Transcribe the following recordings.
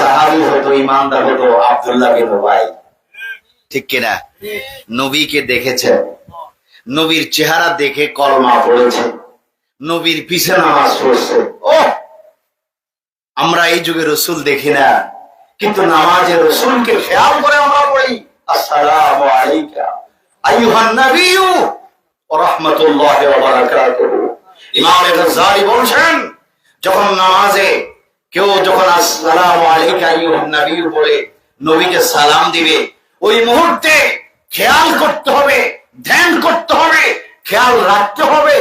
সাহাবী হতো, ইমানদার হতো আব্দুল্লাহ বিন উবাই। ঠিক কিনা? নবীকে দেখেছে, নবীর চেহারা দেখে কলমা পড়েছে, নবীর পিছে নামাজ পড়ছে। ও, আমরা এই যুগে রসুল দেখি না, কিন্তু নামাজে রসুলকে খেয়াল করে আমরা পড়ি। আসসালামু আলাইকা আইয়ুহান নাবিয়্যু ওয়া রাহমাতুল্লাহি ওয়া বারাকাতুহু। ইমাম গাজ্জালী বলেন, যখন নামাজে কেউ যখন আসসালামু আলাইকা আইয়ুহান নাবিয়্যু বলে নবীকে সালাম দিবে, ওই মুহূর্তে খেয়াল করতে হবে, ধ্যান করতে হবে, খেয়াল রাখতে হবে,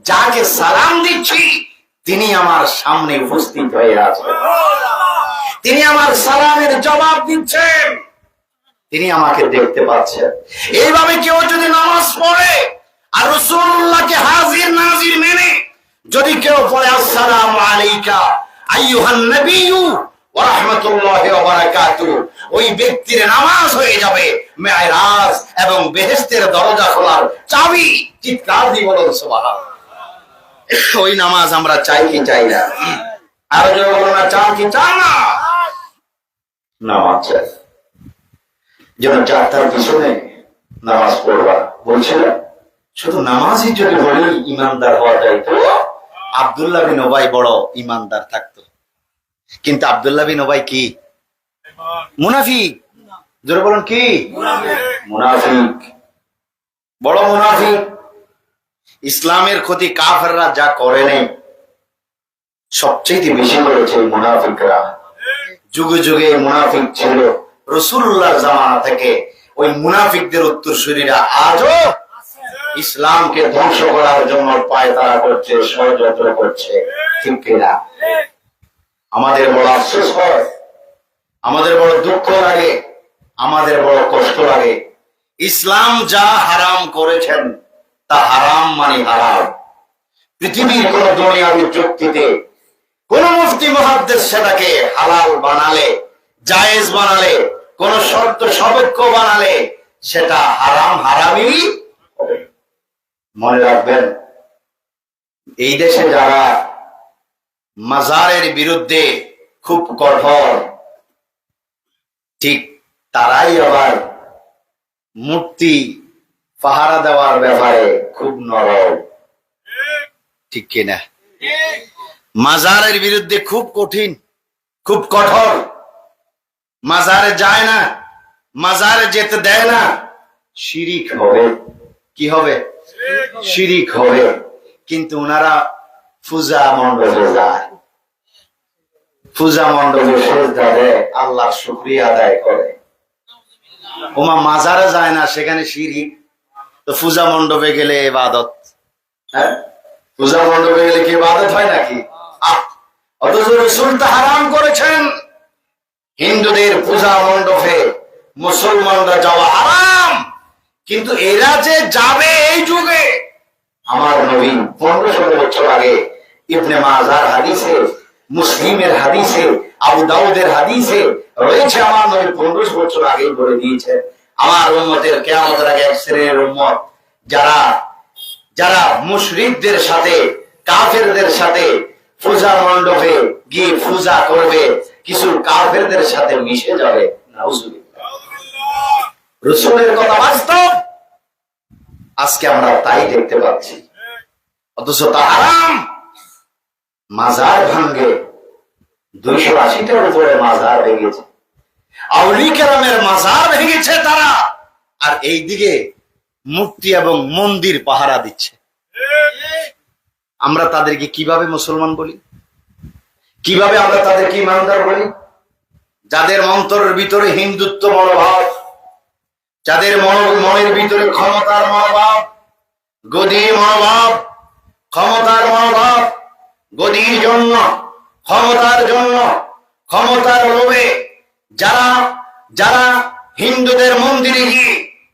যাকে সালাম দিচ্ছি তিনি আমার সামনে উপস্থিত হয়ে আছেন, তিনি আমার সালামের জবাব দিচ্ছেন, তিনি আমাকে দেখতে পাচ্ছেন। এইভাবে কেউ যদি নামাজ পড়ে আর রাসূলুল্লাহকে হাজির নাজির মেনে যদি কেউ পড়ে আসসালামু আলাইকা আইয়ুহান নাবিয়্যু ওয়া রাহমাতুল্লাহি ওয়া বারাকাতুহু, ওই ব্যক্তির নামাজ হয়ে যাবে মেরাজ এবং বেহেশতের দরজা খোলার চাবি। চিৎকার দিয়ে বলুন সুবহানাল্লাহ। ওই নামাজ আমরা চাই কি চাই না? আর যদি বলুন না, চান কি চান না? নামাজ চাই, যেন চারটার পিছনে নামাজ পড়বা বলছিলাম। শুধু নামাজই যদি বলি ইমানদার হওয়া যায়, তো আব্দুল্লাহ বিন উবাই বড় ইমানদার থাকতো, কিন্তু আব্দুল্লাহ বিন উবাই কি? মুনাফিক। জোরে বলুন, কি? মুনাফিক, বড় মুনাফিক। ইসলামের ক্ষতি কাফেররা যা করে নেই, সবচেয়ে বেশি করেছে মুনাফিকরা। যুগে যুগে মুনাফিক ছিল, রাসূলুল্লাহর জামানা থেকে ওই মুনাফিকদের উত্তরসূরিরা আজও ইসলামকে ধ্বংস করার জন্য পায়তারা করছে, ষড়যন্ত্র করছে। ঠিক কিনা? আমাদের বড় আফসোস হয়, আমাদের বড় দুঃখ লাগে, আমাদের বড় কষ্ট লাগে। ইসলাম যা হারাম করেছেন তা হারাম মানে হারাম। পৃথিবীর কোন দুনিয়াবী যুক্তিতে কোন মুফতি মুহাদ্দিস সেটাকে হালাল বানালে, জায়েজ বানালে, কোন শর্ত সাপেক্ষ বানালে সেটা হারাম হারামই হবে। মনে রাখবেন, এই দেশে যারা মাজারের বিরুদ্ধে খুব কঠোর, ঠিক তারাই আবার মূর্তি পাহারা দেওয়ার ব্যাপারে খুব নরম। ঠিক কিনা? মাজারের বিরুদ্ধে খুব কঠিন, খুব কঠোর। মাজারে যায় না, মাজারে যেতে দেয় না, শিরিক হবে। কি হবে? শিরিক হবে। কিন্তু ওনারা পূজা মণ্ডপে যায়, পূজা মণ্ডপে সেজদা দেয়, আল্লাহর শুকরিয়া আদায় করে। ওমা মাজারে যায় না, সেখানে শিরিক, তো পূজা মণ্ডপে গেলে ইবাদত। হ্যাঁ, পূজা মণ্ডপে গেলে কি ইবাদত হয় নাকি? অথচ রাসূল তা হারাম করেছেন। হিন্দুদের পূজা মণ্ডপে মুসলমানরা যাওয়া হারাম, কিন্তু এরা যে যাবে এই যুগে, আমার নবী 1500 বছর আগে ইবনে মাজার হাদিসে, মুসলিমের হাদিসে, আবু দাউদের হাদিসে রয়েছে, আমার নবী 1500 বছর আগে বলে দিয়েছে, আমার উম্মতের কিয়ামতের আগে এক শ্রেণীর উম্মত যারা যারা মুশরিকদের সাথে, কাফেরদের সাথে পূজা মণ্ডপে গিয়ে পূজা করবে, কিছু কাফেরদের সাথে মিশে যাবে। নাউজুবিল্লাহ। রাসূলের কথা বাস্তব, আজকে আমরা তাই দেখতে পাচ্ছি, অথচ তা হারাম। মাজার ভাঙ্গে 280টার উপরে মাজার ভেঙেছে, আউলিয়া কেরামের মাজার ভেঙেছে তারা, আর এই দিকে মূর্তি এবং মন্দির পাহারা দিচ্ছে। আমরা তাদেরকে কিভাবে মুসলমান বলি? কিভাবে আমরা তাদেরকে ইমানদার বলি? যাদের অন্তরের ভিতরে হিন্দুত্ব মনোভাব, যাদের মনের ভিতরে ক্ষমতার মনোভাব, গদির মনোভাব, ক্ষমতার মনোভাব, গদির জন্য, ক্ষমতার জন্য, ক্ষমতার লোভে যারা যারা হিন্দুদের মন্দিরে গিয়ে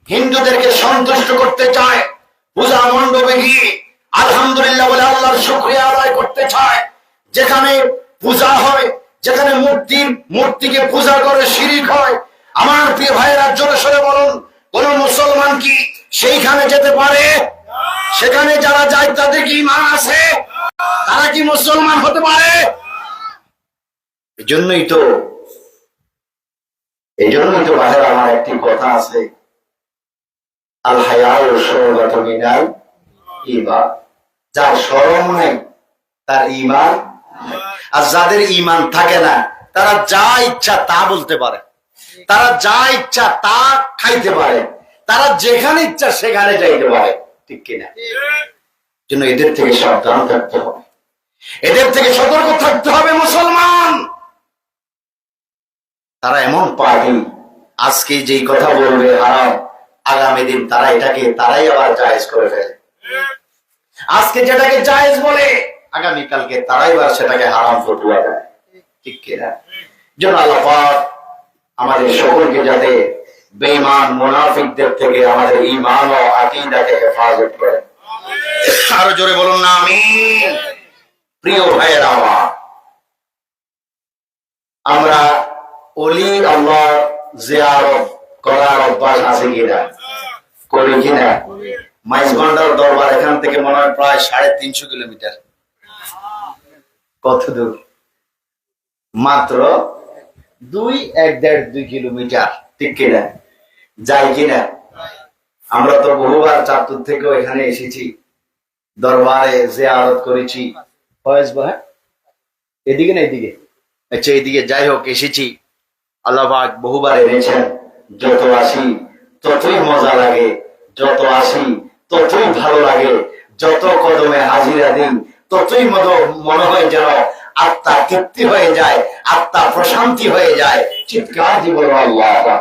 হিন্দুদেরকে সন্তুষ্ট করতে চায়, পূজা মণ্ডপে গিয়ে আলহামদুলিল্লাহ বলে আল্লাহর শুকরিয়া আদায় করতে চায়, যেখানে পূজা হয়, যেখানে মূর্তিকে পূজা করে শিরিক হয়, আমার প্রিয় ভাইয়েরা জোরে সরে বলুন, কোন মুসলমান কি সেইখানে যেতে পারে? সেখানে যারা যায় তাদের কি ঈমান আছে? তারা কি মুসলমান হতে পারে? এজন্যই তো এই জন্যই তো বাহির আমার একটি কথা আছে, আল হায়াউ শুবাতুম মিনাল ঈমান। যার শরম নেই তার ঈমান, আর যাদের ঈমান থাকে না তারা যা ইচ্ছা তা বলতে পারে, তারা যা ইচ্ছা তা খাইতে পারে, তারা যেখানে ইচ্ছা সেখানে যাইতে পারে, ঠিক কিনা? জন্য এদের থেকে সাবধান থাকতে হবে, এদের থেকে সতর্ক থাকতে হবে মুসলমান। তারা এমন পার্টি, আজকে যেই কথা বলবে হারাম, আগামী দিন তারা এটাকে তারাই আবার জায়েজ করে ফেলে। আজকে যেটাকে জায়েজ বলে আগামীকালকে তারাই আবার সেটাকে হারাম ফতোয়া দেয়, ঠিক কিনা? জন্য আল্লাহ পাক আমাদের সকলকে যাতে বেঈমান মুনাফিকদের থেকে আমাদের ঈমান ও আকীদাকে হেফাজত করে। আরো জোরে বলুন না আমিন। প্রিয় ভাইয়েরা আমার, আমরা ওলি আল্লাহ জিয়ারত করার অভ্যাস আছে কিনা? করি কিনা? মাইজভান্ডার দরবার এখান থেকে মনে হয় প্রায় 350 কিলোমিটার। কত দূর? মাত্র 1.5-2 কিলোমিটার, ঠিক কিনা? যাই কিনা? আমরা তো বহুবার চাঁদপুর থেকেও এখানে এসেছি, দরবারে জিয়ারত করেছি। ফয়েজ ভাই এদিকে না এদিকে? আচ্ছা এইদিকে। যাই হোক, এসেছি, আল্লাহ পাক বহুবার এনেছেন। যত আসি ততই মজা লাগে, যত আসি ততই ভালো লাগে, যত কদমে হাজিরা দিই ততই মনে হয় যেন আত্মা তৃপ্তি হয়ে যায়, আত্মা প্রশান্তি হয়ে যায়। চিৎকার দিয়ে বলো আল্লাহু আকবার।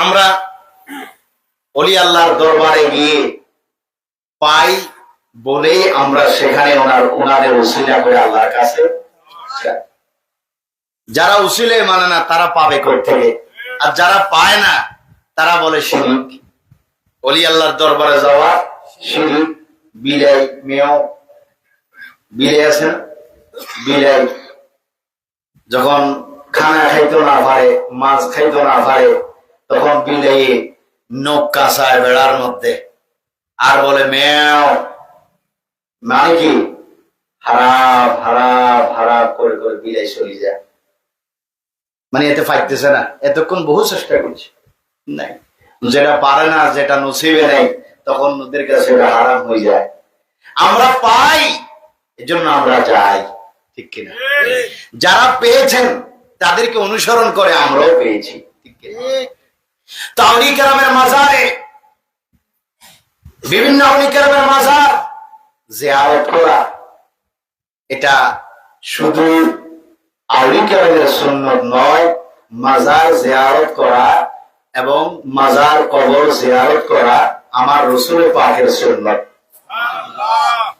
আমরা ওলি আল্লাহর দরবারে গিয়ে পাই বলেই আমরা সেখানে ওনাদের উসিলা করে আল্লাহর কাছে। যারা উসিলে মানে না তারা পাবে কোথা থেকে? আর যারা পায় না তারা বলে শিরক। ওলি আল্লাহর দরবারে যাওয়া শিরক। বিলাই মেয়, বিলাই আছে না? বিলাই যখন খানা খাইতো না পারে, মাছ খাইতো না পারে, তখন বিলাই নখ কাঁচায় বেড়ার মধ্যে আর বলে মেয়, মানে কি হারাম হারাম হারাম করে করে বিলাই চলে যায়। মানে এতে ফাইতেছে না, এতক্ষণ বহু চেষ্টা করছে, নাই যেটা পারে না, যেটা নসিবে নেই, তখন ওদের কাছে হারাম হয়ে যায়। আমরা পাই এজন্য আমরা যাই, ঠিক কিনা? যারা পেয়েছেন তাদেরকে অনুসরণ করে আমরাও পেয়েছি, ঠিক কিনা? তো আউলিয়া কেরামের মাজারে, বিভিন্ন আউলিয়া কেরামের মাজার জিয়ারত করা, এটা শুধু আউলিয়া কেরামের সুন্নত নয়, মাজার জিয়ারত করা এবং মাজার কবর জিয়ারত করা আমার রাসূল পাকের সুন্নত,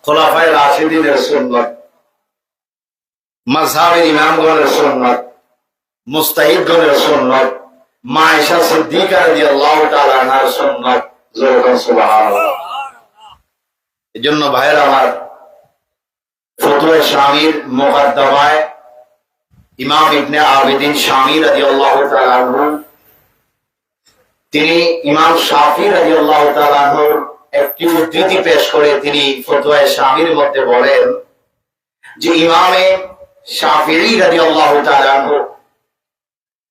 খোলাফায়ে রাশিদিনের সুন্নত, মাযহাবের ইমামগণের সুন্নত, মুজতাহিদগণের সুন্নত, মা আয়েশা সিদ্দিকা রাদিয়াল্লাহু তাআলা আনহার সুন্নত। সুবহানাল্লাহ। এজন্য ভাইরা আমার, ফতোয়া শামীর মুকদ্দমায় ইমাম ইবনে আবিদিন শামী রাদিয়াল্লাহু তাআলা আনহু, তিনি ইমাম শাফি রাদিয়াল্লাহু তাআলা আনহুর একটি উদ্ধৃতি পেশ করে তিনি ফতোয়া শামীর মধ্যে বলেন যে ইমামে শাফিঈ রাদিয়াল্লাহু তাআলা আনহু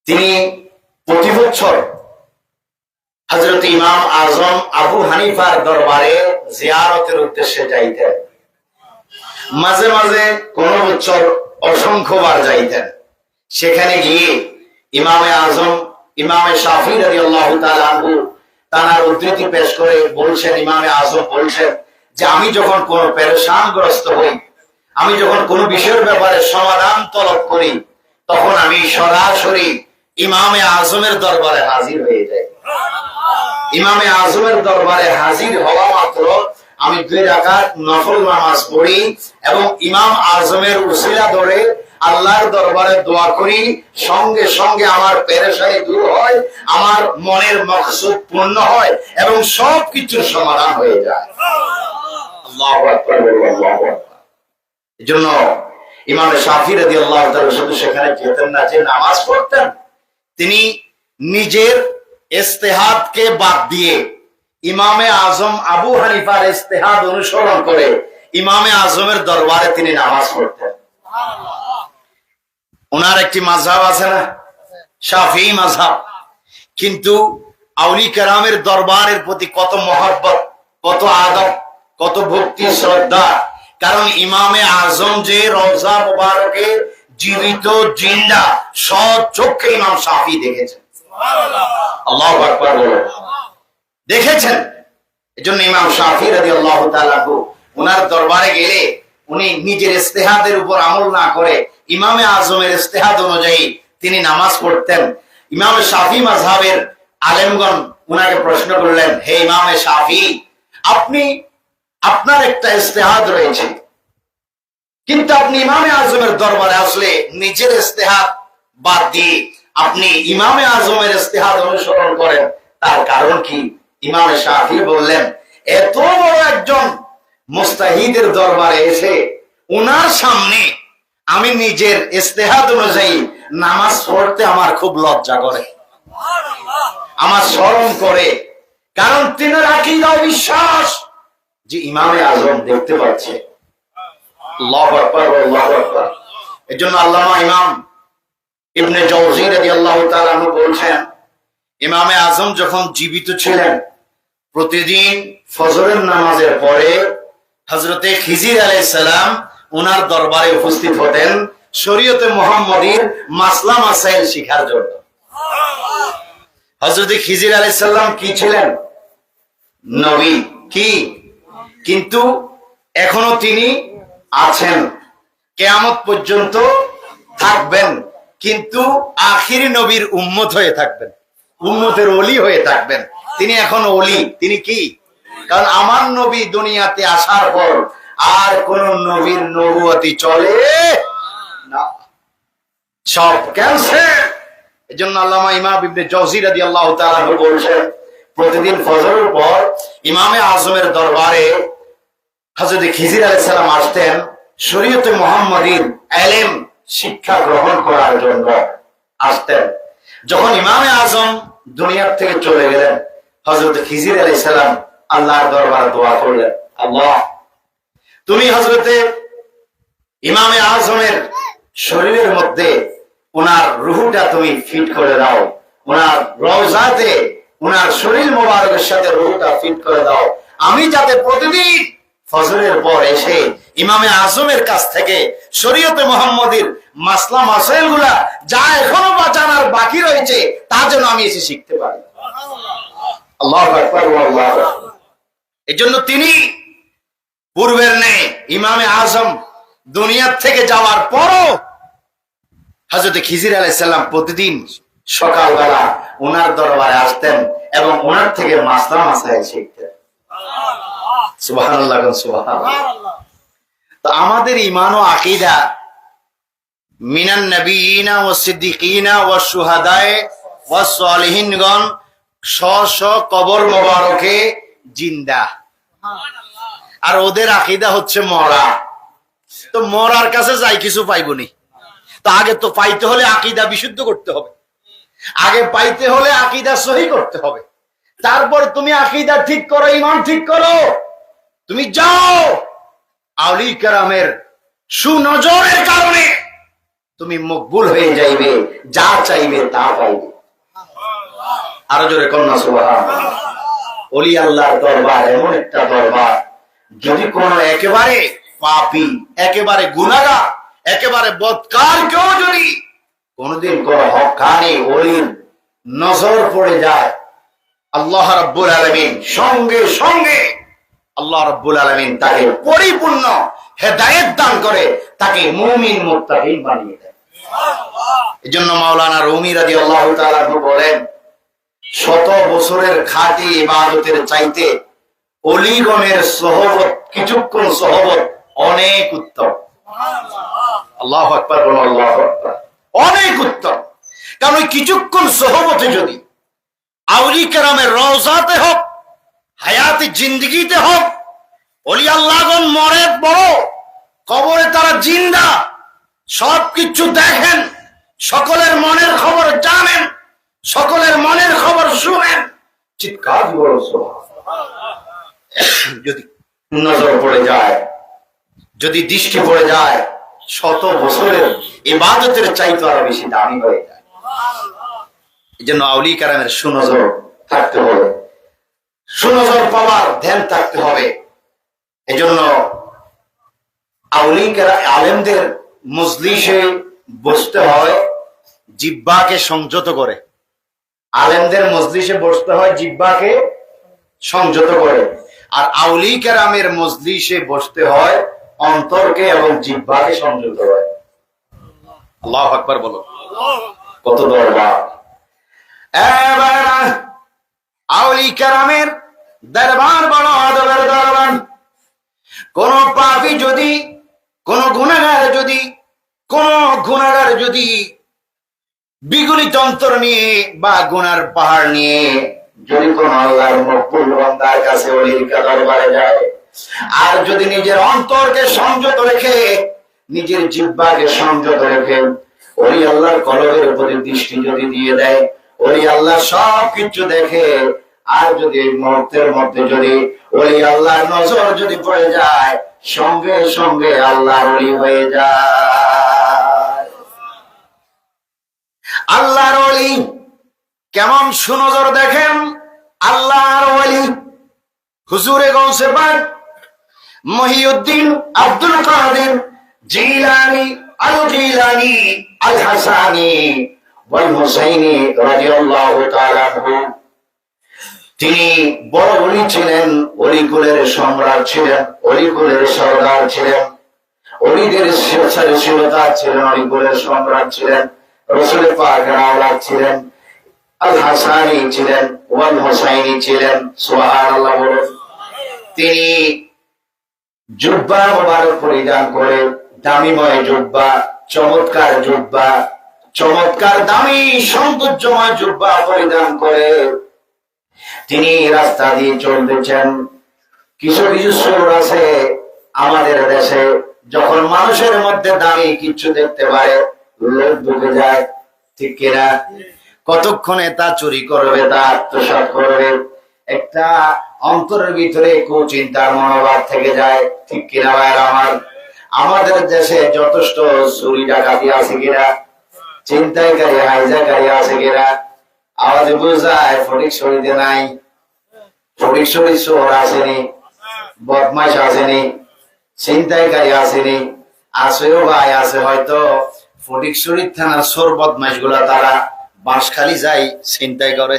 তিনি প্রতি বছর হযরত ইমাম আজম আবু হানিফার দরবারে জিয়ারতের উদ্দেশ্যে যাইতেন। মাঝে মাঝে কোন বছর অসংখ্যবার যাইতেন। সেখানে গিয়ে ইমামে আজম ইমামে শাফি রাদিয়াল্লাহু তাআলা আনহু তার উদ্ধৃতি পেশ করে বলছেন, ইমামে আজম বলছেন যে আমি যখন কোন পেরেশানগ্রস্ত হই, আমি যখন কোন বিষয়ের ব্যাপারে সমাধান তলব করি, তখন আমি সরাসরি ইমামে আজমের দরবারে হাজির হয়ে যাই। ইমামে আজমের দরবারে হাজির হওয়া মাত্র আমি 2 রাকাত নফল নামাজ পড়ি এবং ইমাম আজমের উসিলা ধরে আল্লাহর দরবারে দোয়া করি। সঙ্গে সঙ্গে আমার পেরেশানি দূর হয়, আমার মনের মকসুদ পূর্ণ হয় এবং সবকিছুর সমাধান হয়ে যায়। আল্লাহু আকবার, আল্লাহু আকবার। এজন্য ইমাম শাফি রাদিয়াল্লাহু তাআলা শুধু সেখানে যেতেন না, যে নামাজ পড়তেন, তিনি নিজের ইজতিহাদকে বাদ দিয়ে ইমামে আজম আবু হানিফার ইজতিহাদ অনুসরণ করে ইমামে আজমের দরবারে তিনি নামাজ পড়তেন। ওনার একটি মাযহাব আছে না, শাফিঈ মাযহাব, কিন্তু আউলি কেরামের দরবারের প্রতি কত মহব্বত, কত আদব, কত ভক্তি শ্রদ্ধা। কারণ ইমামে আজম যে রওজা মুবারকে জীবিত জিন্দা সচক্ষে ইমাম শাফিঈ দেখেছেন। আল্লাহু আকবার বলো, দেখেছেন। এজন্য ইমাম শাফিঈ রাদিয়াল্লাহু তাআলা আনহু ওনার দরবারে গেলে উনি নিজের ইজতিহাদের উপর আমল না করে ইমামে আজমের ইজতিহাদ অনুযায়ী তিনি নামাজ পড়তেন। ইমাম শাফিঈ মাযহাবের আলেমগণ উনাকে প্রশ্ন করলেন, হে ইমামে শাফিঈ, আপনি আপনার একটা ইজতিহাদ রয়েছে, কিন্তু আপনি ইমামে আজমের দরবারে আসলে নিজের ইজতিহাদ বাদ দিয়ে আপনি ইমামে আজমের ইজতিহাদ অনুসরণ করেন, তার কারণ কি? ইমামে শাফিঈ বললেন, এত বড় একজন মুস্তাহিদের দরবারে এসে উনার সামনে আমি নিজের ইজতিহাদ অনুযায়ী নামাজ পড়তে আমার খুব লজ্জা করে, আমার শরম করে। কারণ তিনার আকীদা ও বিশ্বাস যে ইমামে আজম দেখতে পাচ্ছে। আল্লাহু আকবার, আল্লাহু আকবার। এজন্য আল্লামা ইমাম ইবনে জাওযী রাদিয়াল্লাহু তাআলা আনহু বলছেন, ইমামে আজম যখন জীবিত ছিলেন প্রতিদিন ফজরের নামাজের পরে হযরতে খিজির আলাইহিস সালাম ওনার দরবারে উপস্থিত হতেন শরীয়তে মুহাম্মদীর মাসলা মাসাইল শিখার জন্য। হযরতে খিজির আলাইহিস সালাম কি ছিলেন? নবী। কি? কিন্তু এখনো তিনি আছেন, কিয়ামত পর্যন্ত থাকবেন, কিন্তু আখিরি নবীর উম্মত হয়ে থাকবেন, উম্মতের ওলি হয়ে থাকবেন। তিনি এখন ওলি। তিনি কি? কারণ আমার নবী দুনিয়াতে আসার পর আর কোন নবীর নবুয়তি চলে না, সব ক্যান্সেল। এজন্য আল্লামা ইমাম ইবনে জাওযী রাদিয়াল্লাহু তাআলা বলছেন, প্রতিদিন ফজরের পর ইমামে আজমের দরবারে হযরত খিজির আলাইহিস সালাম আসতেন শরীয়তে মুহাম্মদীর ইলম শিক্ষা গ্রহণ করার জন্য আসতেন। যখন ইমামে আজম দুনিয়ার থেকে চলে গেলেন, হযরত খিজির আলাইহিস সালাম আল্লাহর দরবারে দোয়া করলেন, আল্লাহ তুমি হযরতে ইমামে আজমের শরীরের মধ্যে ওনার রূহটা তুমি ফিট করে দাও, ওনার রওজাতে ওনার শরীর মোবারকের সাথে রূহটা ফিট করে দাও, আমি যাতে প্রতিদিন ফজরের পর এসে ইমামে আজমের কাছ থেকে শরীয়তে মুহাম্মদীর মাসলা মাসাইল গুলা যা এখনো বা জানার বাকি রয়েছে তা যেন আমি এসে শিখতে পারি। আল্লাহু আকবার, আল্লাহু আকবার। এজন্য তিনি পূর্বের নেই ইমামে আজম দুনিয়া থেকে যাওয়ার পরও হযরত খিজির আলাইহিস সালাম প্রতিদিন সকালবেলা ওনার দরবারে আসতেন এবং ওনার থেকে মাসলা মাসাইল শিখতেন। সুবহানাল্লাহ, সুবহানাল্লাহ। তো আমাদের ঈমান ও আকীদা মিনান নবিয়িনা ওয়াস সিদ্দিকিনা ওয়াস শুহাদায়ে ওয়াস সালিহিনগণ স্ব কবর মোবারকে জিন্দা, আর ওদের আকীদা হচ্ছে মরা। তো মরার কাছে যাই কিছু পাইবনি। তো আগে তো পাইতে হলে আকীদা বিশুদ্ধ করতে হবে, আগে পাইতে হলে আকীদা সহি করতে হবে, তারপর তুমি আকীদা ঠিক করো, ঈমান ঠিক করো, তুমি যাও আউলি কেরামের সুনজরের কারণে তুমি মকবুল হয়ে যাইবে, যা চাইবে তা পাইবে। আরো জোরে কন্যা সুবহানাল্লাহ। ওলি আল্লাহর দরবার এমন একটা দরবার, যদি কোন একেবারে পাপী, একেবারে গুনাহগার, একেবারে বদকার কেউ যদি কোনদিন কোন হক্কানি ওলির নজর পড়ে যায়, আল্লাহ রাব্বুল আলামিন সঙ্গে সঙ্গে আল্লাহ রাব্বুল আলামিন তাকে পরিপূর্ণ হেদায়েত দান করে তাকে মুমিন মুত্তাকি বানিয়ে দেন। এজন্য মাওলানা রুমি রাদিয়াল্লাহু তাআলা বলেন, শত বছরের খাঁটি ইবাদতের চাইতে অলিগণের সহবত, কিছুক্ষণ সহবত অনেক উত্তম। আল্লাহু আকবার, আল্লাহু আকবার। অনেক উত্তম। কারণ কিছুক্ষণ সহবতে যদি আউলি কেরামের রওজাতে হোক, হায়াতে জিন্দেগিতে হোক, ওলি আল্লাহগণ মরে বড়, কবরে তারা জিন্দা, সবকিছু দেখেন, সকলের মনের খবর জানেন, সকলের মনের খবর শুনেন, চিৎকার বড় যদি নজর পড়ে যায়, যদি দৃষ্টি পড়ে যায়, শত বছরের ইবাদতের চাইতে আরো বেশি দামি হয়ে যায়। এই জন্য আউলি কারামের সুনজর থাকতে হবে, সুনজর পাওয়ার ধ্যান থাকতে হবে। এজন্য আউলি আলেমদের মজলিসে বসতে হয় জিহ্বাকে সংযত করে। আলেমদের মজলিসে বসতে হয় জিহ্বাকে সংযত করে, আর আউলি কেরামের মজলিসে বসতে হয় অন্তরকে এবং জিহ্বাকে সংযত করে। আল্লাহু আকবার বলো, কত দরবার। এবার আউলি কেরামের দরবার বড় আদবের দরবার। কোন পাপী যদি, কোন গুনাহগার যদি বিগলিত অন্তর নিয়ে বা গুনার পাহাড় নিয়ে যদি কোন আল্লাহর মকবুল বান্দার কাছে ওলির দরবারে যায়, আর যদি নিজের অন্তরকে সংযত রেখে, নিজের জিহ্বাকে সংযত রেখে ওলি আল্লাহর কলবের প্রতি দৃষ্টি যদি দিয়ে দেয়, ওলি আল্লাহ সব কিছু দেখে। আর যদি এই মুহূর্তের মধ্যে যদি ওলি আল্লাহর নজর যদি পড়ে যায়, সঙ্গে সঙ্গে আল্লাহর ওলি হয়ে যায়। আল্লাহর ওলি কেমন সুনজর দেখেন। আল্লাহর ওলি হুজুরে গৌসে পাক মহিউদ্দিন আব্দুল কাদের জিলানী আল হাসানী ওয়াল হুসাইনী রাদিয়াল্লাহু তাআলা আনহু, তিনি বড় ওলি ছিলেন, অলিকুলের সম্রাট ছিলেন, অলিকুলের সরদার ছিলেন, অলিদের শিরশীলতা ছিলেন, অলিকুলের সম্রাট ছিলেন, রাসূল পাকের আওলাদ ছিলেন, আল হাসানী ছিলেন, ওয়াল হুসাইনী ছিলেন। সুবহানাল্লাহ বলেন। তিনি জুব্বা মোবারক পরিধান করে, দামিময় জুব্বা, চমৎকার জুব্বা, চমৎকার দামি সৌন্দর্যময় জুব্বা পরিধান করে তিনি রাস্তা দিয়ে চলতেছেন। কিছু কিছু সুর আছে আমাদের দেশে, যখন মানুষের মধ্যে দামি কিছু দেখতে পারে লোভ ঢুকে যায়, ঠিক কিনা? কতক্ষণে তা চুরি করবে, তা আত্মসাৎ করবে, একটা অন্তরের ভিতরে কুচিন্তার মনোভাব থেকে যায়, ঠিক কিনা ভাইরা আমার? আমাদের দেশে যথেষ্ট চুরি ডাকাতি আছে কিনা, ছিনতাইকারী হাইজাকারী আছে কিনা? আওয়াজে বোঝায় ফটিকছড়িতে নাই, ফটিকছড়ি চোর আসেনি, বদমাইশ আসেনি, ছিনতাইকারী আসেনি। আসেও ভাই, আছে হয়তো ফটিকছড়ির থানার চোর বদমাইশ গুলা তারা বাঁশখালী যাই ছিনতাই করে,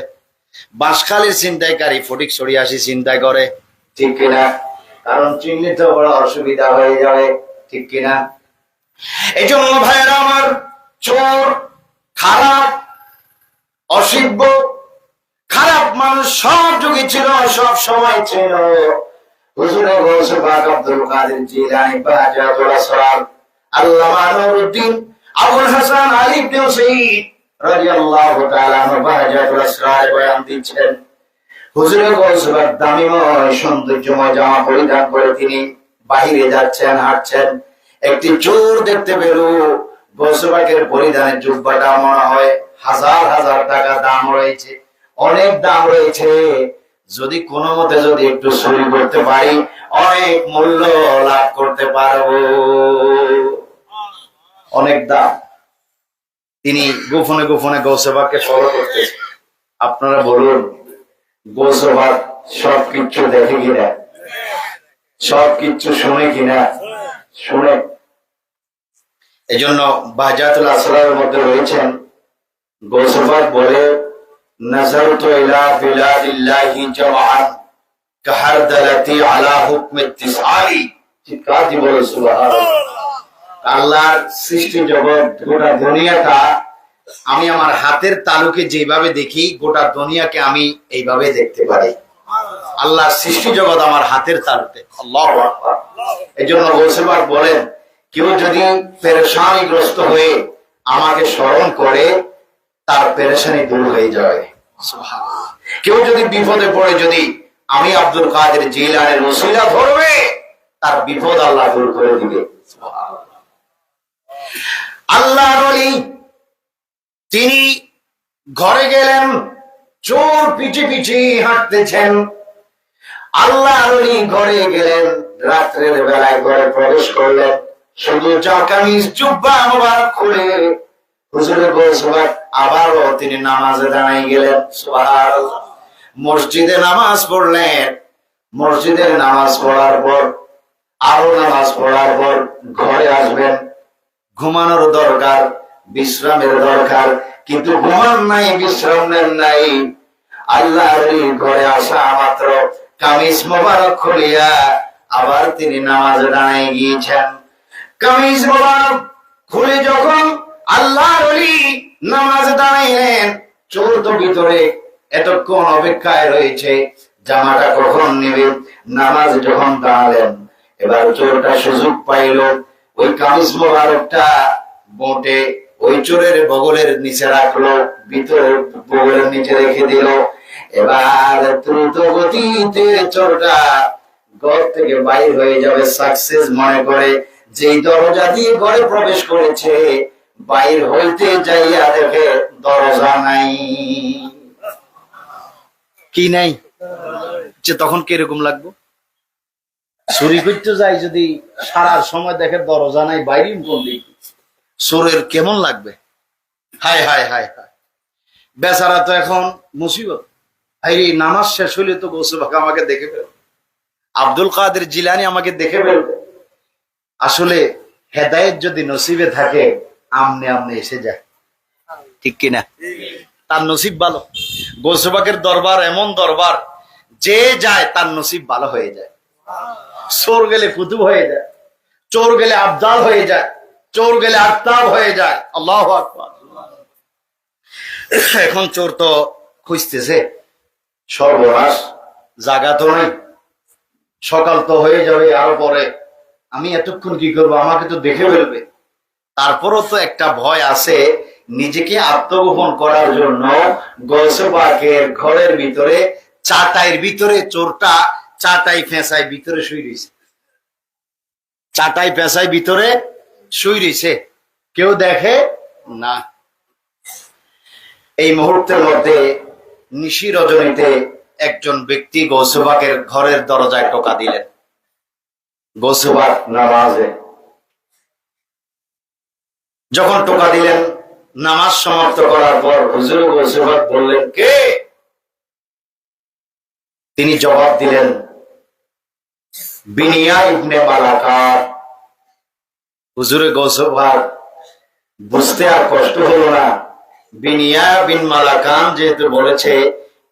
বাঁশখালীর ছিনতাইকারী ফটিকছড়ি আসি ছিনতাই করে, ঠিক কিনা? কারণ চিহ্নিত বড় অসুবিধা হয়ে যাবে, ঠিক কিনা? এই জন্য ভাইয়েরা আমার, চোর, খারাপ, অসিব্য, খারাপ মানুষ সব যুগে ছিল, সব সময় ছিল। হুজুরে গৌসে পাক আব্দুল কাদের জিলানী বাজাতুল আসরার আল্লামা নুরউদ্দিন আবুল হাসান আলী ইবনে হুসাইন রাদিয়াল্লাহু তাআলা আনহু বাজাতুল আসরার বয়ান দিচ্ছেন। হুজুরে গৌসে পাক দামিময় সৌন্দর্যময় জামা পরিধান করে তিনি বাহিরে যাচ্ছেন, হাঁটছেন। একটি চোর দেখতে পেল। গৌসে পাকের পরিধানের জুব্বাটা মনে হয় হাজার হাজার টাকা দাম রয়েছে, অনেক দাম রয়েছে। যদি কোনো মতে যদি একটু চুরি করতে পারি, অনেক মূল্য লাভ করতে পারবো, অনেক দাম। তিনি গোপনে গোপনে গৌসে পাককে ফলো করতেছে। আপনারা বলুন, গৌসে পাক সবকিছু দেখে কিনা, সবকিছু শুনে কিনা? শুনে। এই জন্য বাজাতুল আসরারের মধ্যে রয়েছেন, গৌসে পাক বলে, নাযারতু ইলা বিলাদিল্লাহি জামাআন কাহারদালাতি আলা হুকমি তিসআলি। চিৎকার দিয়ে বলে সুবহানাল্লাহ। আল্লাহর সৃষ্টি জগৎ, গোটা দুনিয়াটা আমি আমার হাতের তালুকে যেভাবে দেখি, গোটা দুনিয়াকে আমি এইভাবে দেখতে পারি। আল্লাহর সৃষ্টি জগৎ আমার হাতের তালুতে। আল্লাহু আকবার। এজন্য গৌসে পাক বলেন, কেউ যদি পেরেশানিগ্রস্ত হয়ে আমাকে স্মরণ করে, তার পেরেশানি দূর হয়ে যায়। সুবহানাল্লাহ। কেউ যদি বিপদে পড়ে, যদি আমি আব্দুল কাদের জিলানীর ওসিলা ধরবে, তার বিপদ আল্লাহ দূর করে দিবে। সুবহানাল্লাহ। আল্লাহর ওলি তিনি ঘরে গেলেন, চোর পিছে পিছে হাঁটতেছেন। আল্লাহর ওলি ঘরে গেলেন, রাত্রের বেলায় ঘরে প্রবেশ করলেন, শুধু কামিজ জুব্বা মোবারক খুলে হুজুরের গৌসবাগ আবারও তিনি নামাজে দাঁড়াই গেলেন। সুবহানাল্লাহ। মসজিদে নামাজ পড়লেন। মসজিদের নামাজ পড়ার পর আরো নামাজ পড়ার পর ঘরে আসবেন। ঘুমানোর দরকার, বিশ্রামের দরকার, কিন্তু ঘুমান নাই, বিশ্রাম নেন নাই। আল্লাহর ঘরে আসা মাত্র কামিজ মোবারক খুলিয়া আবার তিনি নামাজে দাঁড়াই গিয়েছেন। কামিজ মোবারক খুলে যখন আল্লাহর ওলি নামাজে দাঁড়াইলেন, চোর তো ভিতরে এতক্ষণ অপেক্ষায় রয়েছে জামাটা কখন নেবে। নামাজ যখন দাঁড়ালেন, এবার চোরটা সুযোগ পাইল, ওই কামিজ মোবারকটা বোটে ওই চোরের বগলের নিচে রাখলো, ভিতরে বগলের নিচে রেখে দিল। এবার দ্রুত গতিতে চোরটা ঘর থেকে বাইর হয়ে যাবে সাকসেস মনে করে, যেই দরজা দিয়ে ঘরে প্রবেশ করেছে বাইর হইতে যাইয়া দেখে দরজা নাই। কি নাই? যে তখন কিরকম লাগবো? চুরি করতে যাই যদি সারার সময় দেখে দরজা নাই, বাইরে বললি চোরের কেমন লাগবে? হায় হায় হায় হায়, বেচারা তো এখন মুসিবত। এই নামাজ শেষ হইলে তো গৌসবাগ আমাকে দেখে ফেলবে, আব্দুল কাদের জিলানী আমাকে দেখে ফেলবে। আসলে হেদায়েত যদি নসিবে থাকে আমনে আমনে এসে যায়, ঠিক কিনা? তার নসিব ভালো। গৌসবাগের দরবার এমন দরবার, যে যায় তার নসিব ভালো হয়ে যায়। চোর গেলে কুতুব হয়ে যায়, চোর গেলে আবদাল হয়ে যায়, চোর গেলে আফতাব হয়ে যায়। আল্লাহু আকবার। এখন চোর তো খুঁজতেছে, সর্বনাশ, জায়গা তো নাই, সকাল তো হয়ে যাবে আরো পরে, আমি এতক্ষণ কি করবো, আমাকে তো দেখে ফেলবে। তারপরও তো একটা ভয় আছে, নিজেকে আত্মগোপন করার জন্য গৌসবাগের ঘরের ভিতরে চাটাইয়ের ভিতরে চোরটা চাটাই ফেঁসাই ভিতরে শুই রয়েছে, চাটাই ফেঁসাই ভিতরে শুই রয়েছে, কেউ দেখে না। এই মুহূর্তের মধ্যে নিশি রজনীতে একজন ব্যক্তি গৌসবাগের ঘরের দরজায় টোকা দিলেন। গৌসবাগ নামাজে যখন টোকা দিলেন, নামাজ সমাপ্ত করার পর হুজুর গৌসবাগ বললেন, কে? তিনি জবাব দিলেন, বিনিয়া ইবনে মালাকান। হুজুরে গৌসবাগ বুঝতে আর কষ্ট হলো না, বিনিয়া বিন মালাকান যেহেতু বলেছে,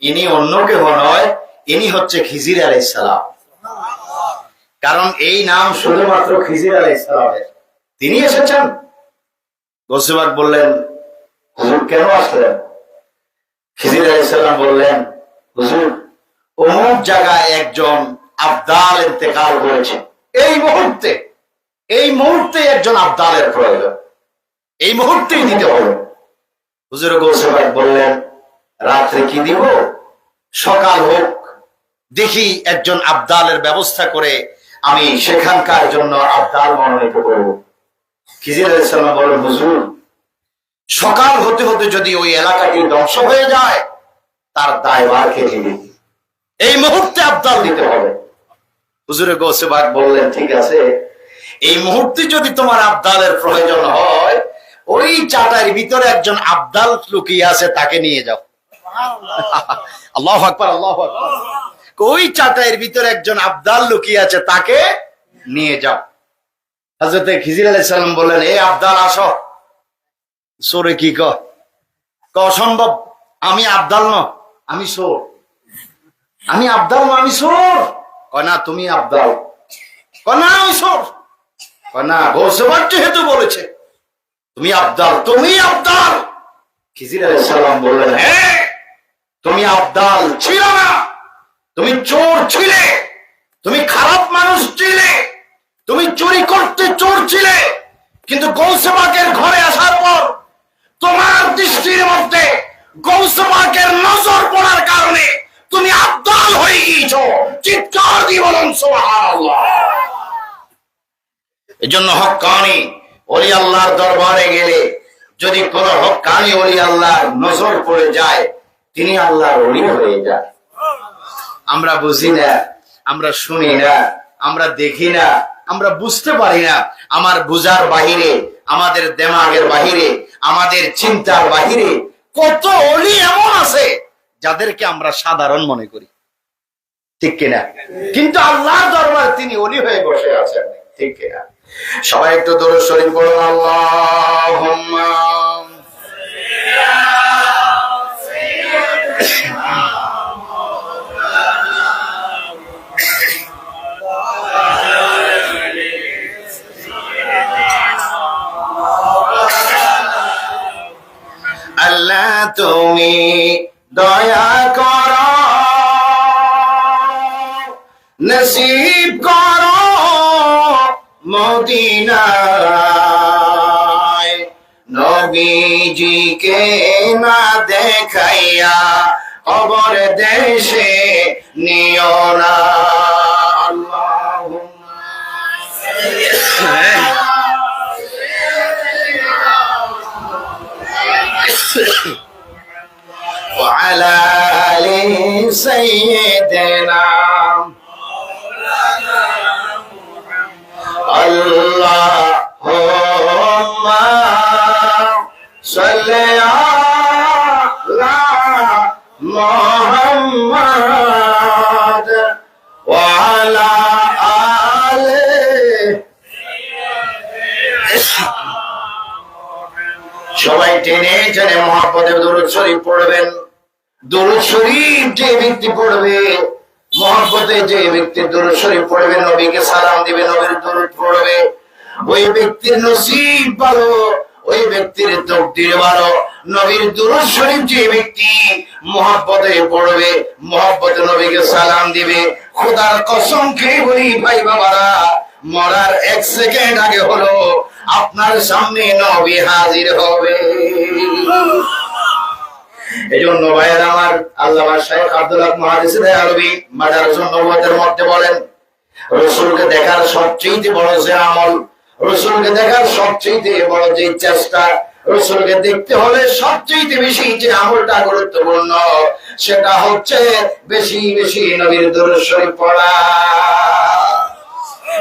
ইনি অন্য কেউ নয়, ইনি হচ্ছে খিজির আলাইহিস সালাম। কারণ এই নাম শুধুমাত্র খিজির আলাইহিস সালামের, তিনি এসেছেন। গৌসবাগ বললেন, হুজুর কেন আসলেন? খিজির আলাইহিস সালাম বললেন, হুজুর অমুক জায়গায় একজন আবদাল ইন্তেকাল করেছে, এই মুহূর্তে, এই মুহূর্তে একজন আবদালের প্রয়োজন, এই মুহূর্তেই দিতে হবে। হুজুর গৌসবাগ বললেন, রাত্রে কি দিব? সকাল হোক, দেখি একজন আবদালের ব্যবস্থা করে আমি সেখানকার জন্য আবদাল মনোনীত করব। খিজির আলাইহিস সালাম বলেন, হুজুর সকাল হতে হতে যদি ওই এলাকাটি ধ্বংস হয়ে যায়, তার দায়ভার কে নিবে? এই মুহূর্তে আবদাল দিতে হবে। হুজুরে গৌসবাগ বললেন, ঠিক আছে, এই মুহূর্তে যদি তোমার আবদালের প্রয়োজন হয়, ওই চাটাইয়ের ভিতরে একজন আবদাল লুকিয়ে আছে, তাকে নিয়ে যাও। আল্লাহু আকবার, আল্লাহু আকবার। ওই চাটাইয়ের ভিতরে একজন আবদাল লুকিয়ে আছে, তাকে নিয়ে যাও। হযরত খিজির আলাইহিস সালাম বললেন, এ আবদাল আসো। সোরে কি কয়? অসম্ভব, আমি আবদাল ন, আমি সোর। আমি আবদাল ন, আমি সোর। কয় না, তুমি আবদাল। কয় না, আমি সোর। কয় না, গৌসবাগ যেহেতু বলেছে তুমি আবদাল, তুমি আবদাল। খিজির আলাইহিস সালাম বললেন, হ্যাঁ তুমি আবদাল ছিল না, তুমি চোর ছিলে, তুমি খারাপ মানুষ ছিলে, তুমি চুরি করতে চোর ছিলে, কিন্তু গৌসবাগের ঘরে আসার পর তোমার দৃষ্টির মধ্যে গৌসবাগের নজর পড়ার কারণে তুমি আবদাল হয়ে গিয়েছো। চিৎকার দিয়ে বলুন সুবহানাল্লাহ। এজন্য হক্কানি ওলি আল্লাহর দরবারে গেলে যদি কোন হক্কানি ওলি আল্লাহর নজর পড়ে যায়, তিনি আল্লাহর ওলি হয়ে যায়। আমরা বুঝি না, আমরা শুনি না, আমরা দেখি না, আমরা বুঝতে পারি না। আমার বুঝার বাহিরে, আমাদের দেমাগের বাহিরে আমাদের চিন্তার বাহিরে কত অলি এমন আছে যাদেরকে আমরা সাধারণ মনে করি, ঠিক কিনা? কিন্তু আল্লাহর দরবারে তিনি অলি হয়ে বসে আছেন, ঠিক কিনা? সবাই একটু দরুদ শরীফ পড়ুন। আল্লাহুম্মা আল্লাহ তুমি দয়া করো, নসিব করো মদিনায়, নবীজিকে না দেখাইয়া কবর দেশে নিও না। وعلى آل سيدنا اللهم صل على محمد وعلى آله। সবাই টেনে টেনে মহব্বতে দরুদ শরীফ পড়বেন। দরুদ শরীফ যে ব্যক্তি পড়বে, মহব্বতে যে ব্যক্তি দরুদ শরীফ পড়বে, নবীকে সালাম দিবে, নবীর দরুদ পড়বে, ওই ব্যক্তির নসিব ভালো, ওই ব্যক্তির তকদির ভালো। নবীর দরুদ শরীফ যে ব্যক্তি মহব্বতে পড়বে, মহব্বতে নবীকে সালাম দিবে, খোদার কসম খেয়ে বলি ভাই বাবারা, মরার 1 সেকেন্ড আগে হলো আপনার সামনে নবী হাজির হবে। এই জন্য ভাইয়ের আমার, আল্লামা শাইখ আব্দুল হক মুহাদ্দিস দেহলভী মাদারুসুন নবুওয়াতের মধ্যে বলেন, রাসূলকে দেখার সবচেয়ে বড় যে আমল, রাসূলকে দেখার সবচেয়ে বড় যে চেষ্টা, রাসূলকে দেখতে হলে সবচেয়ে বেশি যে আমলটা গুরুত্বপূর্ণ, সেটা হচ্ছে বেশি বেশি নবীর দরুদ শরীফ পড়া।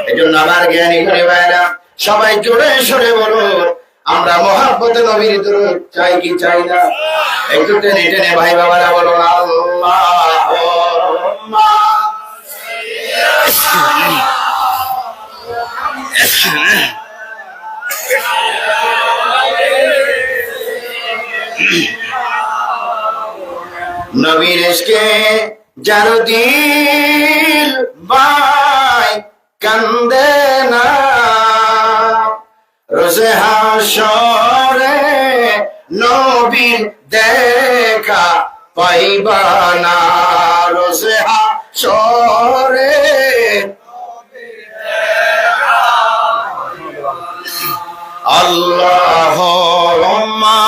এই জন্য আমার জ্ঞানী ভাইরা সবাই জোরে সরে বলুন, আমরা মহব্বতে নবীর দরুদ চাই কি চাই না? একটু টেনে টেনে ভাই বাবারা বলুন, আল্লাহুম্মা নবীর ইশকে যার দিল ভাই কান্দে না, রোজে হাশরে নবীর দেখা পাইবা না, রোজে হাশরে আল্লাহুম্মা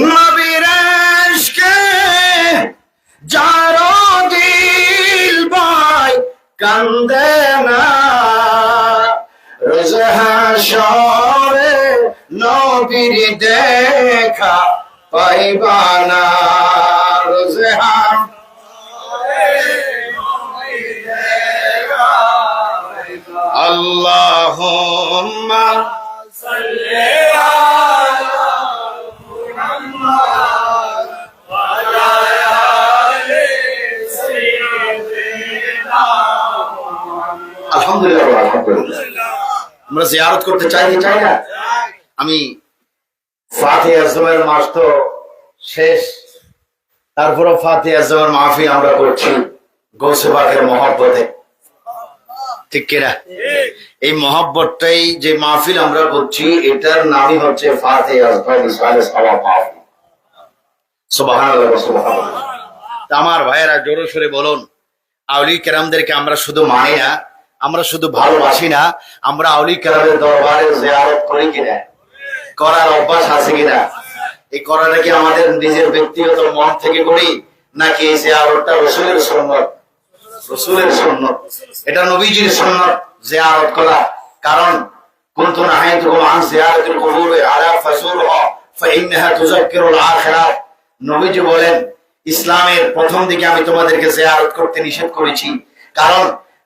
নবীর ইশকে যার দিল ভাই কান্দে না, রোজে হাশরে নবীর দেখা পাইবা না, রোজে আল্লাহুম্মা সাল্লি আলা মুহাম্মাদ ওয়া আলা আলি সাইয়্যিদিনা মুহাম্মাদ। আলহামদুলিল্লাহ, আলহামদুলিল্লাহ। আমরা জিয়ারত করতে চাই কি চাই না? আমি ফাতিহা আজমের মাস তো শেষ, তারপরে ফাতিহা আজমের মাহফিল আমরা করছি গৌসে পাকের মহব্বতে, ঠিক কিনা? এই মহব্বতটাই যে মাহফিল আমরা করছি, এটার নামই হচ্ছে ফাতিহা আজমের মাহফিল। সুবহানাল্লাহ, সুবহানাল্লাহ। আমার ভাইয়েরা জোরে সরে বলুন, আউলি কেরামদেরকে আমরা শুধু মানি না, আমরা শুধু ভালোবাসি না, আমরা আউলি কেরামের দরবারে জিয়ারত করি কিনা, করার অভ্যাস আছে কিনা? এই করাটা কি আমাদের নিজের ব্যক্তিগত মন থেকে করি, নাকি এই জিয়ারতটা রাসূলের সুন্নাত? রাসূলের সুন্নাত, এটা নবীজির সুন্নাত জিয়ারত করা। কারণ কুনতু নাহাইতুকুম আন জিয়ারাতিল কুবুর আলা ফাসুরহা ফাইন্নাহা তুযাক্কিরুল আখিরাহ। নবীজি বলেন, ইসলামের প্রথম দিকে আমি তোমাদেরকে জিয়ারত করতে নিষেধ করেছি, কারণ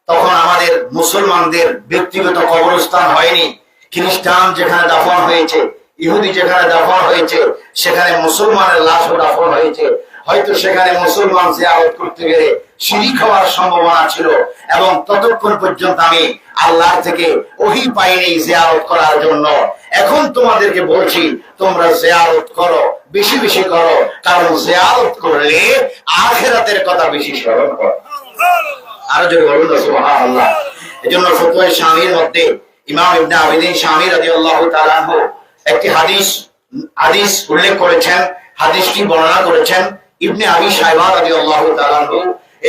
তখন আমাদের মুসলমানদের ব্যক্তিগত কবরস্থান হয়নি। খ্রিস্টান যেখানে দাফন হয়েছে, ইহুদি যেখানে দাফন হয়েছে, সেখানে মুসলমানের লাশও দাফন হয়েছে। হয়তো সেখানে মুসলমান জিয়ারত করতে গেলে শিরিক হওয়ার সম্ভাবনা ছিল, এবং ততক্ষণ পর্যন্ত আমি আল্লাহ থেকে ওহী পাইনি জিয়ারত করার জন্য। এখন তোমাদেরকে বলছি, তোমরা জিয়ারত করো, বেশি বেশি করো, কারণ জিয়ারত করলে আখিরাতের কথা বেশি স্মরণ করো। আরো যদি বলুন না সুবহানাল্লাহ। এজন্য ফতোয়া শামির মধ্যে ইমাম ইবনে আবিদিন শামি রাদিয়াল্লাহু তাআলা আনহু একটি হাদিস উল্লেখ করেছেন। হাদিসটি বর্ণনা করেছেন ইবনে আবি শাইবা রাদিয়াল্লাহু তাআলা আনহু।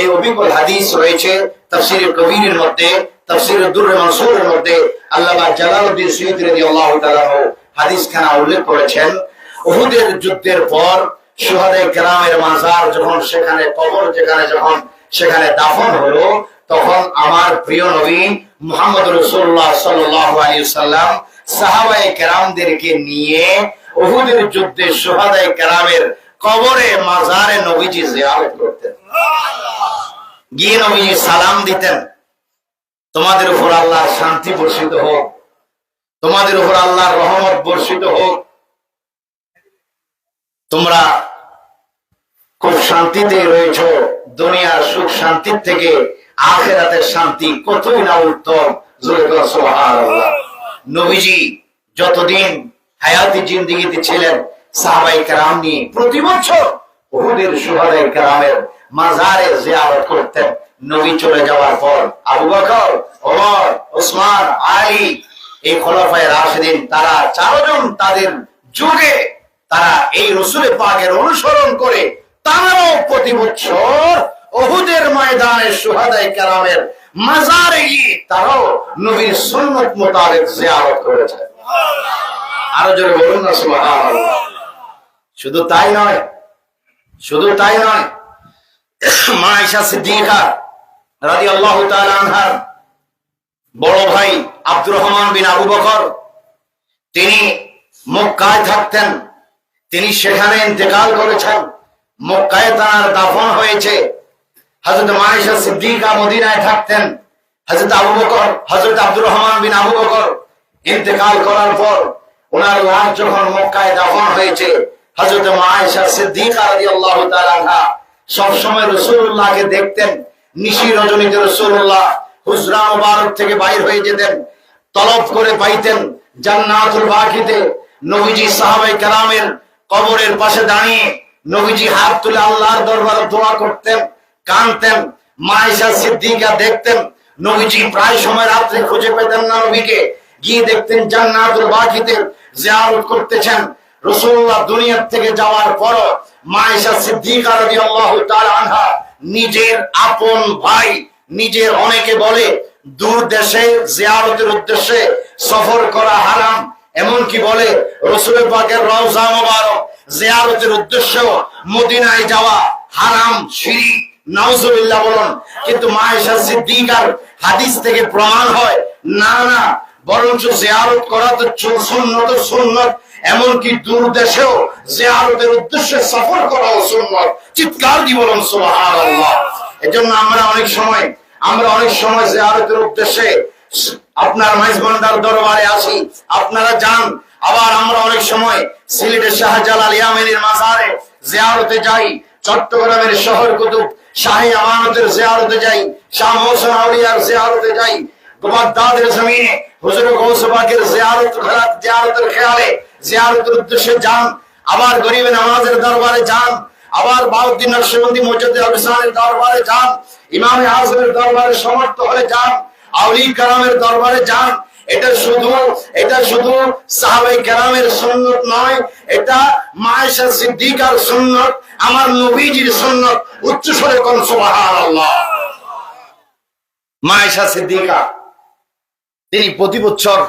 এই অবিকল হাদিস রয়েছে তাফসীর কবিরের মধ্যে, তাফসীর দুররে মানসুরের মধ্যে। আল্লামা জালালউদ্দিন সুয়ুতী রাদিয়াল্লাহু তাআলা আনহু হাদিসখানা উল্লেখ করেছেন। উহুদের যুদ্ধের পর শুহাদায়ে কেরামের মাজার যখন সেখানে কবর যখন সেখানে দাফন হলো, তখন আমার প্রিয় নবী মুহাম্মদ রাসূলুল্লাহ সাল্লাল্লাহু আলাইহি ওয়াসাল্লাম সাহাবায়ে কেরামদেরকে নিয়ে উহুদের যুদ্ধে শুহাদায়ে কেরামের কবরে মাজারে নবীজি জিয়ারত করতেন। গিয়ে নবীজি সালাম দিতেন, তোমাদের উপর আল্লাহর শান্তি বর্ষিত হোক, তোমাদের উপর আল্লাহর রহমত বর্ষিত হোক, তোমরা খুব শান্তিতে রয়েছো। দুনিয়ার সুখ শান্তির থেকে আখিরাতের শান্তি কতই না উত্তম। সুবহানাল্লাহ। নবীজি যতদিন হায়াতি জিন্দেগিতে ছিলেন, সাহাবায়ে কেরাম নিয়ে প্রতি বছর উহুদের শুহাদায়ে কেরামের মাজারে জিয়ারত করতেন। নবী চলে যাওয়ার পর আবু বকর, ওমর, ওসমান, আলী, এই খোলাফায়ে রাশিদিন, তারা চারজন তাদের যুগে তারা এই রাসূল পাকের অনুসরণ করে তারাও প্রতি বছর উহুদের ময়দানে শুহাদায়ে কেরামের মাজারে গিয়ে তারাও নবীর সুন্নাত মোতাবেক জিয়ারত করেছে। আরো জোরে বলুন না সুবহানাল্লাহ। শুধু তাই নয়, মা আয়েশা সিদ্দিকা রাদিয়াল্লাহু তাআলা আনহার বড় ভাই আব্দুর রহমান বিন আবু বকর, তিনি মক্কায় থাকতেন, তিনি সেখানে ইন্তেকাল করেছেন। মক্কায় তার দাফন হয়েছে। হযরত মা আয়েশা সিদ্দিকা মদিনায় থাকতেন। হযরত আব্দুর রহমান বিন আবু বকর ইন্তেকাল করার পর ওনার লাশ যখন মক্কায় দাফন হয়েছে, হযরত মা আয়েশা সিদ্দিকা রাদিয়াল্লাহু তাআলা আনহা সব সময় রাসূলুল্লাহকে দেখতেন। নিশি রজনীতে রাসূলুল্লাহ হুজরা মুবারক থেকে বাইর হয়ে যেতেন, তলব করে পাইতেন জান্নাতুল বাকিতে। নবীজি সাহাবায়ে কেরামের কবরের পাশে দাঁড়িয়ে নবীজি হাত তুলে আল্লাহর দরবারে দোয়া করতেন, কাঁদতেন। মা আয়েশা সিদ্দিকা দেখতেন নবীজি প্রায় সময় রাত্রে খুঁজে পেতেন না নবীকে, গিয়ে দেখতেন জান্নাতুল বাকিতে জিয়ারত করতেছেন। রাসূলুল্লাহ দুনিয়া থেকে যাওয়ার পর মা আয়েশা সিদ্দিকা রাদিয়াল্লাহু তাআলা আনহা নিজের আপন ভাই, নিজের, অনেকে বলে দূর দেশে জিয়ারতের উদ্দেশ্যে সফর করা হারাম, এমনকি বলে রাসূল পাকের রওজা মুবারক জিয়ারতের উদ্দেশ্যে মদিনায় যাওয়া হারাম, শিরক, নাউজুবিল্লাহ বলুন। কিন্তু মা আয়েশা সিদ্দিকার হাদিস থেকে প্রমাণ হয় না, বরঞ্চ জিয়ারত করা তো সুন্নত, এমনকি দূর দেশেও জিয়ারতের উদ্দেশ্যে সফর করাও সুন্নত। চিৎকার দিয়ে বলুন সুবহানাল্লাহ। এজন্য আমরা অনেক সময় জিয়ারতের উদ্দেশ্যে আপনার মাইজবান্ডার দরবারে আসি, আপনারা যান। আবার আমরা অনেক সময় সিলেটের শাহজালাল ইয়ামানির মাজারে জিয়ারতে যাই, চট্টগ্রামের শহর কুতুব শাহী আমানতের জিয়ারতে যাই, শাহ মহসিন আউলিয়ার জিয়ারতে যাই, বাগদাদের জমিনে হুজুর গৌস পাকের জিয়ারতের খেয়ালে জিয়ারতের উদ্দেশ্যে যান। আবার গরিবে নামাজের দরবারে যান, আবার বাউদ্দিন নকশবন্দি মুজাদ্দিদ আল-বিসানের দরবারে যান, ইমামে আজমের দরবারে সমর্থ হয়ে যান, আউলি কারামের দরবারে যান। এটা শুধু সাহাবায়ে কেরামের সুন্নাত নয়, এটা মা আয়েশা সিদ্দিকার সুন্নাত, আমার নবীজির সুন্নাত। উচ্চ স্বরে কোন সুবহানাল্লাহ। মা আয়েশা সিদ্দিকা তিনি প্রতি বছর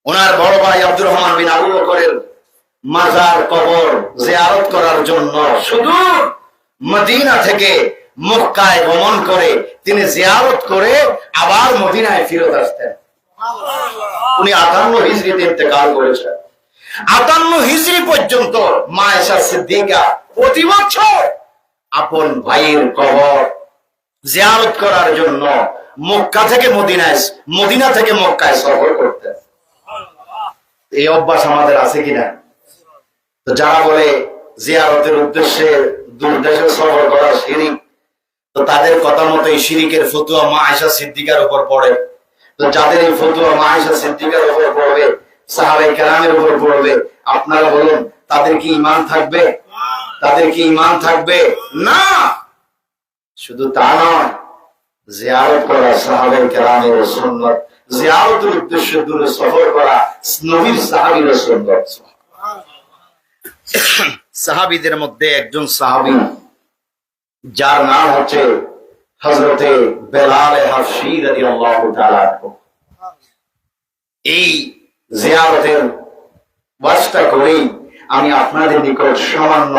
ওনার বড় ভাই আব্দুর রহমান বিন আবু বকরের মাজার কবর জিয়ারত করার জন্য শুধু মদিনা থেকে মক্কায় গমন করে তিনি জিয়ারত করে আবার মদিনায় ফিরত আসতেন। উনি 58 হিজরিতে ইন্তেকাল করেছেন। 58 হিজরি পর্যন্ত মা আয়েশা সিদ্দিকা প্রতি বছর আপন ভাইয়ের কবর জিয়ারত করার জন্য মক্কা থেকে মদিনায়, মদিনা থেকে মক্কায় সফর করতেন। এই অভ্যাস আমাদের আছে কিনা? তো যারা বলে জিয়ারতের উদ্দেশ্যে দূর দেশে সফর করা শিরিক, তো তাদের কথা মতো এই শিরিকের ফতুয়া মা আয়েশা সিদ্দিকার উপর পড়ে। তো যাদের এই ফতুয়া মা আয়েশা সিদ্দিকার উপর পড়বে, সাহাবায়ে কেরামের উপর পড়বে, আপনারা বলুন তাদের কি ঈমান থাকবে? তাদের কি ঈমান থাকবে? না। শুধু তা নয়, জিয়ারত করা সাহাবায়ে কেরামের সুন্নাত, জিয়ারতের উদ্দেশ্যে দূরে সফর করা নবীর সাহাবীর সুন্নাত। সাহাবীদের মধ্যে একজন সাহাবী যার নাম হচ্ছে হযরতে বেলাল হাবশী রাদিয়াল্লাহু তাআলা। এই জিয়ারতের ওয়াজটা করেই আমি আপনাদের নিকট সামান্য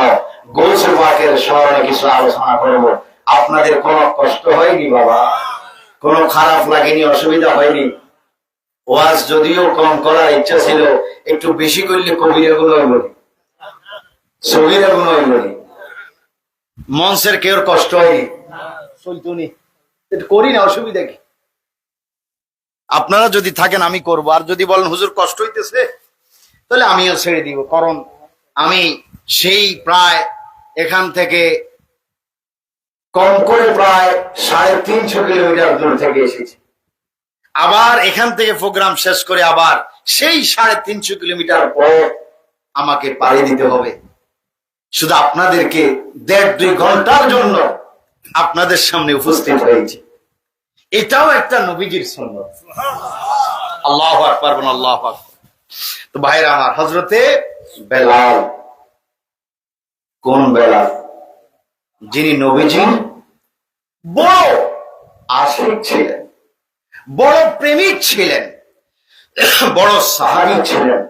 গৌসে পাকের স্মরণে কিছু আলোচনা করব। আপনাদের কোনো কষ্ট হয়নি বাবা? কোনো খারাপ লাগেনি? অসুবিধা হয়নি? ওয়াজ যদিও কম করার ইচ্ছা ছিল, একটু বেশি করলে কবিরা গুলো বলি, সগীরা গুলো বলি। মঞ্চের কেউ কষ্ট হয়নি? চলতুনি করি না, অসুবিধা কি? আপনারা যদি থাকেন আমি করব, আর যদি বলেন হুজুর কষ্ট হইতেছে তাহলে আমিও ছেড়ে দিব। কারণ আমি সেই প্রায় এখান থেকে কম করে প্রায় 350 কিলোমিটার দূর থেকে এসেছি। আবার এখান থেকে প্রোগ্রাম শেষ করে আবার সেই 350 কিলোমিটার পর আমাকে পাড়ি দিতে হবে। শুধু আপনাদেরকে 1.5-2 ঘন্টার জন্য আপনাদের সামনে উপস্থিত হয়েছে। এটাও একটা নবীজির সুন্নাত। আল্লাহু আকবার, আল্লাহু আকবার। তো ভাইরা আমার, হযরতে বেলাল, কোন বেলাল? যিনি নবীজির বড় আশিক ছিলেন, বড় প্রেমিক ছিলেন, বড় সাহাবী ছিলেন।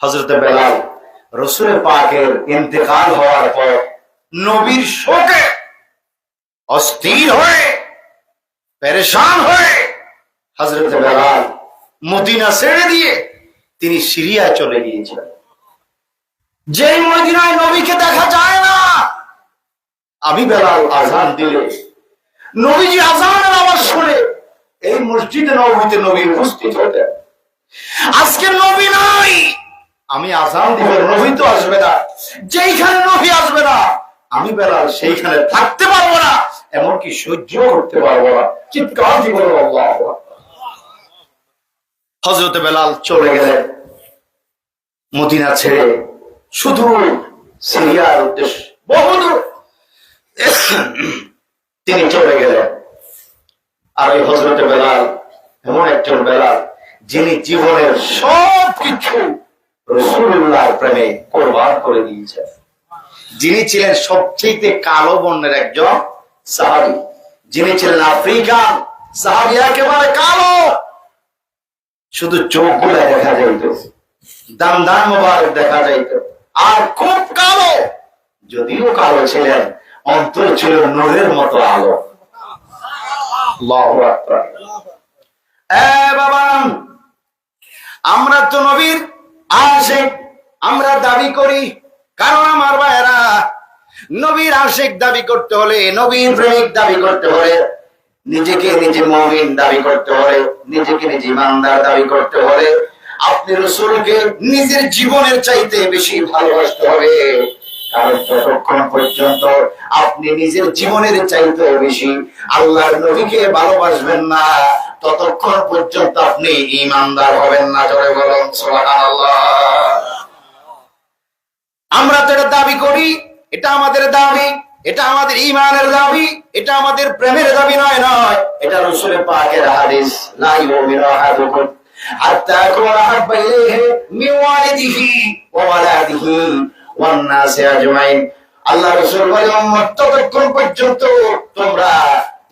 হযরতে বেলাল রাসূল পাকের ইন্তেকাল হওয়ার পর নবীর শোকে অস্থির হয়ে, পেরেশান হয়ে হযরতে বেলাল মদিনা ছেড়ে দিয়ে তিনি সিরিয়ায় চলে গিয়েছিলেন। যেই মদিনায় নবীকে দেখা যায় না, আমি বেলাল আযান দিলে নবীজি আযানের আওয়াজ শুনে এই মসজিদে নববীতে নবী উপস্থিত হতেন। আজকে নবী নাই, আমি আযান দিব, নবী তো আসবে না। যেইখানে নবী আসবে না, আমি বেলাল সেইখানে থাকতে পারবো না, এমনকি সহ্য করতে পারবো না। চিৎকার দিব আল্লাহু আকবার। হযরতে বেলাল চলে গেলেন মদিনা ছেড়ে, শুধু সিরিয়ার উদ্দেশ্যে বহুদূর তিনি চলে গেলেন। আর ওই হযরতে বেলাল এমন একজন বেলাল যিনি জীবনের সবকিছু রাসূলুল্লাহর প্রেমে কুরবান করে দিয়েছেন, যিনি ছিলেন সবচেয়ে কালো বর্ণের একজন সাহাবী, যিনি ছিলেন আফ্রিকান সাহাবী, একেবারে কালো, শুধু চোখগুলা দেখা যাইত, দান মোবারক দেখা যাইত, আর খুব কালো। যদিও কালো ছিলেন, অন্তর ছিল নূরের মতো আলো। আল্লাহু আকবার। বাবা, আমরা তো নবীর আশিক, আমরা দাবি করি। কারণ আমার ভাইয়েরা, নবীর আশিক দাবি করতে হলে, নবীর প্রেমিক দাবি করতে হলে, নিজেকে নিজে মুমিন দাবি করতে হলে, নিজেকে নিজে ইমানদার দাবি করতে হলে, আপনি রাসূলকে নিজের জীবনের চাইতে বেশি ভালোবাসতে হবে। কারণ যতক্ষণ পর্যন্ত আপনি নিজের জীবনের চাইতে বেশি আল্লাহর নবীকে ভালোবাসবেন না, ততক্ষণ পর্যন্ত আপনি ঈমানদার হবেন না। জোরে বলুন সুবহানাল্লাহ। আমরা তো এটা দাবি করি, এটা আমাদের দাবি, এটা আমাদের ঈমানের দাবি, এটা আমাদের প্রেমের দাবি নয়, এটা রাসূল পাকের হাদিস। লা ইউমিনু আহাদুকুম হাত্তা ইয়াকুনা আহাব্বা ইলাইহি মিন ওয়ালিদিহি ওয়া ওয়ালাদিহি ওয়ান নাসি আজমাইন। আল্লাহ রাসূল বলেন, উম্মত ততক্ষণ পর্যন্ত তোমরা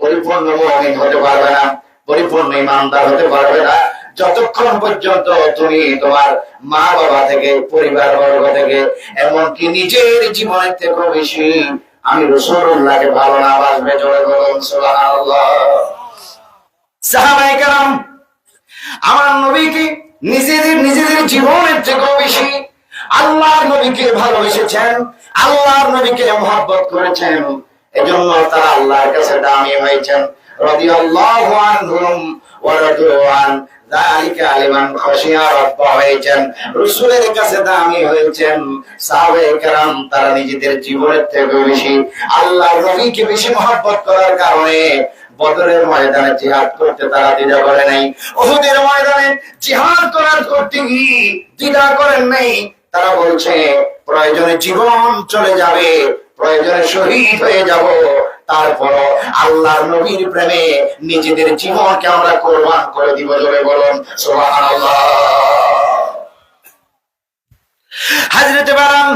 পরিপূর্ণ মুমিন হতে পারবে না, পরিপূর্ণ ঈমানদার হতে পারবে না, যতক্ষণ পর্যন্ত তুমি তোমার মা বাবা থেকে, পরিবার বর্গ থেকে, এমনকি নিজের জীবনের থেকে বেশি আমি রাসূলুল্লাহকে ভালো না বাসবে। জোরে বলুন সুবহানাল্লাহ। সাহাবায়ে কেরাম আমার নবীকে নিজেদের জীবনের থেকেও বেশি আল্লাহর নবীকে ভালোবেসেছেন, আল্লাহর নবীকে মহব্বত করেছেন। এজন্য তারা আল্লাহর কাছে দামি হয়েছেন। রাদিয়াল্লাহু আনহুম ওয়া রাদু আন, যালিকা লিমান খাশিয়া রাব্বাহ হয়েছেন, রাসূলের কাছে দামি হয়েছেন। সাহাবায়ে কেরাম তারা নিজেদের জীবনের থেকে বেশি আল্লাহর নবীকে বেশি মহব্বত করার কারণে বদরের ময়দানে জিহাদ করতে তারা দ্বিধা করে নাই, উহুদের ময়দানে জিহাদ করতে গিয়ে দ্বিধা করেন নাই। তারা বলছে প্রয়োজনে জীবন চলে যাবে, প্রয়োজনে শহীদ হয়ে যাব, তারপরও আল্লাহর নবীর প্রেমে নিজেদের জীবনকে আমরা কোরবান করে দিব। জোরে বলুন সুবহানাল্লাহ। হযরত বারাম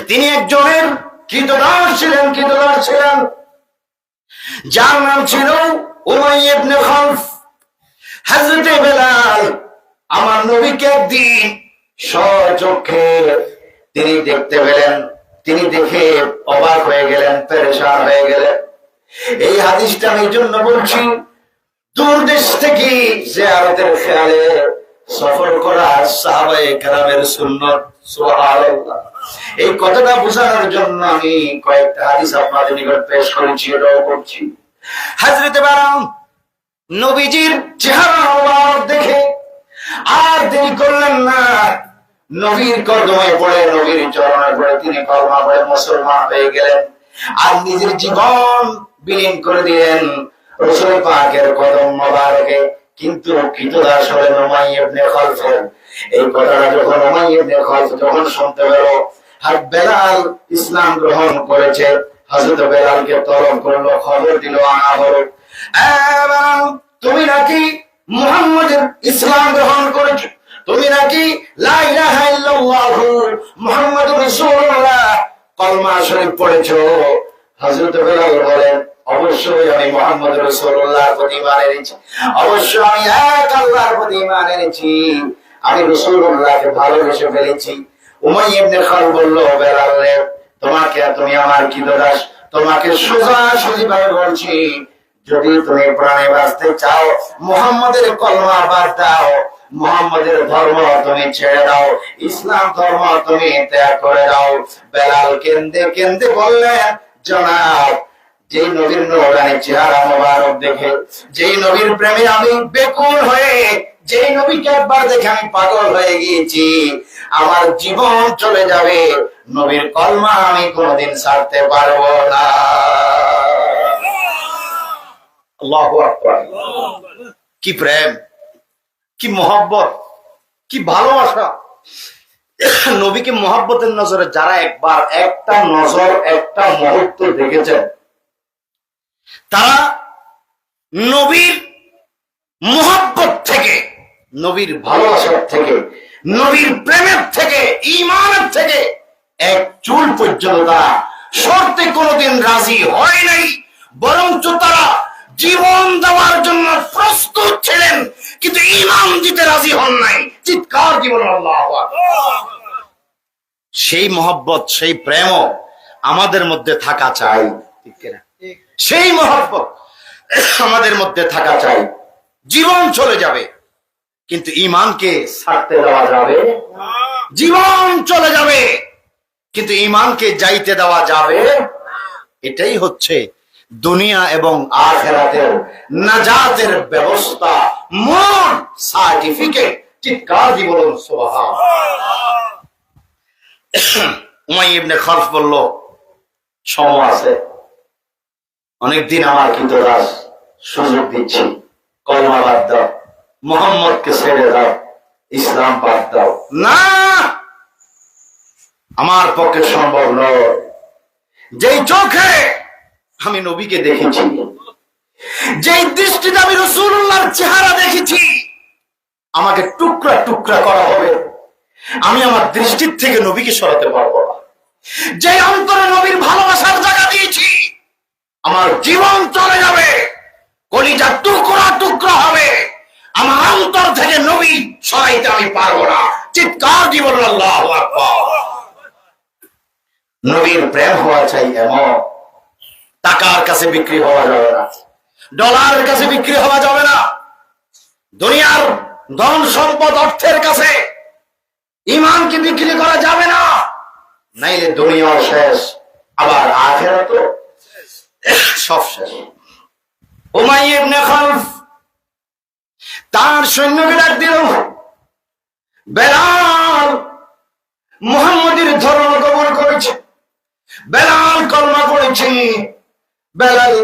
তিনি একজনের কৃতদাস ছিলেন, যার নাম ছিল উমাইয়া ইবনে খালফ। হযরত বেলাল আমার নবীকে একদিন স্বচক্ষে তিনি দেখতে পেলেন, তিনি দেখে অবাক হয়ে গেলেন, পেরেশান হয়ে গেলেন। এই হাদিসটা আমি জন্য বলছি, দূর দেশ থেকে জিয়ারতের খেয়ালে সফর করা সাহাবায়ে কেরামের সুন্নাত। সুবহানাল্লাহ। এই কথাটা বোঝানোর জন্য আমি কয়েকটা হাদিস আপনাদের নিকট পেশ করেছি, এটাও করছি। হযরত বারাম নবীজির চেহারা মুবারক দেখে আর দেরি করলেন না, নবীর কদমে পড়ে, নবীর চরণে পড়ে তিনি কলমা পড়ে মুসলমান হয়ে গেলেন আর নিজের জীবন বিলীন করে দিলেন রাসূল পাকের কদম মোবারকে। কিন্তু কৃতদাস হলেন উমাইয়া ইবনে খালফ। এই কথাটা যখন উমাইয়া ইবনে খালফ যখন শুনতে পেল আর বেলাল ইসলাম গ্রহণ করেছে, হযরত বেলালকে তলব করলো, খবর দিল, আনা হলো, তুমি নাকি মুহাম্মদের ইসলাম গ্রহণ করেছো, তুমি নাকি লা ইলাহা ইল্লাল্লাহু মুহাম্মাদুর রাসূলুল্লাহ কলমা শরীফ পড়েছো। হযরত বেলাল বলেন, অবশ্যই আমি মুহাম্মদ রাসূলুল্লাহর প্রতি ঈমান এনেছি, অবশ্যই আমি এক আল্লাহর প্রতি ঈমান এনেছি, আমি রাসূলুল্লাহকে ভালোবেসে ফেলেছি। উমাইয়া ইবনে খালফ বলল, বেলাল রে, তুমি আমার কৃতদাস, তোমাকে সোজাসুজি ভাবে বলছি, যদি তুমি প্রাণে বাঁচতে চাও মুহাম্মদের কলমা বাদ দাও, মুহাম্মদের ধর্ম তুমি ছেড়ে দাও, ইসলাম ধর্ম তুমি ত্যাগ করে দাও। বেলাল কেন্দে কেন্দে বললেন, জনাব, যেই নবীর নূরানী চেহারা মোবারক দেখে, যেই নবীর প্রেমে আমি বেকুল হয়ে, যেই নবীকে একবার দেখে আমি পাগল হয়ে গিয়েছি, আমার জীবন চলে যাবে, নবীর কলমা আমি কোনোদিন ছাড়তে পারবো না। আল্লাহু আকবার। কি প্রেম, কি মহব্বত, কি ভালোবাসা। নবীকে মহব্বতের নজরে যারা একবার একটা নজর, একটা মুহূর্ত দেখেছেন, তারা নবীর মহব্বত থেকে, নবীর ভালোবাসার থেকে, নবীর প্রেমের থেকে, ঈমানের থেকে এক চুল পর্যন্ত তারা শর্তে কোনোদিন রাজি হয় নাই, বরঞ্চ তারা জীবন দেওয়ার জন্য প্রস্তুত ছিলেন, কিন্তু ঈমান দিতে রাজি হন নাই। চিৎকার জীবন আল্লাহু আকবার। সেই মহব্বত, সেই প্রেম আমাদের মধ্যে থাকা চাই, ঠিক কিনা? সেই মহব্বত আমাদের মধ্যে থাকা চাই। জীবন চলে যাবে কিন্তু ঈমানকে ছাড়তে দেওয়া যাবে, জীবন চলে যাবে কিন্তু ঈমানকে যাইতে দেওয়া যাবে। এটাই হচ্ছে দুনিয়া এবং আখিরাতের নাজাতের ব্যবস্থা, মূল সার্টিফিকেট। চিৎকার দিয়ে বলুন সুবহানাল্লাহ। উমাইয়া ইবনে খালফ বলল, সময় আছে, অনেকদিন আমার কৃতদাস, সুযোগ দিচ্ছি, কলমা বাদ দাও, মুহাম্মদকে ছেড়ে দাও, ইসলাম বাদ দাও। না, আমার পক্ষে সম্ভব নয়। যেই চোখে আমি নবীকে দেখেছি, যেই দৃষ্টিতে আমি রাসূলুল্লাহর চেহারা দেখেছি, আমাকে টুকরা টুকরা করা হবে, আমি আমার দৃষ্টির থেকে নবীকে সরাতে পারবো না। যে অন্তরে নবীর ভালোবাসার জায়গা দিয়েছি, আমার জীবন চলে যাবে, কলিজা টুকরা টুকরা হবে, আমার অন্তর থেকে নবী সরাইতে আমি পারবো না। চিৎকার দিয়ে বলুন আল্লাহু আকবার। নবীর প্রেম হওয়া চাই এমন, টাকার কাছে বিক্রি হওয়া যাবে না, ডলারের কাছে বিক্রি হওয়া যাবে না, দুনিয়ার ধন সম্পদ অর্থের কাছে ঈমানকে বিক্রি করা যাবে না, নাইলে দুনিয়াও শেষ, আবার আখিরাতও সব শেষ। উমাইয়া ইবনে খালফ তার সৈন্যকে ডাক দিল, বেলাল মুহাম্মদের ধর্ম কবুল করেছে, বেলাল কলমা পড়েছে, বেলাল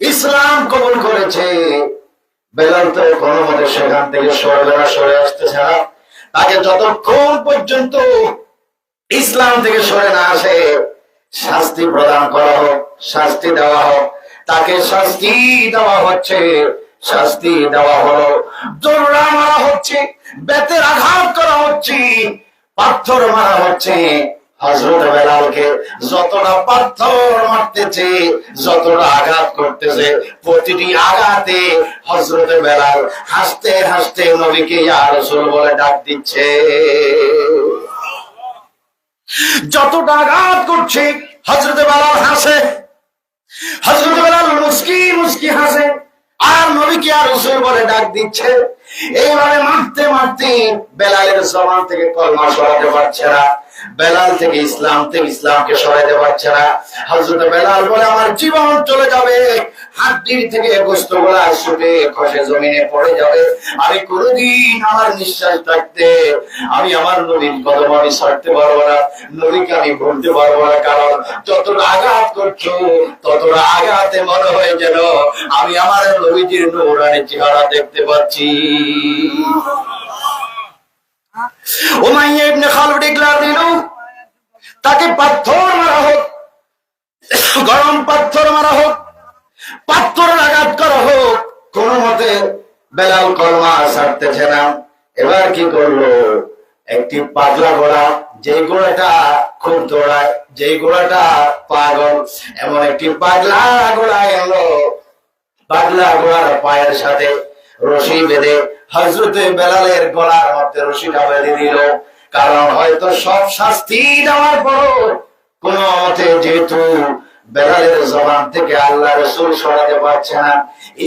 ইসলাম কবুল করেছে। বেলাল তো কোনো মতে সেখান থেকে সরে আসতেছে না। তাকে যতক্ষণ পর্যন্ত ইসলাম থেকে সরে না আসে শাস্তি প্রদান করা হোক, শাস্তি দেওয়া হোক। তাকে শাস্তি দেওয়া হচ্ছে, শাস্তি দেওয়া হলো, জোররা মারা হচ্ছে, বেতের আঘাত করা হচ্ছে, পাথর মারা হচ্ছে। হযরত বেলালকে যতটা পাথর মারতেছে, যতটা আঘাত করতেছে, প্রতিটি আঘাতে হযরত বেলাল হাসতে হাসতে নবীকে ইয়া রাসূল বলে ডাক দিচ্ছে। যতটা আঘাত করছে হযরত বেলাল হাসে, হযরত বেলাল মুস্কি মুস্কি হাসে, আর নবীকে ইয়া রাসূল বলে ডাক দিচ্ছে। এইভাবে মারতে মারতে বেলালের জবান থেকে কলমা সরাতে পারছে না, বেলাল থেকে ইসলামকে সরাইতে পারছে না। হযরত বেলাল বলে আমার জীবন চলে যাবে, হাড্ডির থেকে গোশতগুলা ছুটে খসে জমিনে পড়ে যাবে, আমি কোনদিন আমার নিঃশ্বাস থাকতে আমি আমার নবীর কদম আমি ছাড়তে পারবো না, নবীকে আমি ভুলতে পারবো না। কারণ যতটা আঘাত করছো ততটা আঘাতে মনে হয় যেন আমি আমার নবীজির নূরানি চেহারা দেখতে পাচ্ছি। উমাইয়া ইবনে খালফ ডিক্লার দিল, তাকে পাথর মারা হোক, গরম পাথর মারা হোক, পাথরের আঘাত করা হোক, কোন মতে বেলাল কলমা ছাড়তেছে না। এবার কি করলো, একটি পাগলা ঘোড়া, যে ঘোড়াটা খুব দৌড়ায়, যে ঘোড়াটা পাগল, এমন একটি পাগলা ঘোড়া এলো। পাগলা ঘোড়ার পায়ের সাথে রশি বেঁধে হযরতে বেলালের গলার মধ্যে রশিটা বেঁধে দিল। কারণ হয়তো সব শাস্তি দেওয়ার পর কোন মতে যেহেতু বেলালের জবান থেকে আল্লাহ রাসূল সরাতে পারছে না,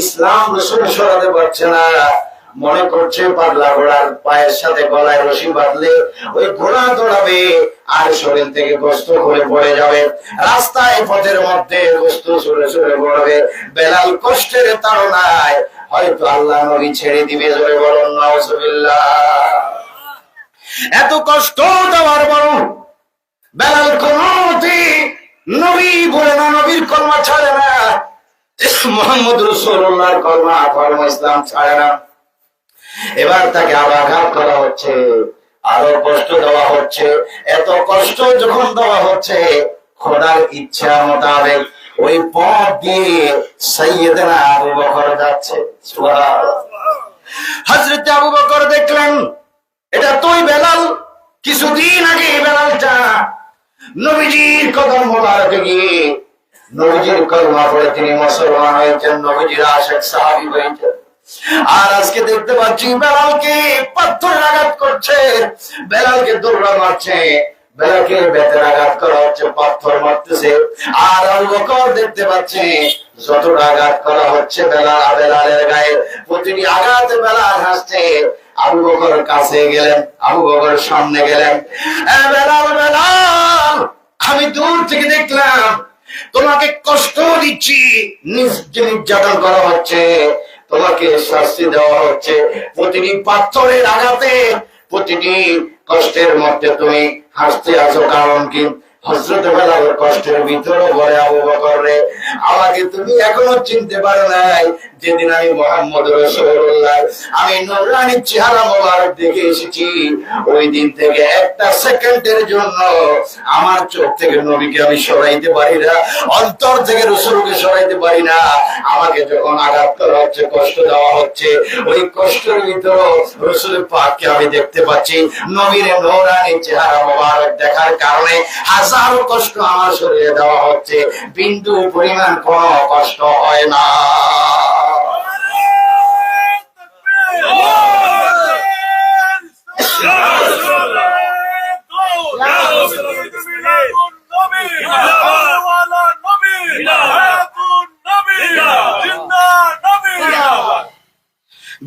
ইসলাম রাসূল সরাতে পারছে না, মনে করছে পাগলা ঘোড়ার পায়ের সাথে গলায় রশি বাঁধলে ওই ঘোড়া দৌড়াবে আর শরীর থেকে গোশত খুলে পড়ে যাবে, রাস্তায় পথের মধ্যে গোশত ছুঁড়ে ছুঁড়ে পড়বে। বেলাল কষ্টের তাড়নায় হয়তো আল্লাহ নবী ছেড়ে দিবে। জোরে বলুন নাউজুবিল্লাহ। এত কষ্ট দেওয়ার পর বেলাল কোনমতে নবী বলে না, নবীর কলমা ছাড়ে না, মুহাম্মদ রাসূলুল্লাহর কলমা ইসলাম ছাড়ে না। এবার তাকে আবার আঘাত করা হচ্ছে, আরো কষ্ট দেওয়া হচ্ছে। এত কষ্ট যখন দেওয়া হচ্ছে, খোদার ইচ্ছা মোতাবেক ওই পথ দিয়ে সাইয়েদনা আবু বকর যাচ্ছে। সুবহানাল্লাহ। হযরত আবু বকর দেখলেন এটা তুই বেলাল। কিছুদিন আগে বেলালটা নবীজির কদম মোবারকে গিয়ে নবীজির কলমা পড়ে তিনি মুসলমান হয়েছেন, নবীজির আশিক সাহাবী হয়েছেন। আর আজকে দেখতে পাচ্ছি বেলালকে পাথরের আঘাত করছে, বেলালকে দৌড়া মারছে, বেলালকে বেতের আঘাত করা হচ্ছে, পাথর মারতেছে। আর আবু বকর দেখতে পাচ্ছি যতটা আঘাত করা হচ্ছে বেলালের গায়ে, প্রতিটি আঘাতে বেলাল হাসছে। আবু বকর কাছে গেলেন, আবু বকর সামনে গেলেন, বেলাল বেলাল আমি দূর থেকে দেখলাম তোমাকে কষ্ট দিচ্ছি, নির্যাতন করা হচ্ছে, তোমাকে শাস্তি দেওয়া হচ্ছে, প্রতিটি পাথরের আঘাতে প্রতিটি কষ্টের মধ্যে তুমি হাসতে আছো, কারণ কি? হযরত বেলাল কষ্টের ভিতরে বলে আবু বকর রে, আমাকে তুমি এখনো চিনতে পারো নাই। যেদিন আমি মুহাম্মদ রাসূলুল্লাহ আমি নূরানি চেহারা মোবারক দেখে এসেছি, ওই দিন থেকে একটা সেকেন্ডের জন্য আমার চোখ থেকে নবীকে আমি সরাইতে পারি না, অন্তর থেকে রাসূলকে সরাইতে পারি না। আমাকে যখন আঘাত করা হচ্ছে, কষ্ট দেওয়া হচ্ছে, ওই কষ্টের ভিতরে রাসূল পাককে আমি দেখতে পাচ্ছি। নবীর নূরানি চেহারা মোবারক দেখার কারণে হাজারো কষ্ট আমার শরীরে দেওয়া হচ্ছে, বিন্দু পরিমাণ কোনো কষ্ট হয় না।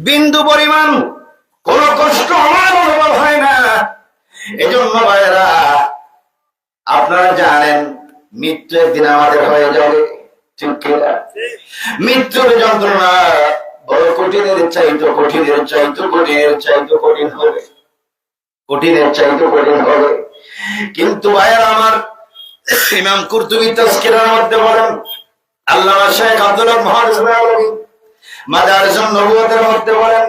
বিন্দু পরিমাণ মৃত্যু একদিন আমাদের হয়ে যাবে, ঠিক কিনা? মৃত্যুর যন্ত্রণা বড় কঠিনের চাইতো কঠিনের চাইতো কঠিনের চাইতো কঠিন হবে, কঠিনের চাইতো কঠিন হবে। কিন্তু ভাইয়ার আমার, ইমাম কুরতুবী তাজকিরার মধ্যে বলেন, আল্লামা শেখ আব্দুল্লাহ মুহাদ্দিস মাদারিজুন নবুওয়াতের মধ্যে বলেন,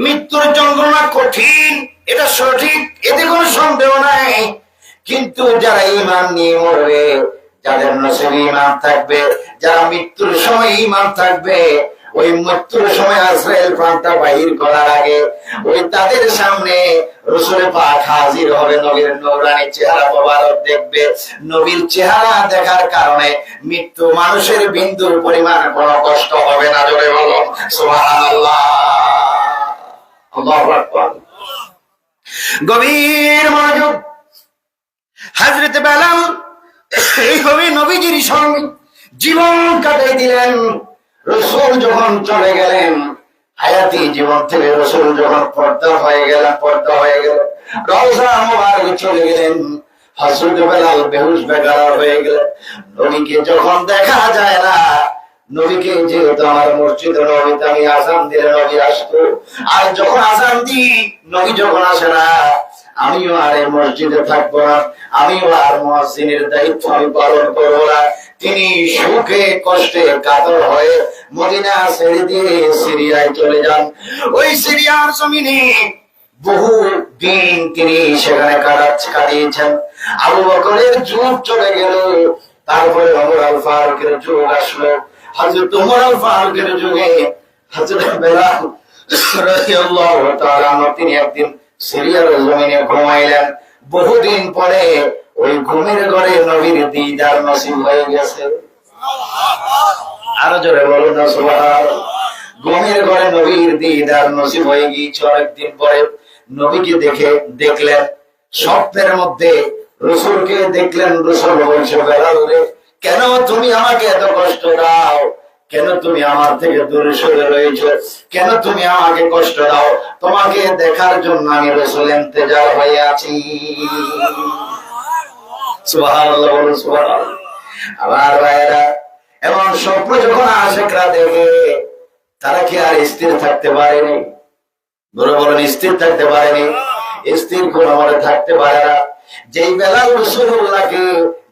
মৃত্যুর যন্ত্রণা কঠিন, এটা সঠিক, এতে কোনো সন্দেহ নাই। কিন্তু যারা ঈমান নিয়ে মরবে, যাদের নসিবে ঈমান থাকবে, যারা মৃত্যুর সময় ঈমান থাকবে, ওই মৃত্যুর সময় আজরাইল প্রাণটা বাহির করার আগে ওই তাদের সামনে রাসূল পাক হাজির হবে, নবীর নূরানী চেহারা মোবারক দেখবে। নবীর চেহারা দেখার কারণে মৃত্যু মানুষের বিন্দুর পরিমাণ কোনো কষ্ট হবে না। জোরে বলো সুবহানাল্লাহ, আল্লাহু আকবার। গভীর মনোযোগ। হযরত বেলাল এইভাবে নবীজির সঙ্গে জীবন কাটাই দিলেন। রাসূল যখন চলে গেলেন, হায়াতি জীবন থেকে রাসূল যখন পর্দা হয়ে গেল, রওজা মুবারক চলে গেলেন, হযরত বেলাল বেহুশ বেকার হয়ে গেলেন। নবীকে যখন দেখা যায় না, নবীকে যেহেতু আমার মসজিদে নবীতে আমি আযান দিলে নবী আসতো, আর যখন আযান দিই নবী যখন আসে না, আমিও আর এই মসজিদে থাকবো না, আমিও আর মুয়াজ্জিনের দায়িত্ব আমি পালন করবো না। তিনি সুখে কষ্টে কাতর হয়ে মদিনা ছেড়ে দিয়ে সিরিয়ায় চলে যান। ওই সিরিয়ার জমিনে বহু দিন তিনি সেখানে কাটিয়েছেন। আবু বকরের যুগ চলে গেল, তারপরে ওমর আল ফারুকের যুগ আসলো। হযরত ওমর আল ফারুকের যুগে হযরত বেলাল রাদিয়াল্লাহু তাআলা তিনি একদিন সিরিয়ার জমিনে ঘুমাইলেন। বহুদিন পরে ওই ঘুমের ঘরে নবীর দিদার নসিব হয়ে গেছে। আরো জোরে বলুন না সুবহানাল্লাহ। ঘুমের ঘরে নবীর দিদার নসিব হয়ে গিয়েছে। অনেকদিন পরে নবীকে দেখলেন স্বপ্নের মধ্যে, রাসূলকে দেখলেন। রাসূল বলছে, বেলাল রে, কেন তুমি আমাকে এত কষ্ট দাও? কেন তুমি আমার থেকে দূরে সরে রয়েছো? কেন তুমি আমাকে কষ্ট দাও? তোমাকে দেখার জন্য আমি রাসূল ইন্তজার হয়ে আছি। সুবহানাল্লাহ, সুবহানাল্লাহ। আমার ভাইরা, এমন স্বপ্ন যখন আশিকরা দেখে, তারা কি আর স্থির থাকতে পারেনি? বড় বড় স্থির থাকতে পারেনি, স্থির কোনো মনে থাকতে পারে না। যেই বেলাল রাসূলুল্লাহকে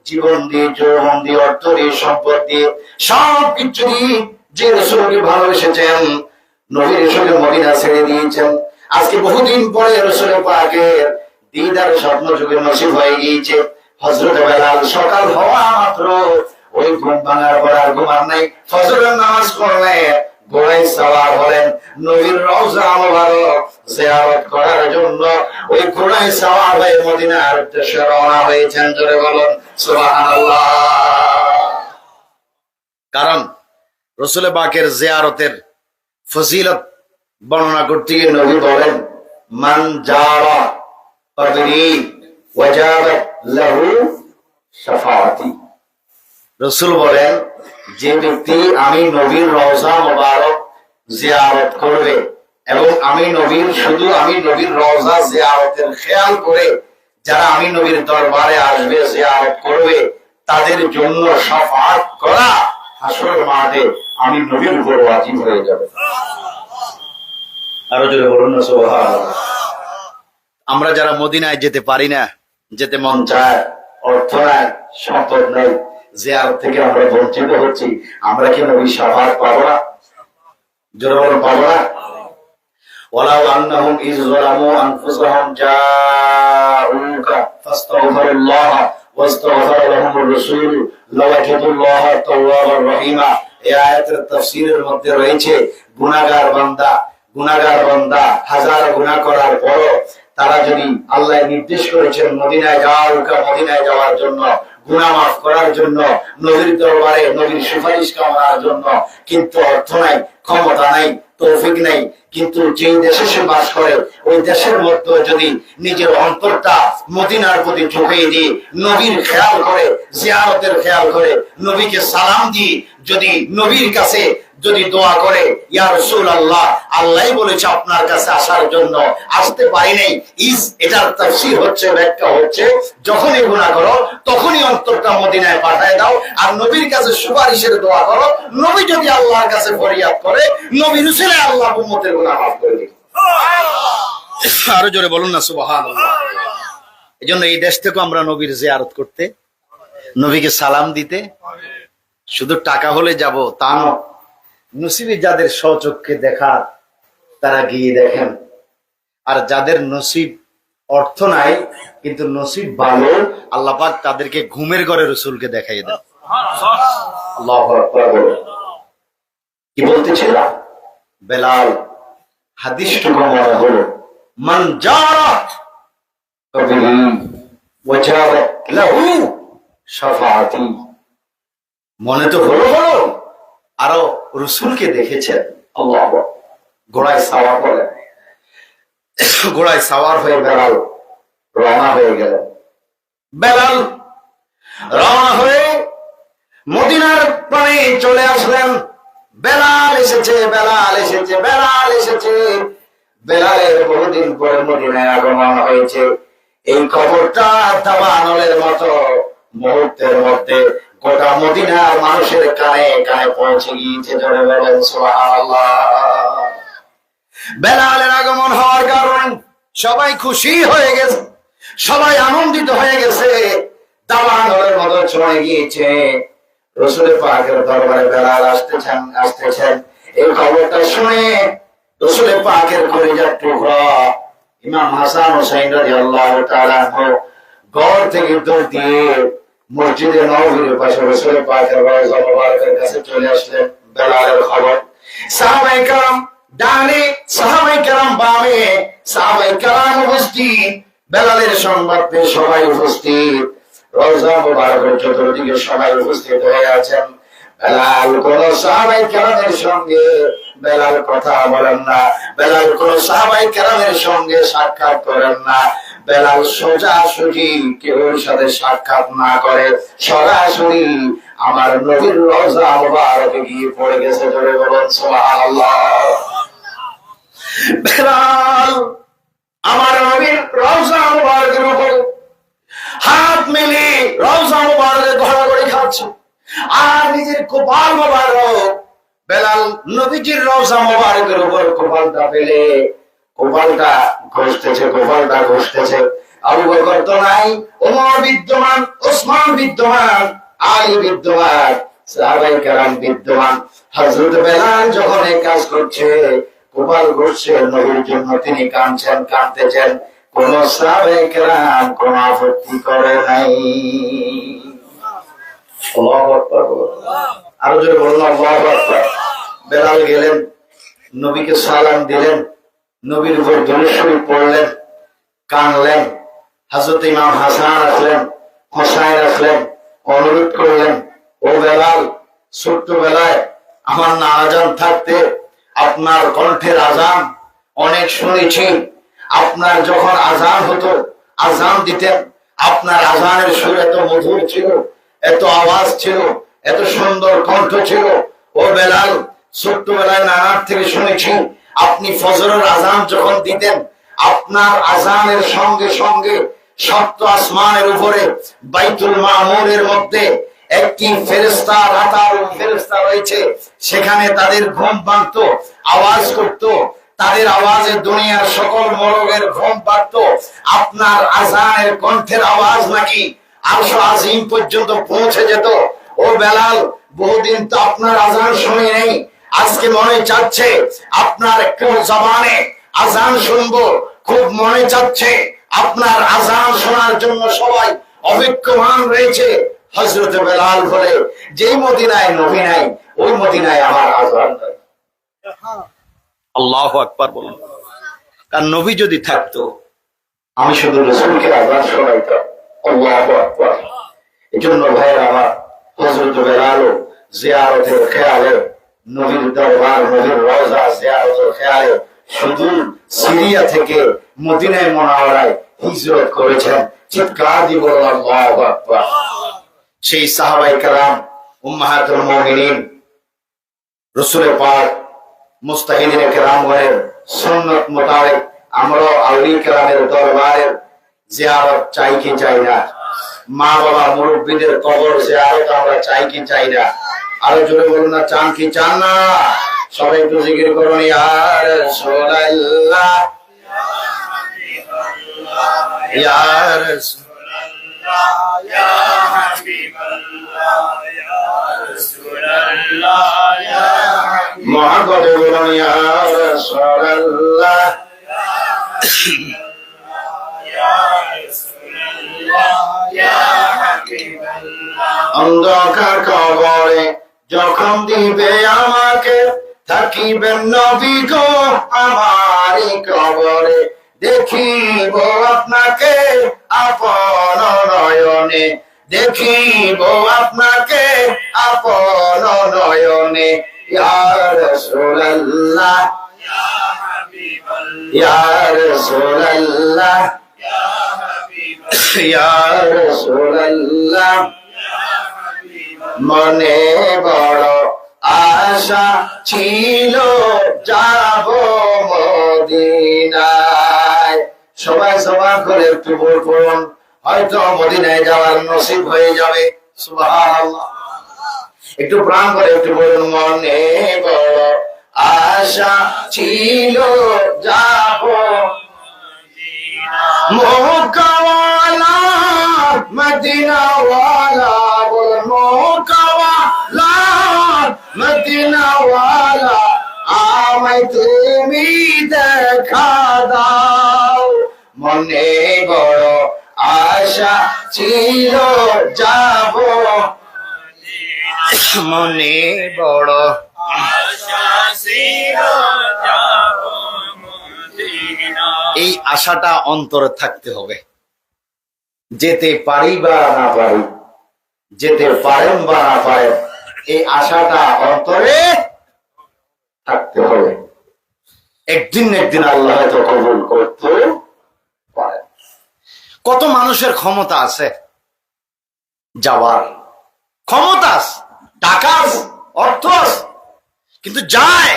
জীবন দিয়ে, যৌবন দিয়ে, অর্থ দিয়ে, সম্পদ দিয়ে, সবকিছু দিয়ে যে রাসূলকে ভালোবেসেছেন, নবীর সঙ্গে মদিনা ছেড়ে দিয়েছেন, আজকে বহুদিন পরে রাসূল পাকের দিদার স্বপ্ন যুগে নসিব হয়ে গিয়েছে। হযরত বেলাল সকাল হওয়া মাত্র ওই ঘুম ভাঙার পর আর ঘুমান নাই, ফজরের নামাজ পড়লেন, ঘোড়ায় সাওয়ার হলেন, নবীর রওজা মুবারক জিয়ারত করার জন্য ওই ঘোড়ায় সাওয়ার হয়ে মদিনার উদ্দেশ্যে রওনা হয়েছেন। জোরে বলুন সুবহানাল্লাহ। কারণ রাসূল পাকের জিয়ারতের ফজিলত বর্ণনা করতে গিয়ে নবী বলেন, মান জারা কবরি ওয়াজাবাত লাহু শাফাআতি। রাসূল বলেন, যে ব্যক্তি আমি নবীর রওজা মুবারক জিয়ারত করবে এবং আমি নবীর রওজা জিয়ারতের খেয়াল করে যারা আমি নবীর দরবারে আসবে, জিয়ারত করবে, তাদের জন্য শাফাআত করা হাসরের মাঠে আমি নবীর উপর ওয়াজিব হয়ে যাবে। আরো জোরে বলুন না সুবহানাল্লাহ। আমরা যারা মদিনায় যেতে পারি না, যেতে মন চায়, অর্থ নাই, সম্পদ নাই, জিয়ারত থেকে আমরা বঞ্চিত হচ্ছি, আমরা কি নবীর শাফাআত পাবো না? জোরে বলুন, পাবো না? ওয়ালাউ আন্নাহুম ইয যালামু আনফুসাহুম জাউকা ফাস্তাগফিরুল্লাহ ওয়াস্তাগফারা লাহুমুর রাসূল লাওয়াজাদুল্লাহা তাওয়াবার রহিমা। এই আয়াতের তাফসীরের মধ্যে রয়েছে, গুনাহগার বান্দা হাজার গুনাহ করার পরও তারা যদি আল্লাহ নির্দেশ করেছেন মদিনায় যাওয়ার জন্য, গুনাহ মাফ করার জন্য, নবীর দরবারে নবীর সুপারিশ কামনার জন্য, কিন্তু অর্থ নাই, ক্ষমতা নাই, তৌফিক নাই, কিন্তু যে দেশে সে বাস করে ওই দেশের মধ্যে যদি নিজের অন্তরটা মদিনার প্রতি ঝুঁকিয়ে দিয়ে নবীর খেয়াল করে, জিয়ারতের খেয়াল করে, নবীকে সালাম দিয়ে যদি নবীর কাছে যদি দোয়া করে, ইয়া রাসূলুল্লাহ, আল্লাহই বলেছে আপনার কাছে আসার জন্য, আসতে পারি নাই, এটার তাফসীর হচ্ছে, ব্যাখ্যা হচ্ছে, যখনই গুনাহ করো তখনই অন্তরটা মদিনায় পাঠায় দাও, আর নবীর কাছে সুপারিশের দোয়া করো। নবী যদি আল্লাহর কাছে ফরিয়াদ করে, নবীর উসিলে আল্লাহ উম্মতের গুনাহ মাফ করে দিবেন। আরো জোরে বলুন না সুবহানাল্লাহ। এই জন্য এই দেশ থেকে আমরা নবীর জিয়ারত করতে, নবীকে সালাম দিতে, শুধু টাকা হলে যাব তা নয়। নসিবে যাদের স্বচক্ষে দেখার তারা গিয়ে দেখেন, আর যাদের নসিব অর্থ নাই কিন্তু নসিব ভালো, আল্লাহ পাক তাদেরকে ঘুমের ঘরে রসুলকে দেখাই দেন। আল্লাহু আকবার। কি বলতেছিলাম? বেলাল হাদিসটুকু মনে হলো, মান জারা কবিলি ওয়াজাবাত লাহু শাফাআতি। মনে তো হলো, আরো রসুলকে দেখেছেন। আল্লাহ ঘোড়ায় সাওয়ার করে, ঘোড়ায় সাওয়ার হয়ে বেলাল রওনা হয়ে গেল। বেলাল রওনা হয়ে মদিনার প্রাণে চলে আসলেন। বেলাল এসেছে, বেলাল এসেছে, বেলাল এসেছে। বেলালের বহুদিন পরে মদিনায় আগমন হয়েছে। এই খবরটা দাবানলের মতো মুহূর্তের মধ্যে গোটা মদিনার মানুষের কানে কানে পৌঁছে গিয়েছে। জোরে বলেন সুবহানাল্লাহ। বেলালের আগমন হওয়ার কারণে সবাই খুশি হয়ে গেছে, সবাই আনন্দিত হয়ে গেছে। দাবানলের মতো চলে গিয়েছে। রাসূল পাকের দরবারে বেলাল আসতেছেন। এই খবরটা শুনে রাসূল পাকের কলিজার টুকরা ইমাম হাসান হুসাইন রাদিয়াল্লাহু তাআলা ঘর থেকে দৌড় দিয়ে মসজিদে নববীর পাশে রাসূল পাকের রওজা মুবারকের কাছে চলে আসলেন। বেলালের খবর, সাহাবায়ে কেরাম ডানে, সাহাবায়ে কেরাম বামে, সাহাবায়ে কেরাম উপস্থিত। বেলালের সংবাদ পেয়ে সবাই উপস্থিত। রওজা মুবারকের চতুর্দিকে সবাই উপস্থিত হয়ে আছেন। বেলাল কোন সাহাবায়ে কেরামের সঙ্গে বেলাল কথা বলেন না, বেলাল কোন সাহাবায়ে কেরামের সঙ্গে সাক্ষাৎ করেন না। বেলাল সোজাসুজি কেউ সাথে সাক্ষাৎ না করে সরাসরি আমার নবীর রওজা মুবারকে গিয়ে পড়ে গেছে। ধরে বলেন সুবহানাল্লাহ। বেলাল আমার নবীর রওজা মুবারকের উপর হাত মেলে রওজা মুবারকে ঘোরাঘুরি খাচ্ছে, আর নিজের কপাল মুবারক বেলাল নবীজির রওজা মুবারকের উপর কপালটা ফেলে কপালটা ঘষতেছে। আবু বকর তো নাই, ওমর বিদ্যমান, ওসমান বিদ্যমান, আলী বিদ্যমান, সাহাবায়ে কেরাম বিদ্যমান। হযরত বেলাল যখন এই কাজ করছে, কপাল ঘষছে নবীর জন্য, তিনি কাঁদতেছেন, কোন সাহাবায়ে কেরাম কোন আপত্তি করে নাই। আল্লাহু আকবার। আরো জোরে বলুন আল্লাহু আকবার। বেলাল গেলেন, নবীকে সালাম দিলেন, নবীর উপর দুরূদ শরীফ পড়লেন, কানলেন। হযরত ইমাম হাসান আসলেন, হোসাইন আসলেন, অনুরোধ করলেন, ও বেলাল, ছোট্টবেলায় আমার না আজান থাকতে আপনার কণ্ঠের আজান অনেক শুনেছি। আপনার যখন আজান হতো, আজান দিতেন, আপনার আজানের সুর এত মধুর ছিল, এত আওয়াজ ছিল, এত সুন্দর কণ্ঠ ছিল। ও বেলাল, ছোট্টবেলায় নানার থেকে শুনেছি আপনি ফজরের আজান যখন দিতেন, আপনার আজানের সঙ্গে সঙ্গে সপ্ত আসমানের উপরে বাইতুল মামুরের মধ্যে একটি ফেরেশতা, রাতার ফেরেশতা রয়েছে, সেখানে তাদের ঘুম ভাঙতো, আওয়াজ করত, তাদের আওয়াজে দুনিয়ার সকল মোরগের ঘুম ভাঙত। আপনার আজানের কণ্ঠের আওয়াজ নাকি আরশ আজিম পর্যন্ত পৌঁছে যেত। ও বেলাল, বহুদিন তো আপনার আজান শুনি নেই, আজকে মনে চাচ্ছে আপনার একটু জবানে আজান শুনবো, খুব মনে চাচ্ছে আপনার আজান শোনার জন্য সবাই অপেক্ষমান রয়েছে। হযরত বেলাল বলে, যেই মদিনায় নবী নাই ওই মদিনায় আমার আজান নাই। আল্লাহু আকবার বলুন। কারণ নবী যদি থাকতো আমি শুধু রাসূলকে আজান শোনাইতাম। আল্লাহু আকবার। এজন্য ভাইয়ের আমার, হযরত বেলাল জিয়ারতের খেয়ালে, নবীর দরবার, নবীর রওজা জিয়ারতের খেয়ালে শুধু সিরিয়া থেকে মদিনায় মুনাওয়ারায় হিজরত করেছেন। চিৎকার দিয়ে বলুন আল্লাহু আকবার। সেই সাহাবায়ে কেরাম, উম্মাহাতুল মুমিনিন রসুলের পাক মুস্তাহিদিন কেরামগণের সুন্নত মোতাবেক আমরা আউলিয়া কেরামের দরবারের জিয়ারত চাই কি চাই না? মা বাবা মুরব্বীদের কবর জিয়ারত আমরা চাই কি চাই না? আরো জোরে বলুন না, চান কি চান না? সবাই একটু জিকির করুন, ইয়া রাসূলুল্লাহ ইয়া রাসূলুল্লাহ ইয়া হাবিবাল্লাহ ইয়া রাসূলুল্লাহ ইয়া মুহাম্মদ বলুন, ইয়া রাসূলুল্লাহ অন্ধকার কবরে যখন দিবে আমাকে, থাকিবেন নবী গো আমারই কবরে, দেখিব আপনাকে আপন নয়নে, দেখিব আপনাকে আপন নয়নে, ইয়া রাসূলুল্লাহ ইয়া রাসূলুল্লাহ ইয়া রাসূলুল্লাহ। মনে বড় আশা ছিল যাব মদিনায়। সবাই সবাই করে একটু বলুন, হয়তো মদিনায় যাওয়ার নসিব হয়ে যাবে। সুবহানাল্লাহ। একটু প্রাণ করে একটু বলুন, মনে বড় আশা ছিল যাব মক্কাওয়ালা মদিনাওয়ালা, বল মক্কাওয়ালা মদিনাওয়ালা, আমায় তুমি দেখা দাও। মনে বড় আশা ছিল যাব, মনে বড় আশা ছিল যাব মদিনা। এই আশাটা অন্তরে থাকতে হবে। যেতে পারি বা না পারি, যেতে পারেন বা না পারেন, এই আশাটা অন্তরে থাকতে হবে। একদিন একদিন আল্লাহ হয়তো কবুল করতে পারে। কত মানুষের ক্ষমতা আছে যাওয়ার, ক্ষমতা আছে, টাকা আছে, অর্থ আছে, কিন্তু যায়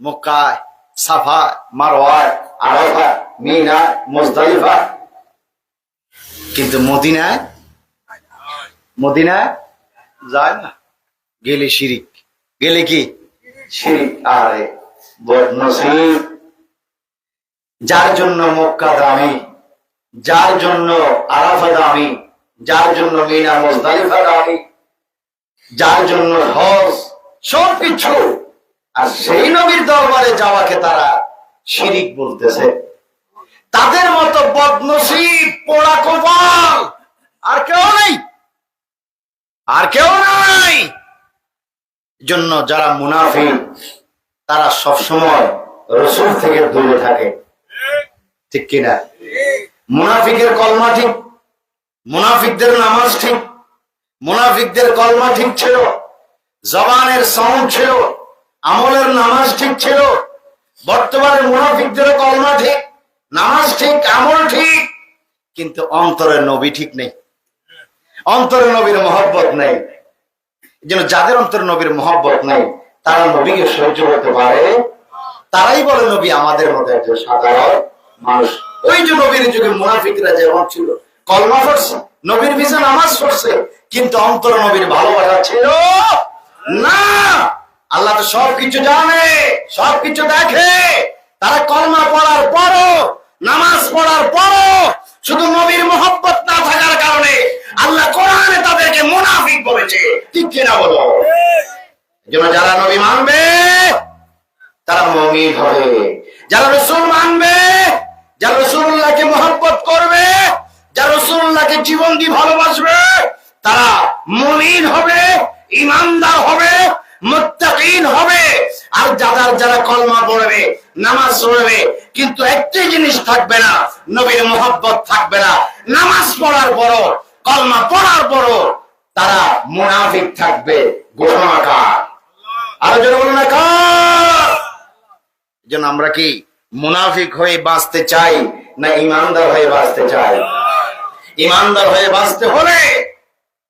মক্কায়, সাফায়, মারওয়ায়, আরাফা, মিনা, মুজদালিফা, কিন্তু মদিনায় মদিনায় যায় না। গেলে শিরিক, গেলে কি শিরিক। আরে বদনসিব। যার জন্য মক্কা দামি, যার জন্য আরাফা দামি, যার জন্য মিনা মুজদালিফা দামি, যার জন্য হজ, সবকিছু, আর সেই নবীর দরবারে যাওয়াকে তারা শিরিক বলতেছে। তাদের মতো বদনসিব, পোড়া কপাল আর কেউ নেই, আর কেউ নাই। জন্য যারা মুনাফিক তারা সবসময় রাসূল থেকে দূরে থাকে, ঠিক কিনা? মুনাফিকের কলমা ঠিক, মুনাফিকদের নামাজ ঠিক, মুনাফিকদের কলমা ঠিক ছিল, জবানের সাউন্ড ছিল, আমলের নামাজ ঠিক ছিল। বর্তমানে মুনাফিকদের কলমা ঠিক, নামাজ ঠিক, আমল ঠিক, কিন্তু অন্তরে নবী ঠিক নেই, অন্তরে নবীর মহব্বত নেই। যেন যাদের অন্তরে নবীর মহব্বত নেই তারা নবীকে সহ্য করতে পারে, তারাই বলে নবী আমাদের মতো একজন সাধারণ মানুষ। ওই যে নবীর যুগে মুনাফিকরা যেমন ছিল, কলমা পড়ছে, নবীর পিছনে নামাজ পড়ছে, কিন্তু অন্তরে নবীর ভালোবাসা ছিল না। আল্লাহ তো সবকিছু জানে, সবকিছু দেখে। তারা কলমা পড়ার পরও, নামাজ পড়ার পরও শুধু নবীর মহব্বত না থাকার কারণে আল্লাহ কোরআনে তাদেরকে মুনাফিক বলেছে, ঠিক কিনা বলো? যেন যারা নবী মানবে তারা মুমিন হবে, যারা রাসূল মানবে, যারা রাসূলুল্লাহকে মহব্বত করবে, যারা রাসূলুল্লাহকে জীবন দিয়ে ভালোবাসবে, তারা মুমিন হবে, ঈমানদার হবে, মুত্তাকিন হবে। আর যারা কলমা পড়বে, নামাজ পড়বে, কিন্তু একটি জিনিস থাকবে না, নবীর মহব্বত থাকবে না, নামাজ পড়ার পরও, কলমা পড়ার পরও তারা মুনাফিক থাকবে, গুনাহগার। আরো জোরে বলুন না কার? যেন আমরা কি মুনাফিক হয়ে বাঁচতে চাই না ঈমানদার হয়ে বাঁচতে চাই? ঈমানদার হয়ে বাঁচতে হলে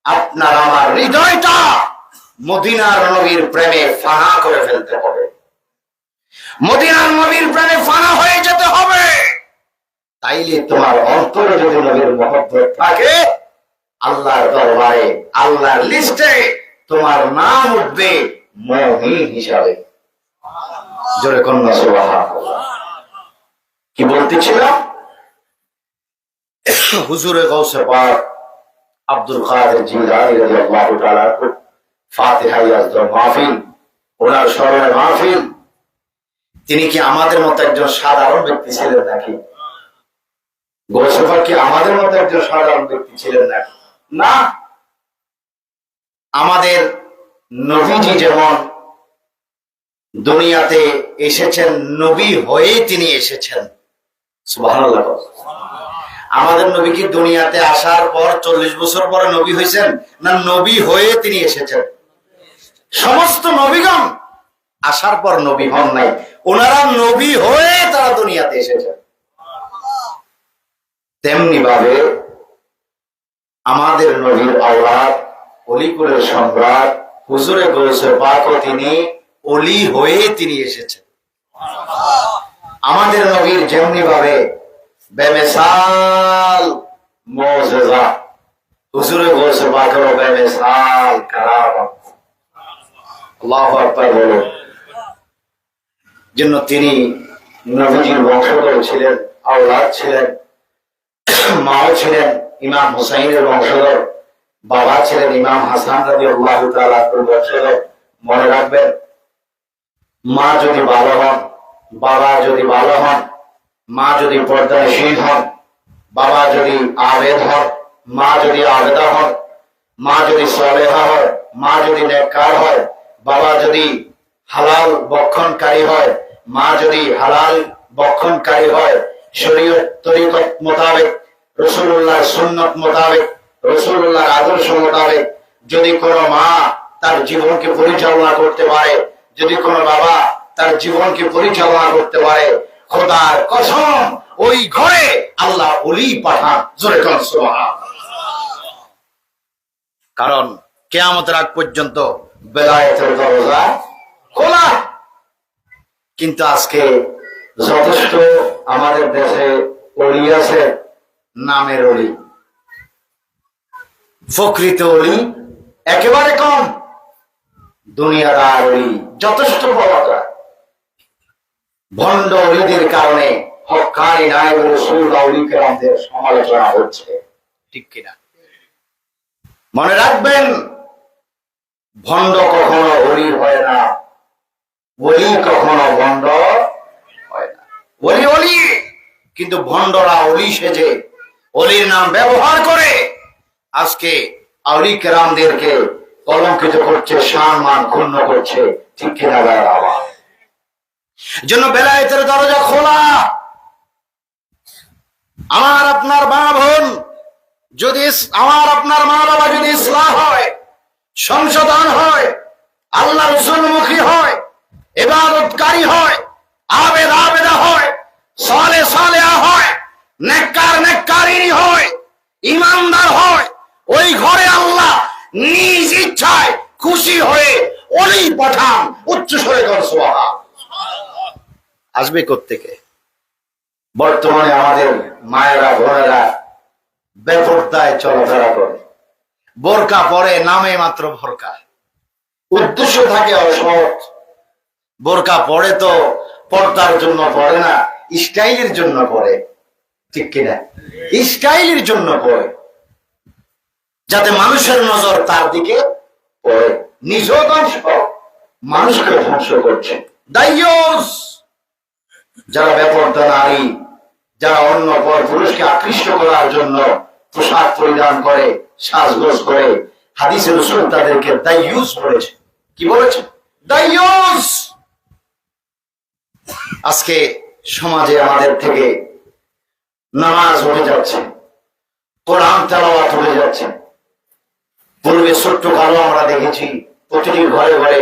আপনার আমার হৃদয়টা মদিনার নবীর প্রেমে ফানা করে ফেলতে হবে, মদিনার নবীর প্রেমে ফানা হয়ে যেতে হবে। তাইলে তোমার অন্তরে যদি নবীর মহব্বত থাকে, আল্লাহর দরবারে, আল্লাহর লিস্টে তোমার নাম উঠবে মুমিন হিসাবে। জোরে কন্যা সুবহানাল্লাহ। কি বলতেছিলাম? হুজুরে গাউসে পাক আব্দুল কাদের জিলানী রাদিয়াল্লাহু তাআলা ফাতিহা ইয়াজদার মাহফিল, ওনার স্মরণে মাহফিল। তিনি কি আমাদের মতো একজন সাধারণ ব্যক্তি ছিলেন নাকি? গাউসে পাক কি আমাদের মতো একজন সাধারণ ব্যক্তি ছিলেন নাকি? না। আমাদের নবীজি যেমন দুনিয়াতে এসেছেন নবী হয়ে তিনি এসেছেন, সুবহানাল্লাহ। আমাদের নবী কি দুনিয়াতে আসার পর 40 বছর পরে নবী হয়েছেন, না নবী হয়ে তিনি এসেছেন? সমস্ত নবীগণ আসার পর নবী হন নাই, ওনারা নবী হয়ে তারা দুনিয়াতে এসেছেন। তেমনি ভাবে আমাদের নবীর আওলাদ, অলিকুলের সম্রাট হুজুরে গাউসে পাকও তিনি অলি হয়ে তিনি এসেছেন। আমাদের নবীর যেমনি ভাবে বেমিসাল মুজিজা, হুজুরে গাউসে পাকেরও বেমিসাল কারামত। আল্লাহু আকবার বলো। জন্য তিনি নবীজির বংশধর ছিলেন, আওলাদ ছিলেন, মাও ছিলেন ইমাম হুসাইনের বংশধর, বাবা ছিলেন ইমাম হাসান রাদিয়াল্লাহু তাআলা বংশধর। মনে রাখবেন, মা যদি ভালো হন, বাবা যদি ভালো হন, মা যদি পর্দাশীল হন, বাবা যদি আবেদ হন, মা যদি আবেদা হন, মা যদি সালেহা হয়, মা যদি নেককার হয়, বাবা যদি হালাল বক্ষণকারী হয়, মা যদি হালাল বক্ষণকারী হয়, শরীয়ত তরিকত মোতাবেক, রাসূলুল্লাহর সুন্নাত মোতাবেক, রাসূলুল্লাহর আদর্শ মোতাবেক যদি কোনো মা তার জীবনকে পরিচালনা করতে পারে, যদি কোনো বাবা তার জীবনকে পরিচালনা করতে পারে, খোদার কসম ওই ঘরে আল্লাহ ওলি পাঠান। জোরে কোন সুবহানাল্লাহ। কারণ কিয়ামতের আগ পর্যন্ত বেলায়েতের দরজা খোলা। কিন্তু আজকে যথেষ্ট আমাদের দেশে ওলি আছে, নামের ওলি, প্রকৃত ওলি একেবারে কম। দুনিয়াদার ওলি যথেষ্ট পাওয়া যায়। ভণ্ড ওলিদের কারণে হক্কানি নায়েব রাসূল ওলি কেরামদের সমালোচনা হচ্ছে, ঠিক কিনা? মনে রাখবেন, ভণ্ড কখনো ওলি হয় না, ওলি কখনো ভণ্ড হয় না। ওলি ওলি, কিন্তু ভণ্ডরা ওলি সেজে ওলির নাম ব্যবহার করে আজকে আউলি কেরামদেরকে কলঙ্কিত করছে, সম্মান ক্ষুণ্ণ করছে, ঠিক কিনা? আবার জন্য বেলায়েতের দরজা খোলা। আমার আপনার মা বোন যদি, আমার আপনার মা বাবা যদি ইসলাহ হয়, সংশোধন হয়, আল্লাহ রাসূলমুখী হয়, ইবাদতকারী হয়, আবেদ আবেদা হয়, সালেহ সালেহা হয়, নেককার নেককারিনী হয়, ইমানদার হয়, ওই ঘরে আল্লাহ নিজ ইচ্ছায় খুশি হয়ে ওলি পাঠান। উচ্চ স্বরে কর সুবহানাল্লাহ। আসবে কোত্থেকে? বর্তমানে আমাদের মায়েরা বোনেরা বেপরদায় চলাফেরা করে, বোরকা পরে, নামে মাত্র বোরকা, উদ্দেশ্য থাকে অসৎ। বোরকা পরে তো পর্দার জন্য পড়ে না, স্টাইলের জন্য পড়ে, ঠিক কিনা? স্টাইলের জন্য পড়ে, যাতে মানুষের নজর তার দিকে পড়ে। নিজেও ধ্বংস, মানুষকে ধ্বংস করছে। দাইয়ুস যারা বেপরদা নারী, যারা অন্য পর পুরুষকে আকৃষ্ট করার জন্য পোশাক পরিধান করে, সাজগোজ করে, হাদিসে রাসূল তাদেরকে দাইয়ুস বলেছে। কি বলেছে? দাইয়ুস। আজকে সমাজে আমাদের থেকে নামাজ উঠে যাচ্ছে, কোরআন তেলাওয়াত উঠে যাচ্ছে। পূর্বে ছোট্ট কালো আমরা দেখেছি প্রতিটি ঘরে ঘরে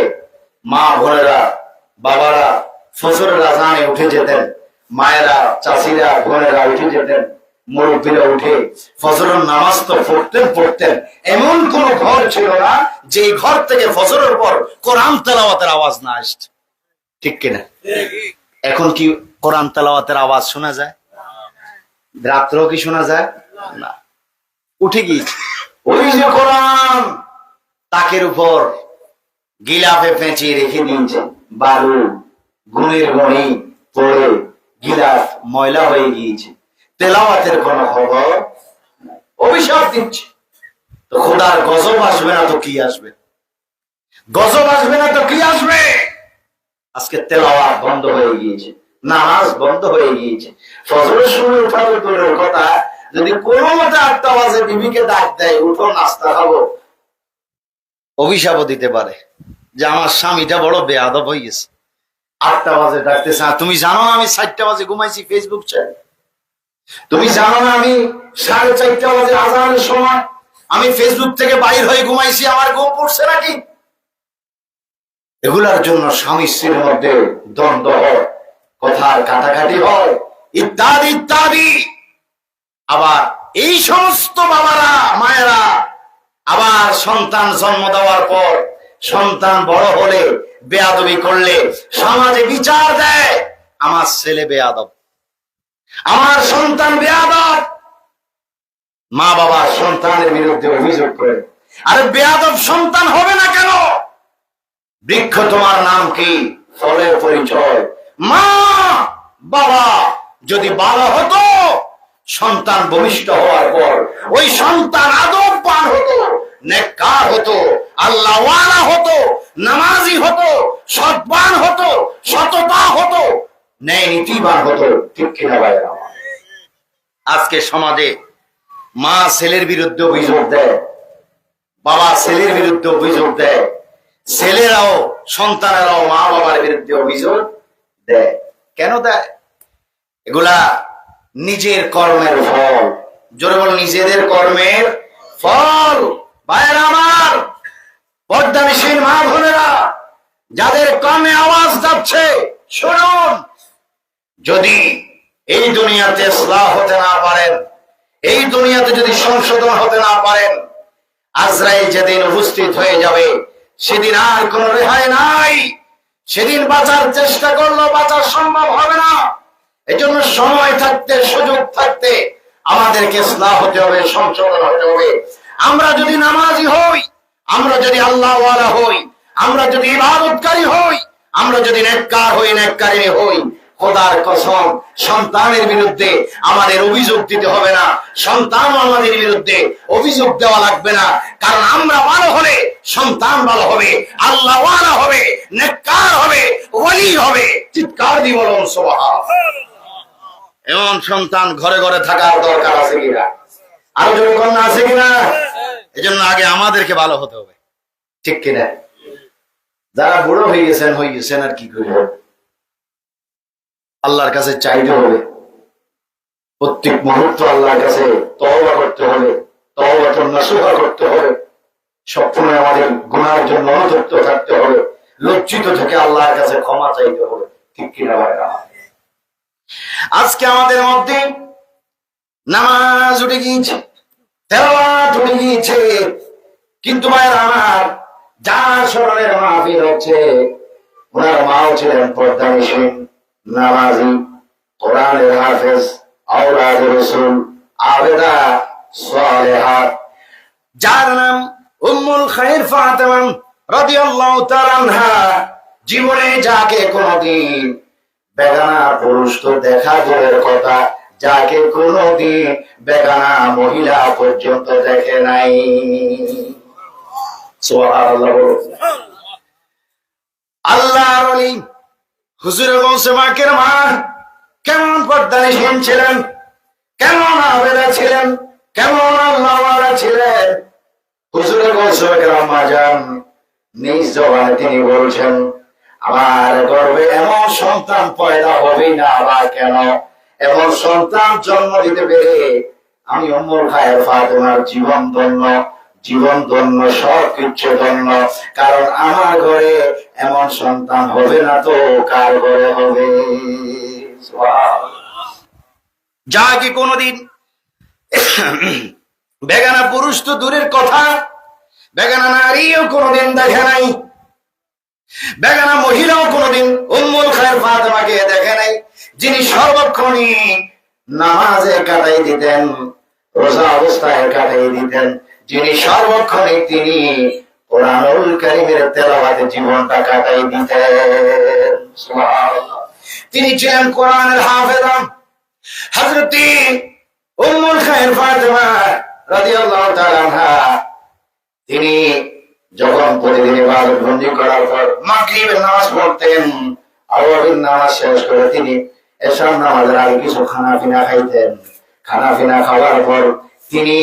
মা বোনেরা, বাবারা ফজরের আযানে উঠে যেতেন, মায়েরা, চাচিরা, বোনেরা উঠে যেতেন, মুরব্বীরা উঠে ফজরের নামাজ তো পড়তেন, এমন কোন ঘর ছিল না যে ঘর থেকে ফজরের পর কোরআন তেলাওয়াতের আওয়াজ না আসছে, ঠিক কিনা? এখন কি কোরআন তেলাওয়াতের আওয়াজ শোনা যায়? রাত্রেও কি শোনা যায় না? উঠে গিয়েছে ওই যে কোরআন তাকের উপর গিলাফে পেঁচিয়ে রেখে দিয়েছে, বালু গুণের গণি পড়ে গিলাফ ময়লা হয়ে গিয়েছে, তেলাওয়াতের কোন খবর। অভিশাপ দিচ্ছে। তো খোদার গজব আসবে না তো কি আসবে? গজব আসবে না তো কি আসবে? আজকে তেলাওয়াত বন্ধ হয়ে গিয়েছে, নামাজ বন্ধ হয়ে গিয়েছে। ফজরের সময় উঠার দূরের কথা, যদি কোনো মতে 8টা বাজে বিবিকে ডাক দেয়, উঠো নাস্তা খাবো, অভিশাপও দিতে পারে যে আমার স্বামীটা বড় বেয়াদব হয়ে গেছে, 8টা বাজে ডাকতেছে। তুমি জানো না আমি 4টা বাজে ঘুমাইছি ফেসবুক চাই? তুমি জানো না আমি 4:30 বাজে আজানের সময় আমি ফেসবুক থেকে বাইর হয়ে ঘুমাইছি, আমার ঘুম পড়ছে নাকি? এগুলার জন্য স্বামী স্ত্রীর মধ্যে দ্বন্দ্ব হয়, কথার কাটাকাটি হয়, ইত্যাদি ইত্যাদি। আবার এই সমস্ত বাবারা মায়েরা আবার সন্তান জন্ম দেওয়ার পর সন্তান বড় হলে বেয়াদবি করলে সমাজে বিচার দেয়, আমার ছেলে বেয়াদব, আমার সন্তান বেয়াদব। মা বাবা সন্তানের বিরুদ্ধে অভিযোগ করে, আরে বেয়াদব সন্তান হবে না কেন? বৃক্ষ তোমার নাম কি? ফলের পরিচয়। মা বাবা যদি ভালো হতো, সন্তান ভূমিষ্ঠ হওয়ার পর ওই সন্তান আদববান হতো, নেককার হতো, আল্লাহওয়ালা হতো, নামাজি হতো, সৎবান হতো, সততা হতো, ন্যায় নীতিবান হতো, ঠিক কিনা ভাইরা? আজকে সমাজে মা ছেলের বিরুদ্ধে অভিযোগ দেয়, বাবা ছেলের বিরুদ্ধে অভিযোগ দেয়, ছেলেরাও সন্তানেরাও মা বাবার বিরুদ্ধে অভিযোগ দেয়। কেন দেয়? এগুলা নিজের কর্মের ফল। জোরে বল, নিজেদের কর্মের ফল। ভাইয়েরা আমার, পর্দানিসীন মা বোনেরা, যাদের কানে আওয়াজ যাচ্ছে শুনুন, যদি এই দুনিয়াতে ইসলাহ হতে না পারেন, এই দুনিয়াতে যদি সংশোধন হতে না পারেন, আজরাইল যেদিন উপস্থিত হয়ে যাবে সেদিন আর কোন রেহাই নাই। সেদিন বাঁচার চেষ্টা করলেও বাঁচা সম্ভব হবে না। এজন্য সময় থাকতে, সুযোগ থাকতে আমাদেরকে ইসলাহ হতে হবে, সংশোধন হতে হবে। আমরা যদি নামাজি হই, আমরা যদি আল্লাহওয়ালা হই, আমরা যদি ইবাদতকারী হই, আমরা যদি নেককার হই, নেককারিনী হই, খোদার কসম সন্তানের বিরুদ্ধে আমাদের অভিযোগ দিতে হবে না, সন্তান আমাদের বিরুদ্ধে অভিযোগ দেওয়া লাগবে না। কারণ আমরা ভালো হলে সন্তান ভালো হবে, আল্লাহওয়ালা হবে, নেককার হবে, ওয়ালি হবে। চিৎকার দিয়ে বলুন সুবহানাল্লাহ। এমন সন্তান ঘরে ঘরে থাকার দরকার আছে কিনা? আরো জোরে কন্যা আছে কিনা? এজন্য আগে আমাদেরকে ভালো হতে হবে, ঠিক কিনা? যারা বুড়ো হয়ে গেছেন আর কি করবে? আল্লাহর কাছে চাইতে হবে, প্রত্যেক মুহূর্ত আল্লাহর কাছে তওবা করতে হবে, তওবাতুন নাসুহা করতে হবে। সবসময় আমাদের গুনাহের জন্য অনুতপ্ত থাকতে হবে, লজ্জিত থেকে আল্লাহর কাছে ক্ষমা চাইতে হবে, ঠিক কিনা ভাইরা? আজকে আমাদের মধ্যে নামাজ উঠে গিয়েছে, তেলাওয়াত উঠে গিয়েছে, কিন্তু ভাইরা আমার, যার স্মরণের মাহফিল হচ্ছে, ওনার মাও ছিলেন পর্দানিসীন, নামাজি, কোরআনের হাফেজ, আওলাদে রাসূল, আবেদা সালেহা, যার নাম উম্মুল খায়র ফাতেমা রাদিয়াল্লাহু তাআলা আনহা। জীবনে যাকে কোনদিন বেগানা পুরুষ তো দেখা দূরের কথা, যাকে কোনদিন বেগানা মহিলা পর্যন্ত দেখে নাই। সুবহানাল্লাহ। আল্লাহর ওলি হুজুরে বলছে, মাকের মা কেমন পর্দানিসীন ছিলেন, কেমন আবেদা ছিলেন, কেমন আল্লাহওয়ালা ছিলেন। হুজুরে বলছে, আম্মা জান, নিজ জবানে তিনি বলছেন, আমার গর্ভে এমন সন্তান পয়দা হবে না, বা কেন এমন সন্তান জন্ম দিতে পেরে আমি উম্মুল খায়র ফাতেমার জীবন ধন্য, জীবন ধন্য, সবকিছু ধন্য। কারণ আমার ঘরে এমন সন্তান হবে না তো কার ঘরে হবে? যাকে কোনদিন বেগানা পুরুষ তো দূরের কথা, বেগানা নারীও কোনোদিন দেখে নাই, বেগানা মহিলাও কোনোদিন উম্মুল খায়ের ফাতেমাকে দেখে নাই, যিনি সর্বক্ষণই নামাজে কাটাই দিতেন, রোজা অবস্থায় কাটাই দিতেন, যিনি সর্বক্ষণে তিনি কোরআনুল কারীমের তেলাওয়াতে জীবনটা কাটাই দিতেন। সুবহানাল্লাহ। তিনি ছিলেন কোরআনের হাফেজা হযরত উম্মুল খায়ের ফাতেমা রাদিয়াল্লাহু তাআলা আনহা। তিনি যখন প্রতিদিন ইবাদত বন্দি করার পর মাগরিবের নামাজ পড়তেন, আসরের নামাজ শেষ করে তিনি এশার নামাজের আগে কিছু খানা পিনা খাইতেন। খানা পিনা খাওয়ার পর তিনি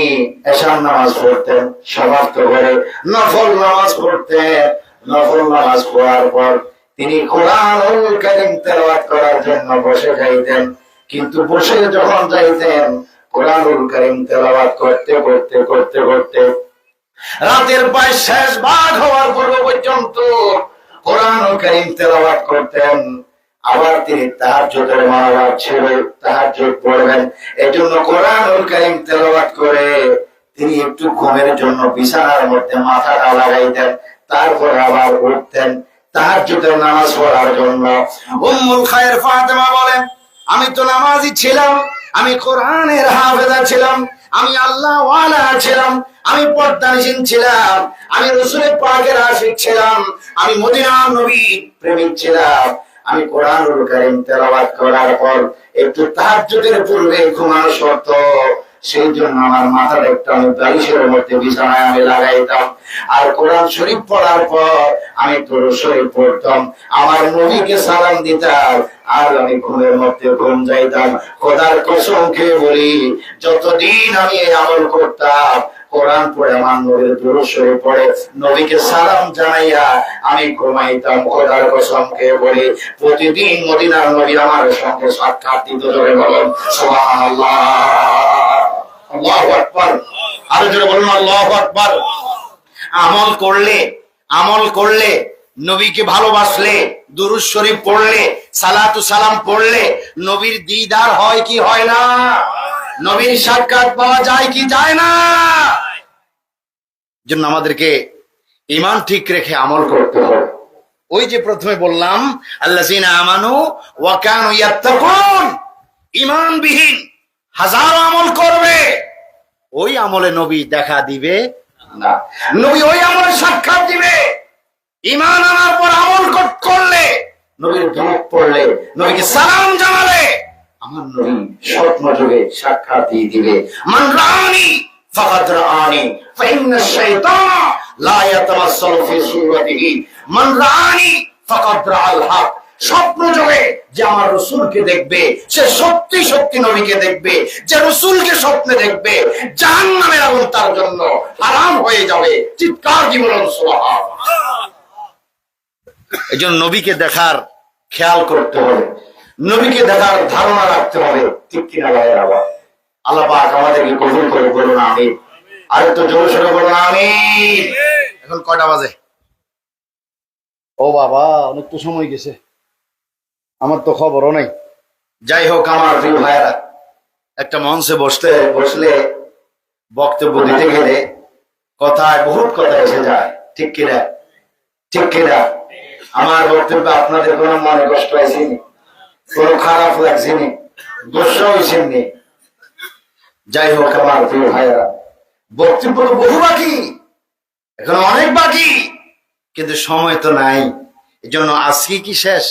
এশার নামাজ পড়তেন, সমাপ্ত করে নফল নামাজ পড়তেন। নফল নামাজ পড়ার পর তিনি কোরআনুল কারীম তেলাওয়াত করার জন্য বসে যাইতেন। কিন্তু বসে যখন যাইতেন কোরআনুল কারীম তেলাওয়াত করতে করতে করতে করতে রাতের প্রায় শেষ ভাগ হওয়ার পূর্ব পর্যন্ত কোরআনুল কারীম তেলাওয়াত করতেন। আবার তিনি তাহাজ্জুদের মনোভাব ছিল, তাহাজ্জুদ পড়বেন, এজন্য কোরআনুল কারীম তেলাওয়াত করে তিনি একটু ঘুমের জন্য বিছানার মধ্যে মাথাটা লাগাইতেন, তারপর আবার উঠতেন তাহাজ্জুদের নামাজ পড়ার জন্য। উম্মুল খায়ের ফাতেমা বলেন, আমি তো নামাজি ছিলাম, আমি কোরআনের হাফেজা ছিলাম, আমি আল্লাহ ওয়ালা ছিলাম, আমি পর্দানিশীন ছিলাম, আমি রাসূলের পাকের আশিক ছিলাম, আমি মদিনার নবী প্রেমিক ছিলাম। আমি কোরআনুল কারীম তেলাওয়াত করার পর একটু তাহাজ্জুদের পূর্বে ঘুমানো শর্ত, সেই জন্য আমার মাথার একটা আমি বালিশের মধ্যে বিছানায় আমি লাগাইতাম। আর কোরআন শরীফ পড়ার পর আমি দরুদ শরীফ পড়তাম, আমার নবীকে সালাম দিতাম, আর আমি ঘুমের মধ্যে ঘুম যাইতাম। খোদার কসম খেয়ে বলি, যতদিন আমি এই আমল করতাম, কোরআন পড়ে আমার নবীর দরুদ শরীফ পড়ে নবীকে সালাম জানাইয়া আমি ঘুমাইতাম। খোদার কসম খেয়ে বলি, প্রতিদিন মদিনার নবী আমার সঙ্গে সাক্ষাৎ দিত। জোরে বলুন সুবহানাল্লাহ, আল্লাহু আকবার। আরো জোরে বলুন আল্লাহু আকবার। আমল করলে নবীকে ভালোবাসলে, দুরূদ শরীফ পড়লে, সালাতু সালাম পড়লে নবীর দিদার হয় কি হয় না? নবীর সাক্ষাৎ পাওয়া যায় কি যায় না? জন্য আমাদেরকে ঈমান ঠিক রেখে আমল করতে হবে। ওই যে প্রথমে বললাম, আল্লাযীনা আমানু ওয়া কানু ইয়াত্তাকুন, ঈমানবিহীন হাজারো আমল করবে, ওই আমলে নবী দেখা দিবে না। নবী ওই আমলে সাক্ষাৎ দিবে। ঈমান আনার পর আমল করলে, নবীর দরুদ পড়লে, নবীকে সালাম জানালে, আমার নবী স্বপ্ন যোগে সাক্ষাৎ দিয়ে দিবে। মান রাআনি ফাকাদ রাআনি ফাইন্না শাইতানা লা ইয়াতামাসসালু ফি সুরাতিহি মান রাআনি ফাকাদ রাআল হক। স্বপ্ন যোগে যে আমার রাসূলকে দেখবে, সে সত্যি সত্যি নবীকে দেখবে। যে রাসূলকে স্বপ্নে দেখবে, জাহান্নামের আগুন তার জন্য হারাম হয়ে যাবে। চিৎকার দিয়ে বলুন সুবহানাল্লাহ। এজন্য নবীকে দেখার খেয়াল করতে হবে, নবীকে দেখার ধারণা রাখতে হবে। ঠিক কিনা ভাইয়ের? আবার আল্লাহ পাক আমাদেরকে কবুল করে বলুন আমিন। আর একটু জোরে সোরে বলুন আমিন। এখন কয়টা বাজে? ও বাবা, অনেক তো সময় গেছে, আমার তো খবরও নাই। যাই হোক আমার প্রিয় ভাইয়েরা, একটা মঞ্চে বসলে বক্তব্য দিতে গেলে কথায় বহুত কথা এসে যায়। ঠিক কিনা? ঠিক কিনা? আমার বক্তব্য আপনাদের কোনো মনে কষ্ট হয়েছেনি, কোনো খারাপ লাগছেনি, গোসা হয়েছেননি? যাই হোক আমার প্রিয় ভাইয়েরা, বক্তব্য তো বহু বাকি, এখন অনেক বাকি, কিন্তু সময় তো নাই। এই জন্য আজকে কি শেষ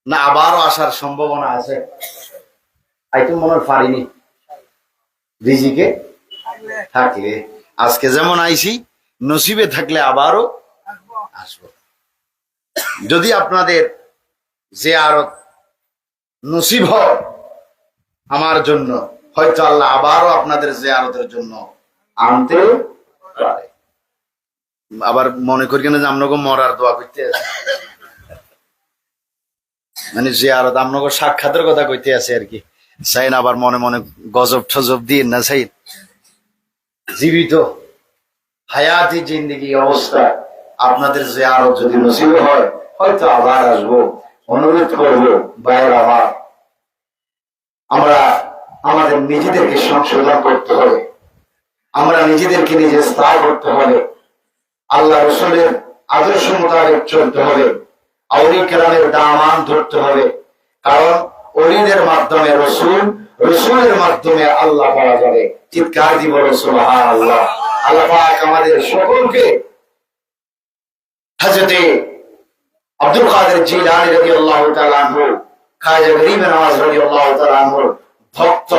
না আবারও আসার সম্ভাবনা আছে? আইতো মনে হয় পারিনি, রিজিকে থাকলে আজকে যেমন আইছি, নসিবে থাকলে আবারও আসবো। যদি আপনাদের জিয়ারত নসিব হয় আমার জন্য, হয়তো আল্লাহ আবারও আপনাদের জিয়ারতের জন্য আনতে পারে। আবার মনে করি কেন যে আপনাকে মরার দোয়া করতে আছে, মানে জিয়ারত আপনাকে সাক্ষাতের কথা কইতে আছে আর কি। চাই না আবার মনে মনে গজব টজব দিয়ে না, চাই জীবিত হায়াতি জিন্দেগি অবস্থা আপনাদের জিয়ারত যদি নসিব হয়, হয়তো আবার আসবো। অনুরোধ করবো ভাইয়ের আমার, আমরা আমাদের নিজেদেরকে সংশোধন করতে হবে। আমরা নিজেদেরকে নিজে স্থায়ী করতে হবে। আল্লাহ রসুলের আদর্শ মোতাবেক চলতে হবে। আউলি কেরামের দামান ধরতে হবে। কারণ অলিদের মাধ্যমে রসুল, রসুলের মাধ্যমে আল্লাহ পাওয়া যাবে। চিৎকার দিব সুবহানাল্লাহ। আল্লাহ পাক আমাদের সকলকে হযরতে আব্দুল কাদের জিলানী রাদিয়াল্লাহু তাআলা আনহু, খাজা গরিব নওয়াজ রাদিয়াল্লাহু তাআলা আনহু ভক্ত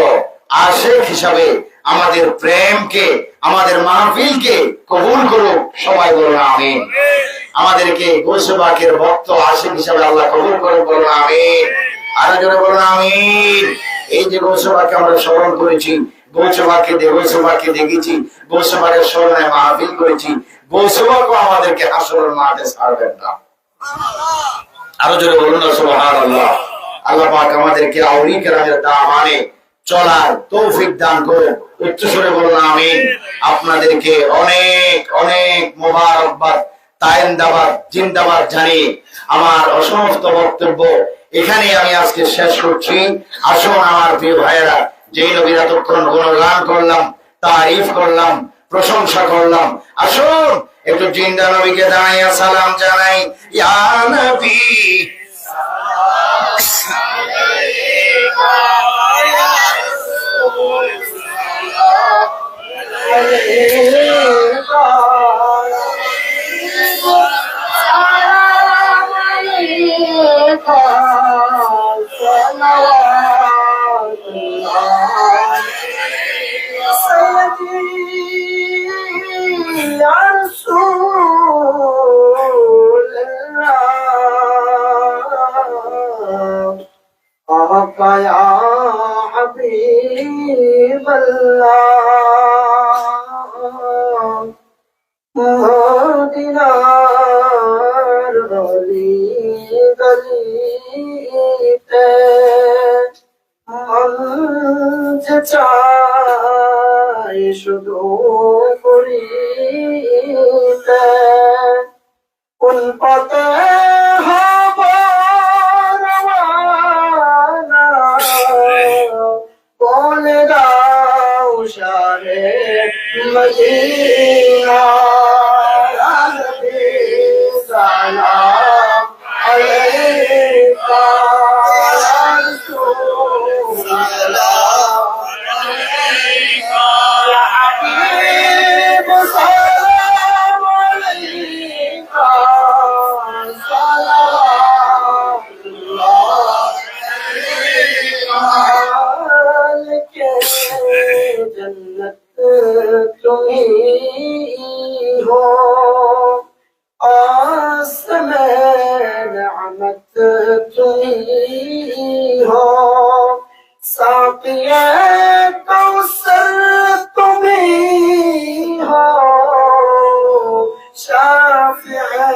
আশিক হিসাবে আমাদের প্রেমকে, আমাদের মাহফিলকে কবুল করুক। সবাই বলুন আমিন। আমাদেরকে গৌসে পাকের ভক্ত আশিক হিসাবে আল্লাহ কবুল করুক, বলুন আমিন। আরো জোরে বলুন আমিন। এই যে গৌসে পাককে আমরা স্মরণ করেছি, গৌসে পাককে দেখেছি, গৌসে পাকের স্মরণে মাহফিল করেছি, গৌসে পাকও আমাদেরকে হাসরের মাঠে ছাড়বেন না। আরো জোরে বলুন সুবহানাল্লাহ। আল্লাহ পাক আমাদেরকে আউলিয়া কেরামের দামানে চলার তৌফিক দান করুন। উচ্চস্বরে বলুন আমিন। আপনাদেরকে অনেক অনেক মোবারকবাদ, তায়েন্দাবাদ, জিন্দাবাদ জানিয়ে আমার অসমাপ্ত বক্তব্য এখানে আমি আজকে শেষ করছি। আসুন আমার প্রিয় ভাইয়েরা, যেই নবীর এতক্ষণ গুণগান করলাম, তারিফ করলাম, প্রশংসা করলাম, আসুন একটু জিন্দা নবীকে দাঁড়াইয়া সালাম জানাই। ইয়া নবী يا حبيب الله مهدنا গলি গলিতে মন যে চায় শুধু করিতে কোন পথে হব রওয়ানা বলে দাও শাহে মদিনা সালাম আলাইকা ইয়া রাসূলুল্লাহ ইয়া হাবিব সালাম আলাইকা সালাওয়াতুল্লাহ আলাইকা জন্নত তুমি हो आसमान रहमत तुम्ही हो साक़िए कौसर तुम्ही हो शाफ़िए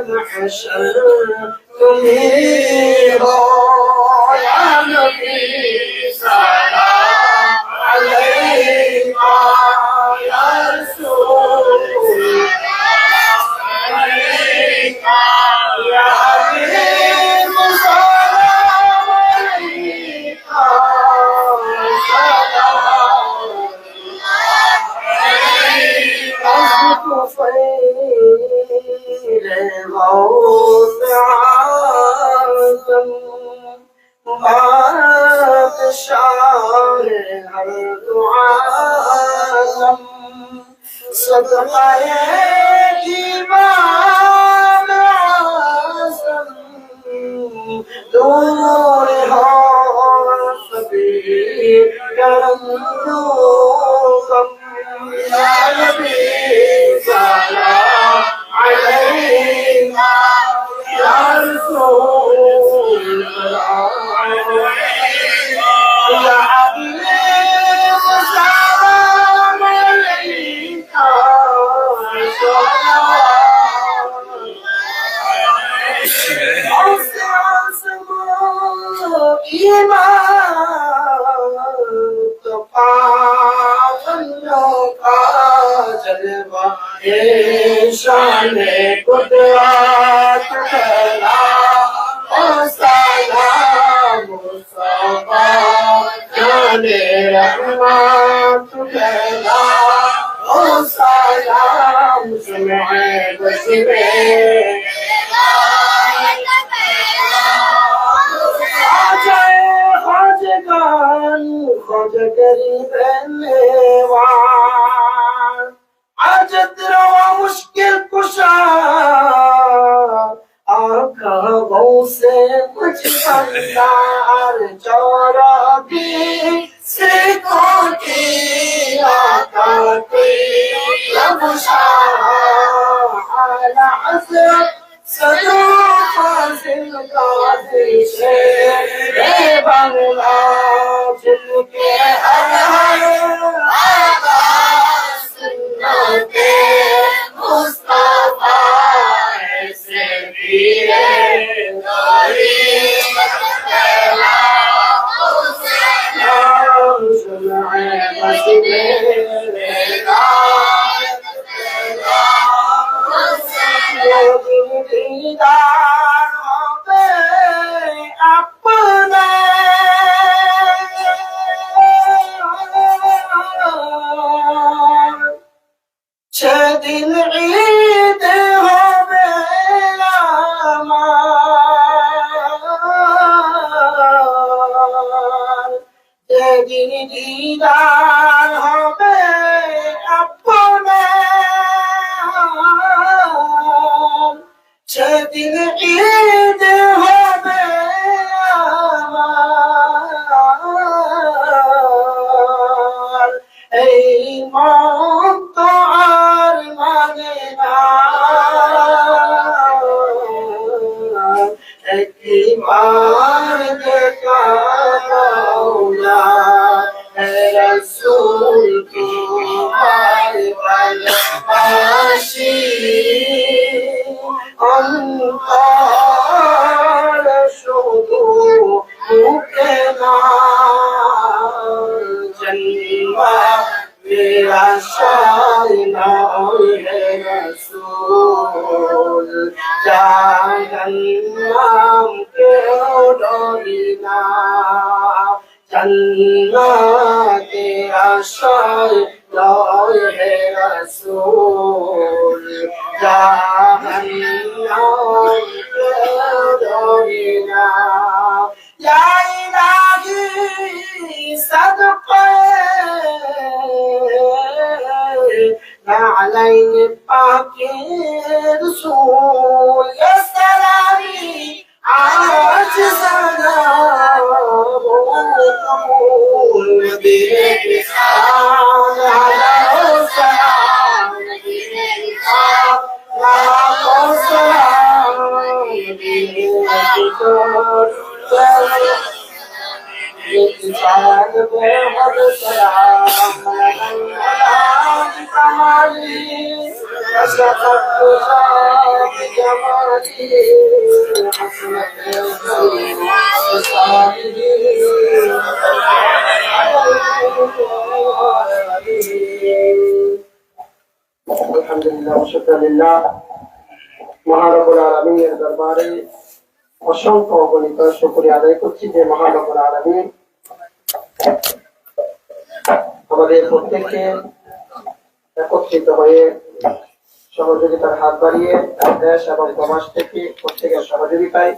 महशर तुम्ही हो या नबी सलाम अलैका या रसूल सदक़ाए ईमान आज़म दूर हो सभी करम गम या नबी सलाम अलैका या रसूल या हबीब सलाम अलैका शाने कुदरत फैला ओ सलाम मुस्तफा रहमत फैला ओ सलाम सुनाए बस में खाजगान खाजा गरीब नेवान आजत रवा मुश्किल कुशा आका से कुछ बंदार चौरा दी से कोटी आका की लबशा आला हसरत सदो फासिल कादिर से रे बंगला जिनके हर हर आवाज सुनते मुस्तफा से पीरे गरीब फैला सलाम सुनाए बस मेरे गायब फैला दीदार होवे अपने সেদিন ঈদ হবে আমার সেদিন দিদার হবে আপনার সেদিন ঈদ হবে আমার এই মন তো আর মানে না একবার দেখা দাও না রাসূল তোমার ভালোবাসি অন্তর শুধু মুখে না জন্মা मेरा शायना है रसूल जहन्नम के डोरीना जन्नत तेरा शायना है रसूल जहन्नम के डोरीना या इलाही सदक़े نعلين باقي رسول يا سلامي عاجزنا قبول بإحسان على سلام على سلام इंसान बेहद सलाम कमाली असफत जमाली हसनत अल्हम्दुलिल्लाह शुक्रिल्लाह মহারব্বুল আলামিনের দরবারে অসংখ্য অগণিত শুকরিয়া আদায় করছি যে মহারব্বুল আলামিন আমাদের প্রত্যেককে একত্রিত হয়ে সহযোগিতার হাত বাড়িয়ে দেশ এবং প্রবাস থেকে প্রত্যেকের সহযোগিতায়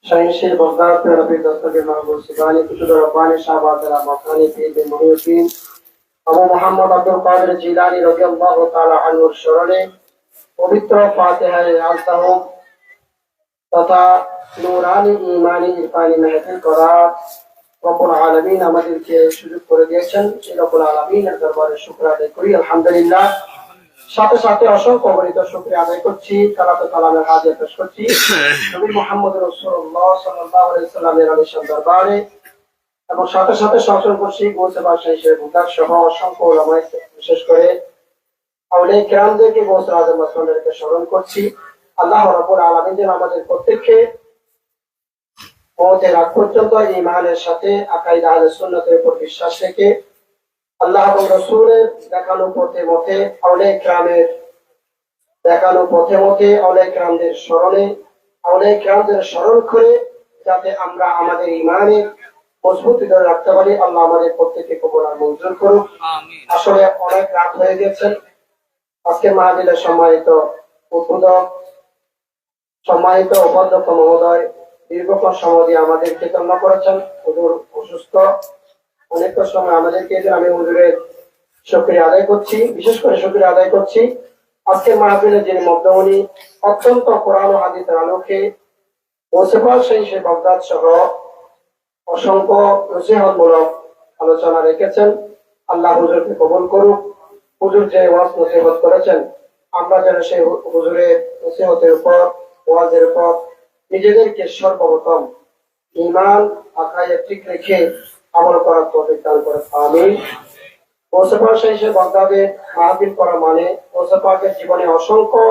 শাহিনশীর বগদাদ নবী দস্তগীর মাহবুব সুবহানী কুতুব রব্বানী শাহবাজ মাকানি পীর মুহিউদ্দিন আবু মুহাম্মদ আব্দুল কাদের জিলানী রাদিয়াল্লাহু তাআলা আনহুর স্মরণে পবিত্র ফাতিহায়ে আল-তাহম তথা নূরানি ঈমানি ইরফানি মাহফিল করার রব্বুল আলামিন আমাদেরকে সুযোগ করে দিয়েছেন। সেই রব্বুল আলামিনের দরবারে শুকর আদায় করি আলহামদুলিল্লাহ। সাথে সাথে অসংখ্য অগণিত শুকরিয়া আদায় করছি, কালাত কালামের হাদিয়া পেশ করছি নবী মুহাম্মদ রাসূলুল্লাহ সাল্লাল্লাহু আলাইহি সাল্লামের আলিশান দরবারে, এবং সাথে সাথে শাসন করছি গোসে বাদশাহ হিসেবে বুকার সহ অসংখ্য উলামায়ে বিশেষ করে আউলিয়া কিরামদেরকে গোসে আযম আসমানদেরকে স্মরণ করছি। আল্লাহ রাব্বুল আলামিন যেন আমাদের প্রত্যেককে মওতের আগ পর্যন্ত ঈমানের সাথে আকিদা আহলে সুন্নাতের উপর বিশ্বাস রেখে আল্লাহ এবং রাসূলের দেখানো পথে মতে আউলিয়া কিরামের দেখানো পথে মতে আউলিয়া কিরামদের স্মরণে আউলিয়া কিরামদের স্মরণ করে যাতে আমরা আমাদের ঈমানের মজবুতি ধরে রাখতে পারি। আল্লাহ আমাদের প্রত্যেককে কবুল আর মঞ্জুর করুক। আসলে অনেক রাত হয়ে গেছে। আজকে মাহফিলের সম্মানিত উদ্বোধক, সম্মানিত উপাধ্যক্ষ মহোদয় দীর্ঘক্ষণ সময় দিয়ে আমাদের চেতনা করেছেন। হুজুর অসুস্থ, অনেক সময় আমাদেরকে আমি হুজুরের শুকরিয়া আদায় করছি, বিশেষ করে শুকরিয়া আদায় করছি আজকের মাহফিলে যিনি মধ্যমণি অত্যন্ত কোরআন ও হাদিসের আলোকে ওসিফাল শহীদ বাগদাদ সহ অসংখ্য নসিহতমূলক আলোচনা রেখেছেন। আল্লাহ হুজুরকে কবুল করুক। হুজুর যে ওয়াজ নসিহত করেছেন আমরা যেন সেই হুজুরের নসিহতের উপর, ওয়াজের উপর নিজেদেরকে সর্বপ্রথম ঈমান আকায়ে ঠিক রেখে আমল করার তৌফিক দান করে। আমিন। ওসিফাল শহীদ বাগদাদের মাহফিল করা মানে ওসিফাকের জীবনে অসংখ্য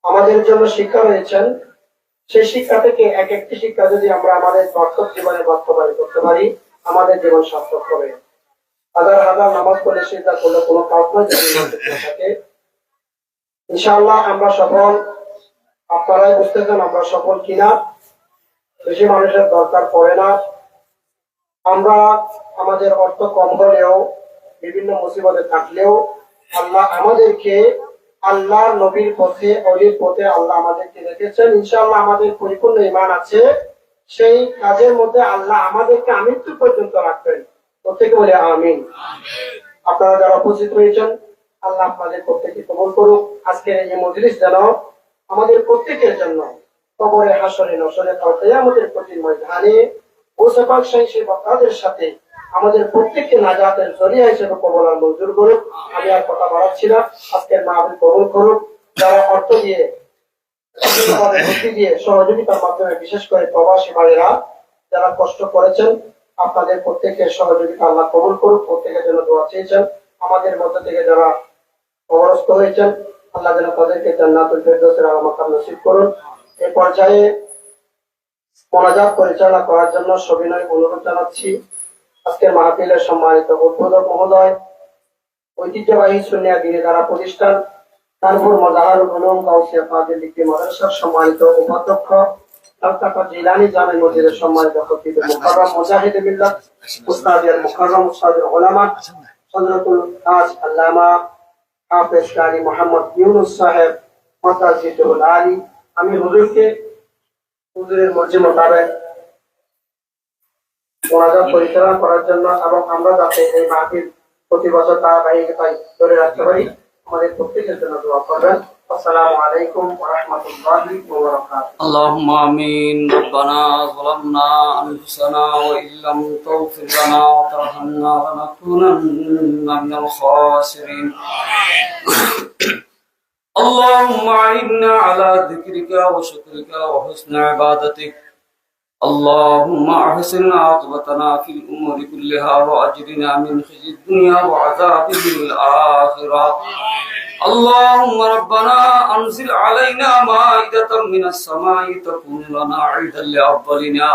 আমাদের জন্য শিক্ষা রয়েছেন। সেই শিক্ষা থেকে এক একটি শিক্ষা যদি আমরা আমাদের বাস্তব জীবনে বাস্তবায়ন করতে পারি আমাদের জীবন সার্থক হবে। হাজার হাজার নামাজ পড়লে সেটা করলে কোনো কাজ নয় যদি থাকে। ইনশাআল্লাহ আমরা সফল। আপনারাই বুঝতেছেন আমরা সফল কিনা। বেশি মানুষের দরকার পড়ে না। আমরা আমাদের অর্থ কম হলেও বিভিন্ন মুসিবতে থাকলেও আল্লাহ আমাদেরকে আল্লাহর নবীর পথে, অলির পথে আল্লাহ আমাদেরকে রেখেছেন। ইনশাআল্লাহ আমাদের পরিপূর্ণ ঈমান আছে। সেই কাজের মধ্যে আল্লাহ আমাদেরকে আমৃত্যু পর্যন্ত রাখবেন। প্রত্যেকে বলে আমিন। আপনারা যারা উপস্থিত হয়েছেন আল্লাহ আপনাদের প্রত্যেকে কবুল করুক। আজকের এই মজলিস যেন আমাদের প্রত্যেকের জন্য কবরে, হাসরে, নসরে, কাল কিয়ামতের কঠিন ময়দানে ওসিফাক শহীদ বাগদাদের সাথে আমাদের প্রত্যেককে নাজাতের জরিয়া হিসেবে কবুল আর মঞ্জুর করুক। আমি আর কথা বাড়াচ্ছি না। আজকের মাহফিল কবুল করুক। যারা অর্থ দিয়ে, ভক্তি দিয়ে, সহযোগিতার মাধ্যমে, বিশেষ করে প্রবাসী ভাইয়েরা যারা কষ্ট করেছেন আপনাদের প্রত্যেকের সহযোগিতা আল্লাহ কবুল করুক। প্রত্যেকের জন্য দোয়া চেয়েছেন। আমাদের মধ্যে থেকে যারা অবরস্ত হয়েছেন আল্লাহ যেন তাদেরকে জান্নাতুল ফেরদৌসের আলা মাকাম নসিব করুন। এই পর্যায়ে মোনাজাত পরিচালনা করার জন্য সবিনয় অনুরোধ জানাচ্ছি আজকের মাহফিলের সম্মানিত উদ্বোধক মহোদয়, ঐতিহ্যবাহী সুন্নিয়া দ্বীনী দ্বারা প্রতিষ্ঠান কানপুর মাজাহিরুল উলুম গাউসিয়া ফাজিল ডিগ্রি মাদ্রাসার সম্মানিত উপাধ্যক্ষ আলতাফা জিলানী জামে মসজিদের সম্মানিত খতিব মুকাররম মুজাহিদে মিল্লাত উস্তাদুল মুকাররম উস্তাদুল উলামা হযরতুল তাজ আল্লামা হাফেজ কারি মোহাম্মদ ইউনুস সাহেব মুতাজিদুল আলী, আমি হুজুরকে হুজুরের মর্জি মোতাবেক মোনাজাত পরিচালনা করার জন্য এবং আমরা যাতে এই মাহফিল প্রতি বছর ধারাবাহিকতায় ধরে রাখতে পারি আমাদের প্রত্যেকের জন্য দোয়া করবেন। আসসালামু আলাইকুম ওয়া রাহমাতুল্লাহি ওয়া বারাকাতুহু। اللهم آمين. ربنا ظلمنا أنفسنا وإن لم تغفر لنا وترحمنا لنكونن من الخاسرين. اللهم أعنا على ذكرك وشكرك وحسن عبادتك. اللهم أحسن عاقبتنا في الأمور كلها وأجرنا من خزي الدنيا وعذاب الآخرة. اللهم ربنا أنزل علينا مائدة من السماء تكون لنا عيدا لأولنا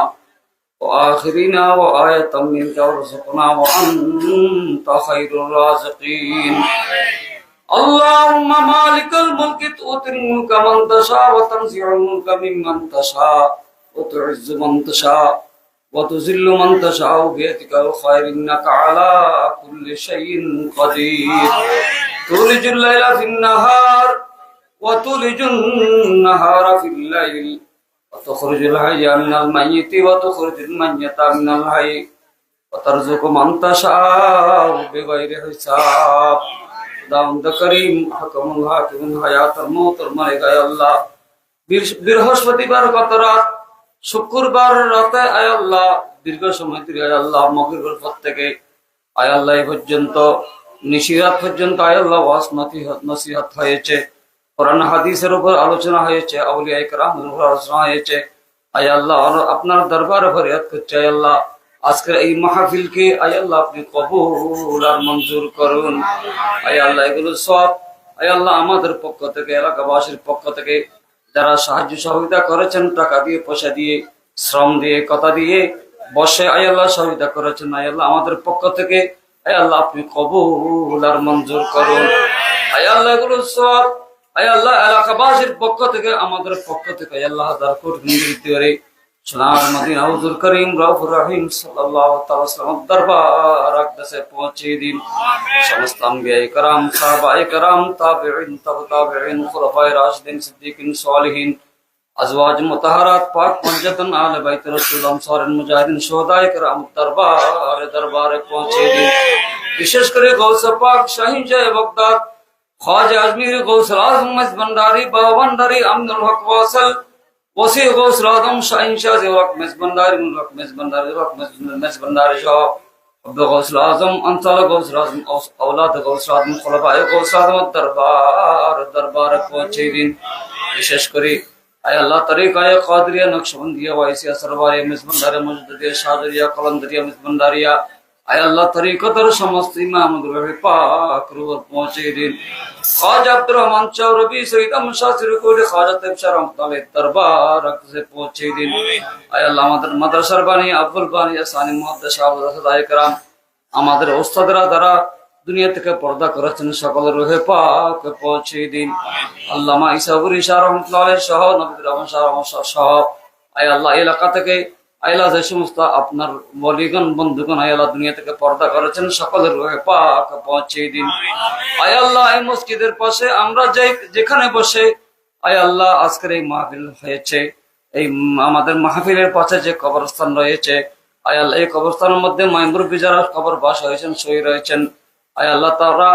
وآخرنا وآية منك وارزقنا وأنت خير الرازقين. اللهم مالك الملك تؤتي الملك من تشاء وتنزع الملك ممن تشاء وتعز من تشاء وتذل من تشاء بيدك الخير إنك على كل شيء قدير. تولج الليل في النهار وتولج النهار في الليل وتخرج الحي من الميت وتخرج الميت من الحي وترزق من تشاء بغير حساب. দাউদ করিম হাকামুল হাকিম হায়াতুল মউতের মালিক আয় আল্লাহ, বৃহস্পতিবার গত রাত, শুক্রবার রাতে আয় আল্লাহ দীর্ঘ সময় ধরে আয় আল্লাহ মাগরিবের পর থেকে আয় আল্লাহ এই পর্যন্ত নিশিরাত পর্যন্ত আয় আল্লাহ ওয়াজ নসিহত হয়েছে, কোরআন হাদিসের উপর আলোচনা হয়েছে, আউলিয়া ইকরামের উপর আলোচনা হয়েছে। আয় আল্লাহ আপনার দরবারে ফরিয়াদ করছে আয় আল্লাহ আজকের এই মাহফিলকে আয় আল্লাহ আপনি কবুল আর মঞ্জুর করুন। আয় আল্লাহ এগুলো সব আয় আল্লাহ আমাদের পক্ষ থেকে, এলাকাবাসীর পক্ষ থেকে যারা সাহায্য সহযোগিতা করেছেন, টাকা দিয়ে, পয়সা দিয়ে, শ্রম দিয়ে, কথা দিয়ে, বসে আয় আল্লাহ সহযোগিতা করেছেন, আয় আল্লাহ আমাদের পক্ষ থেকে আয় আল্লাহ আপনি কবুল আর মঞ্জুর করুন। আয় আল্লাহ এগুলো সব আয় আল্লাহ এলাকাবাসীর পক্ষ থেকে, আমাদের পক্ষ থেকে আয় আল্লাহ হাজার কোটি করে সোনার মদিনা হুজুর করিম রউফুর রহিম সাল্লাল্লাহু তাআলা সাল্লাম দরবার আকদাসে পৌঁছে দিন। সমস্ত আম্বিয়ায়ে کرام, সাহাবায়ে کرام, তাবিঈন, তাবিঈন, খুলাফায়ে রাশিদিন, সিদ্দিকিন, সালিহিন, আজওয়াজ মুতাহারাত, পাক পঞ্জাতন, আহলে বাইত রাসূল, আনসার, মুজাহিদিন, শুহাদায়ে کرام দরবারে পৌঁছে দিন। বিশেষ করে গৌস পাক শাহীন শাহ বাগদাদ, ख्वाजा अजमेर गौसुल आजम मेजबंदारी, बाबा भंडारी, अब्दुल हक वासल, वसी गौसुल आजम शाहीन शाह ज़िवक मेजबंदारी शाह, अब्दुल गौसुल आजम, अंसार गौसुल आजम, औलाद गौसुल आजम, खुलफाए गौसुल आजम दरबार पहुंचे दिन। विशेष करी आय अल्लाह तरीका कादरिया, नक्शबंदिया, वाइसिया, सरवारिया, मेजबंदारिया, मुजद्दिदिया, शादिरिया, कलंदरिया, मेजबंदारिया, आय अल्लाह तरीक़तर समस्त इमाम पाक रूह पहुंचे दिन। ख्वाजा अब्दुर रहमान चौरबी सईद अहमद शाह सिरकोट, ख्वाजा तैयब शाह रहमतुल्लाह दरबार से पहुंचे दिन। आय अल्लाह মাদ্রাসার বাণী, আব্দুল বাণী, আসানি মুহাদ্দিস, সাহাবায়ে کرام, আমাদের উস্তাদরা দ্বারা দুনিয়া থেকে পর্দা করেছেন, সকলের রূহে পাক পৌঁছে দিন। আল্লামা ইসাবুরি শাহ রহমতুল্লাহ সহ, নবীর রহমান শাহ সহ, আয় আল্লাহ এলাকা থেকে আল্লাহ যে সমস্ত আপনার বলিগণ বন্ধুগণ আল্লাহ দুনিয়া থেকে পর্দা করেছেন, সকলের রূহে পাক পৌঁছে দিন। আয় আল্লাহ এই মসজিদের পাশে আমরা যেখানে বসে আয় আল্লাহ আজকের এই মাহফিল হয়েছে, এই আমাদের মাহফিলের পাশে যে কবরস্থান রয়েছে, আয় আল্লাহ এই কবরস্থানের মধ্যে মুরব্বি যারা কবর বাস হয়েছেন, শহীদ রয়েছেন, আয় আল্লাহ তারা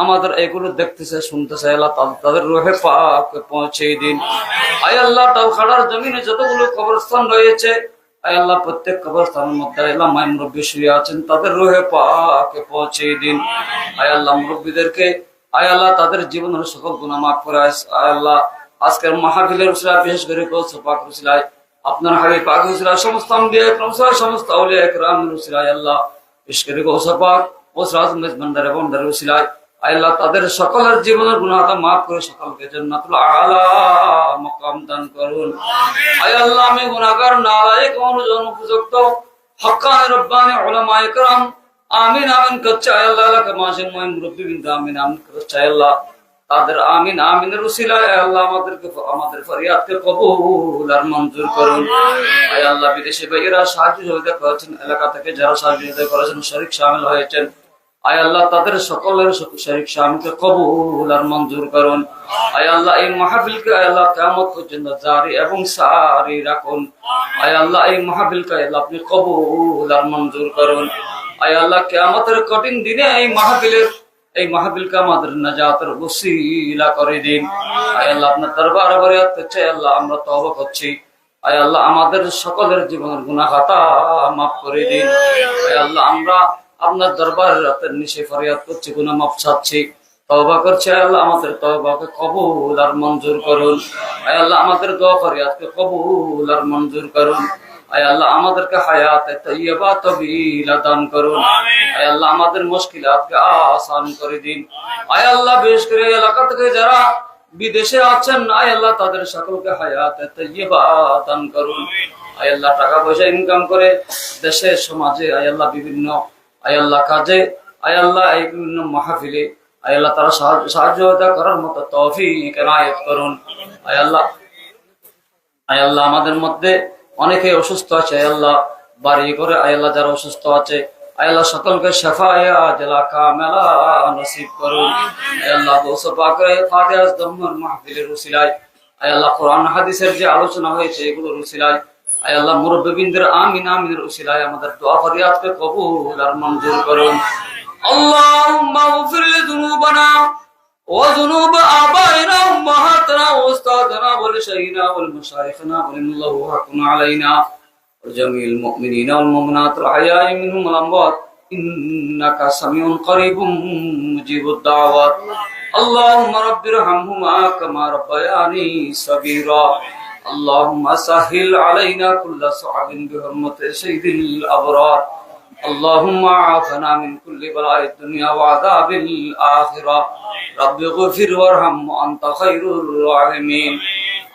আমাদের এগুলো দেখতেছে, শুনতেছে, আল্লাহ তাদের রূহে পাক পৌঁছে দিন। আয় আল্লাহ ডালখাড়ার জমিনে যতগুলো কবরস্থান রয়েছে, আয় আল্লাহ প্রত্যেক কবরস্থানের মধ্যে আল্লাহ মায় মুরব্বী শুয়ে আছেন, তাদের রূহে পাকে পৌঁছে দিন। আয় আল্লাহ মুরব্বীদেরকে আয় আল্লাহ তাদের জীবনের সকল গুনাহ মাফ করে। আয় আল্লাহ আজকের মাহফিলের উসিলায়, বিশেষ করে গৌস পাক উসিলায়, আপনার হাবিব পাক উসিলায়, সমস্ত আম্বিয়া کرام, সমস্ত আউলিয়া کرامের উসিলায় আল্লাহ, বিশেষ করে গৌস পাক গৌসুল আজম মেজবান্দার এবং দার উসিলায় আয় আল্লাহ তাদের সকলের জীবনের গুনাহ মাফ করে সকলকে জান্নাতুল আলা মাকাম দান করুন। আয় আল্লাহ আমি গুনাহগার, নালায়েক, অনুজন, উপযুক্ত হক্কানি রব্বানি উলামায়ে کرام আমিন আমিন করছে। আয় আল্লাহ লাকে মাসিন মুহিম মুরব্বি বিনতে আমিন আমিন করছে। আয় আল্লাহ তাদের আমিন আমিনের উসিলায় আয় আল্লাহ আমাদের ফরিয়াদকে কবুল আর মঞ্জুর করুন। আয় আল্লাহ বিদেশি ভাইয়েরা সাহায্য সহযোগিতা করেছেন, এলাকা থেকে যারা সাহায্য সহযোগিতা করেছেন, শরীক শামিল হয়েছেন, আয় আল্লাহ তাদের সকলের শরীক শামিলকে কবুল আর মঞ্জুর করুন। আয় আল্লাহ এই মাহফিলকে আয় আল্লাহ কিয়ামত পর্যন্ত জারি এবং সারি রাখুন। আয় আল্লাহ এই মাহফিলকে আয় আল্লাহ আপনি কবুল আর মঞ্জুর করুন। আয় আল্লাহ কিয়ামতের কঠিন দিনে এই মাহফিলকে আমাদের নাজাতের ওসিলা করে দিন। আয় আল্লাহ আপনার দরবারে ফরিয়াদ করছি, আল্লাহ আমরা তওবা করছি, আয় আল্লাহ আমাদের সকলের জীবনের গুনাহ খাতা মাফ করে দিন। আয় আল্লাহ আমরা আপনার দরবারে রাতের নিশে ফরিয়াদ করছি, গুনাহ মাফ চাচ্ছি, তওবা করছি। আয় আল্লাহ আমাদের তওবাকে কবুল আর মঞ্জুর করুন। আয় আল্লাহ আমাদের দোয়া ফরিয়াদকে কবুল আর মঞ্জুর করুন। আয় আল্লাহ আমাদেরকে হায়াতে তাইয়্যিবা তবিলা দান করুন। আয় আল্লাহ আমাদের মুশকিলাতকে আসান করে দিন। আয় আল্লাহ বিশেষ করে এলাকা থেকে যারা বিদেশে আছেন, আয় আল্লাহ তাদের সকলকে হায়াতে তাইয়্যিবা দান করুন। আয় আল্লাহ টাকা পয়সা ইনকাম করে দেশে সমাজে আয় আল্লাহ বিভিন্ন আয় আল্লাহ কাজে আয় আল্লাহ এই বিভিন্ন মাহফিলে আয় আল্লাহ তারা সাহায্য করার মতো তৌফিক এনায়েত করুন। আয় আল্লাহ আমাদের মধ্যে অনেকে অসুস্থ আছে, আয় আল্লাহ বাড়ি করে আয় আল্লাহ যারা অসুস্থ আছে আয় আল্লাহ সকলকে শাফায়া আজলা কামেলা নসিব করুন। আয় আল্লাহ গৌস পাকের ফাতিহা দম্মর মাহফিলের উসিলায় আয় আল্লাহ কোরআন হাদিসের যে আলোচনা হয়েছে এগুলোর উসিলায় আয় আল্লাহ মুরব্বিবিনদের আমিন আমিনের উসিলায় আমাদের দোয়া ফরিয়াদকে কবুল আর মঞ্জুর করুন। আল্লাহুম্মা গফির লিযুনুবানা ওয়া যুনুব আবাইনা ওয়া উম্মাহাতিনা ওয়া উস্তাদিনা ওয়া লিশাইখিনা ওয়া লিমাশাইখিনা ওয়া লিল্লাহি হাকুন আলাইনা ওয়া জামিল মুমিনিনা ওয়াল মুমিনাত আল আহয়াই মিনহুম ওয়াল আমওয়াত ইন্নাকা সামিউন করিবুম মুজিবুদ দাওয়াত। আল্লাহুম্মা রাব্বিরহামহুমা কামা রাব্বায়ানি সাগীরা। اللهم سهل علينا كل صعب بحرمة سيد الأبرار. اللهم عافنا من كل بلاء الدنيا وعذاب الآخرة. رب اغفر وارحم وأنت خير الراحمين.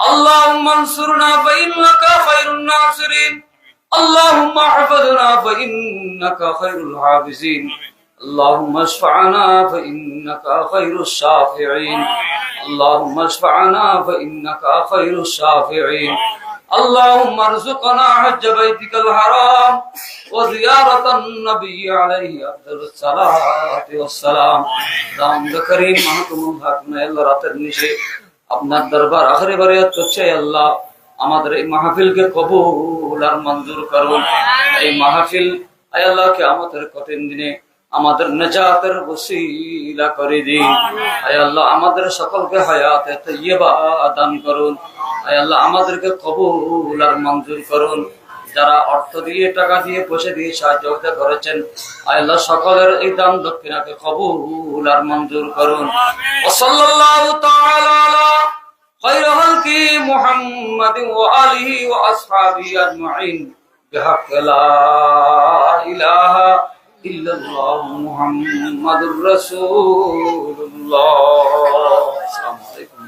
اللهم انصرنا فإنك خير الناصرين. اللهم احفظنا فإنك خير الحافظين. اللهم اشفعنا فإنك خير الشافعين. اللهم اشفعنا فإنك خير الشافعين. اللهم ارزقنا حج بيتك الحرام وزيارة النبي عليه أفضل الصلاة والسلام দামদ করিম মাহতুম হাকমে আল্লাহ রাতের নিশে আপনার দরবার আখরে বারিয়াত করছে আল্লাহ আমাদের এই মাহফিলকে কবুল আর মঞ্জুর করুন এই মাহফিল আয় আল্লাহ কিয়ামতের কঠিন দিনে আমাদের নাজাতের ওসিলা করে দিন আয় আল্লাহ আমাদের সকলকে হায়াতে তাইয়্যিবা দান করুন আয় আল্লাহ আমাদেরকে কবুল আর মঞ্জুর করুন যারা অর্থ দিয়ে টাকা দিয়ে পয়সা দিয়ে সাহায্য করেছেন আয় আল্লাহ সকলের এই দান দক্ষিণাকে কবুল আর মঞ্জুর করুন ওয়া সাল্লাল্লাহু তাআলা আলা খায়রি খালকি মুহাম্মাদিন ওয়া আলিহি ওয়া আসহাবিহি আজমাইন বিহাক্কি লা ইলাহা ইল্লাল্লাহু মুহাম্মাদুর রাসূলুল্লাহ। আসসালামু আলাইকুম।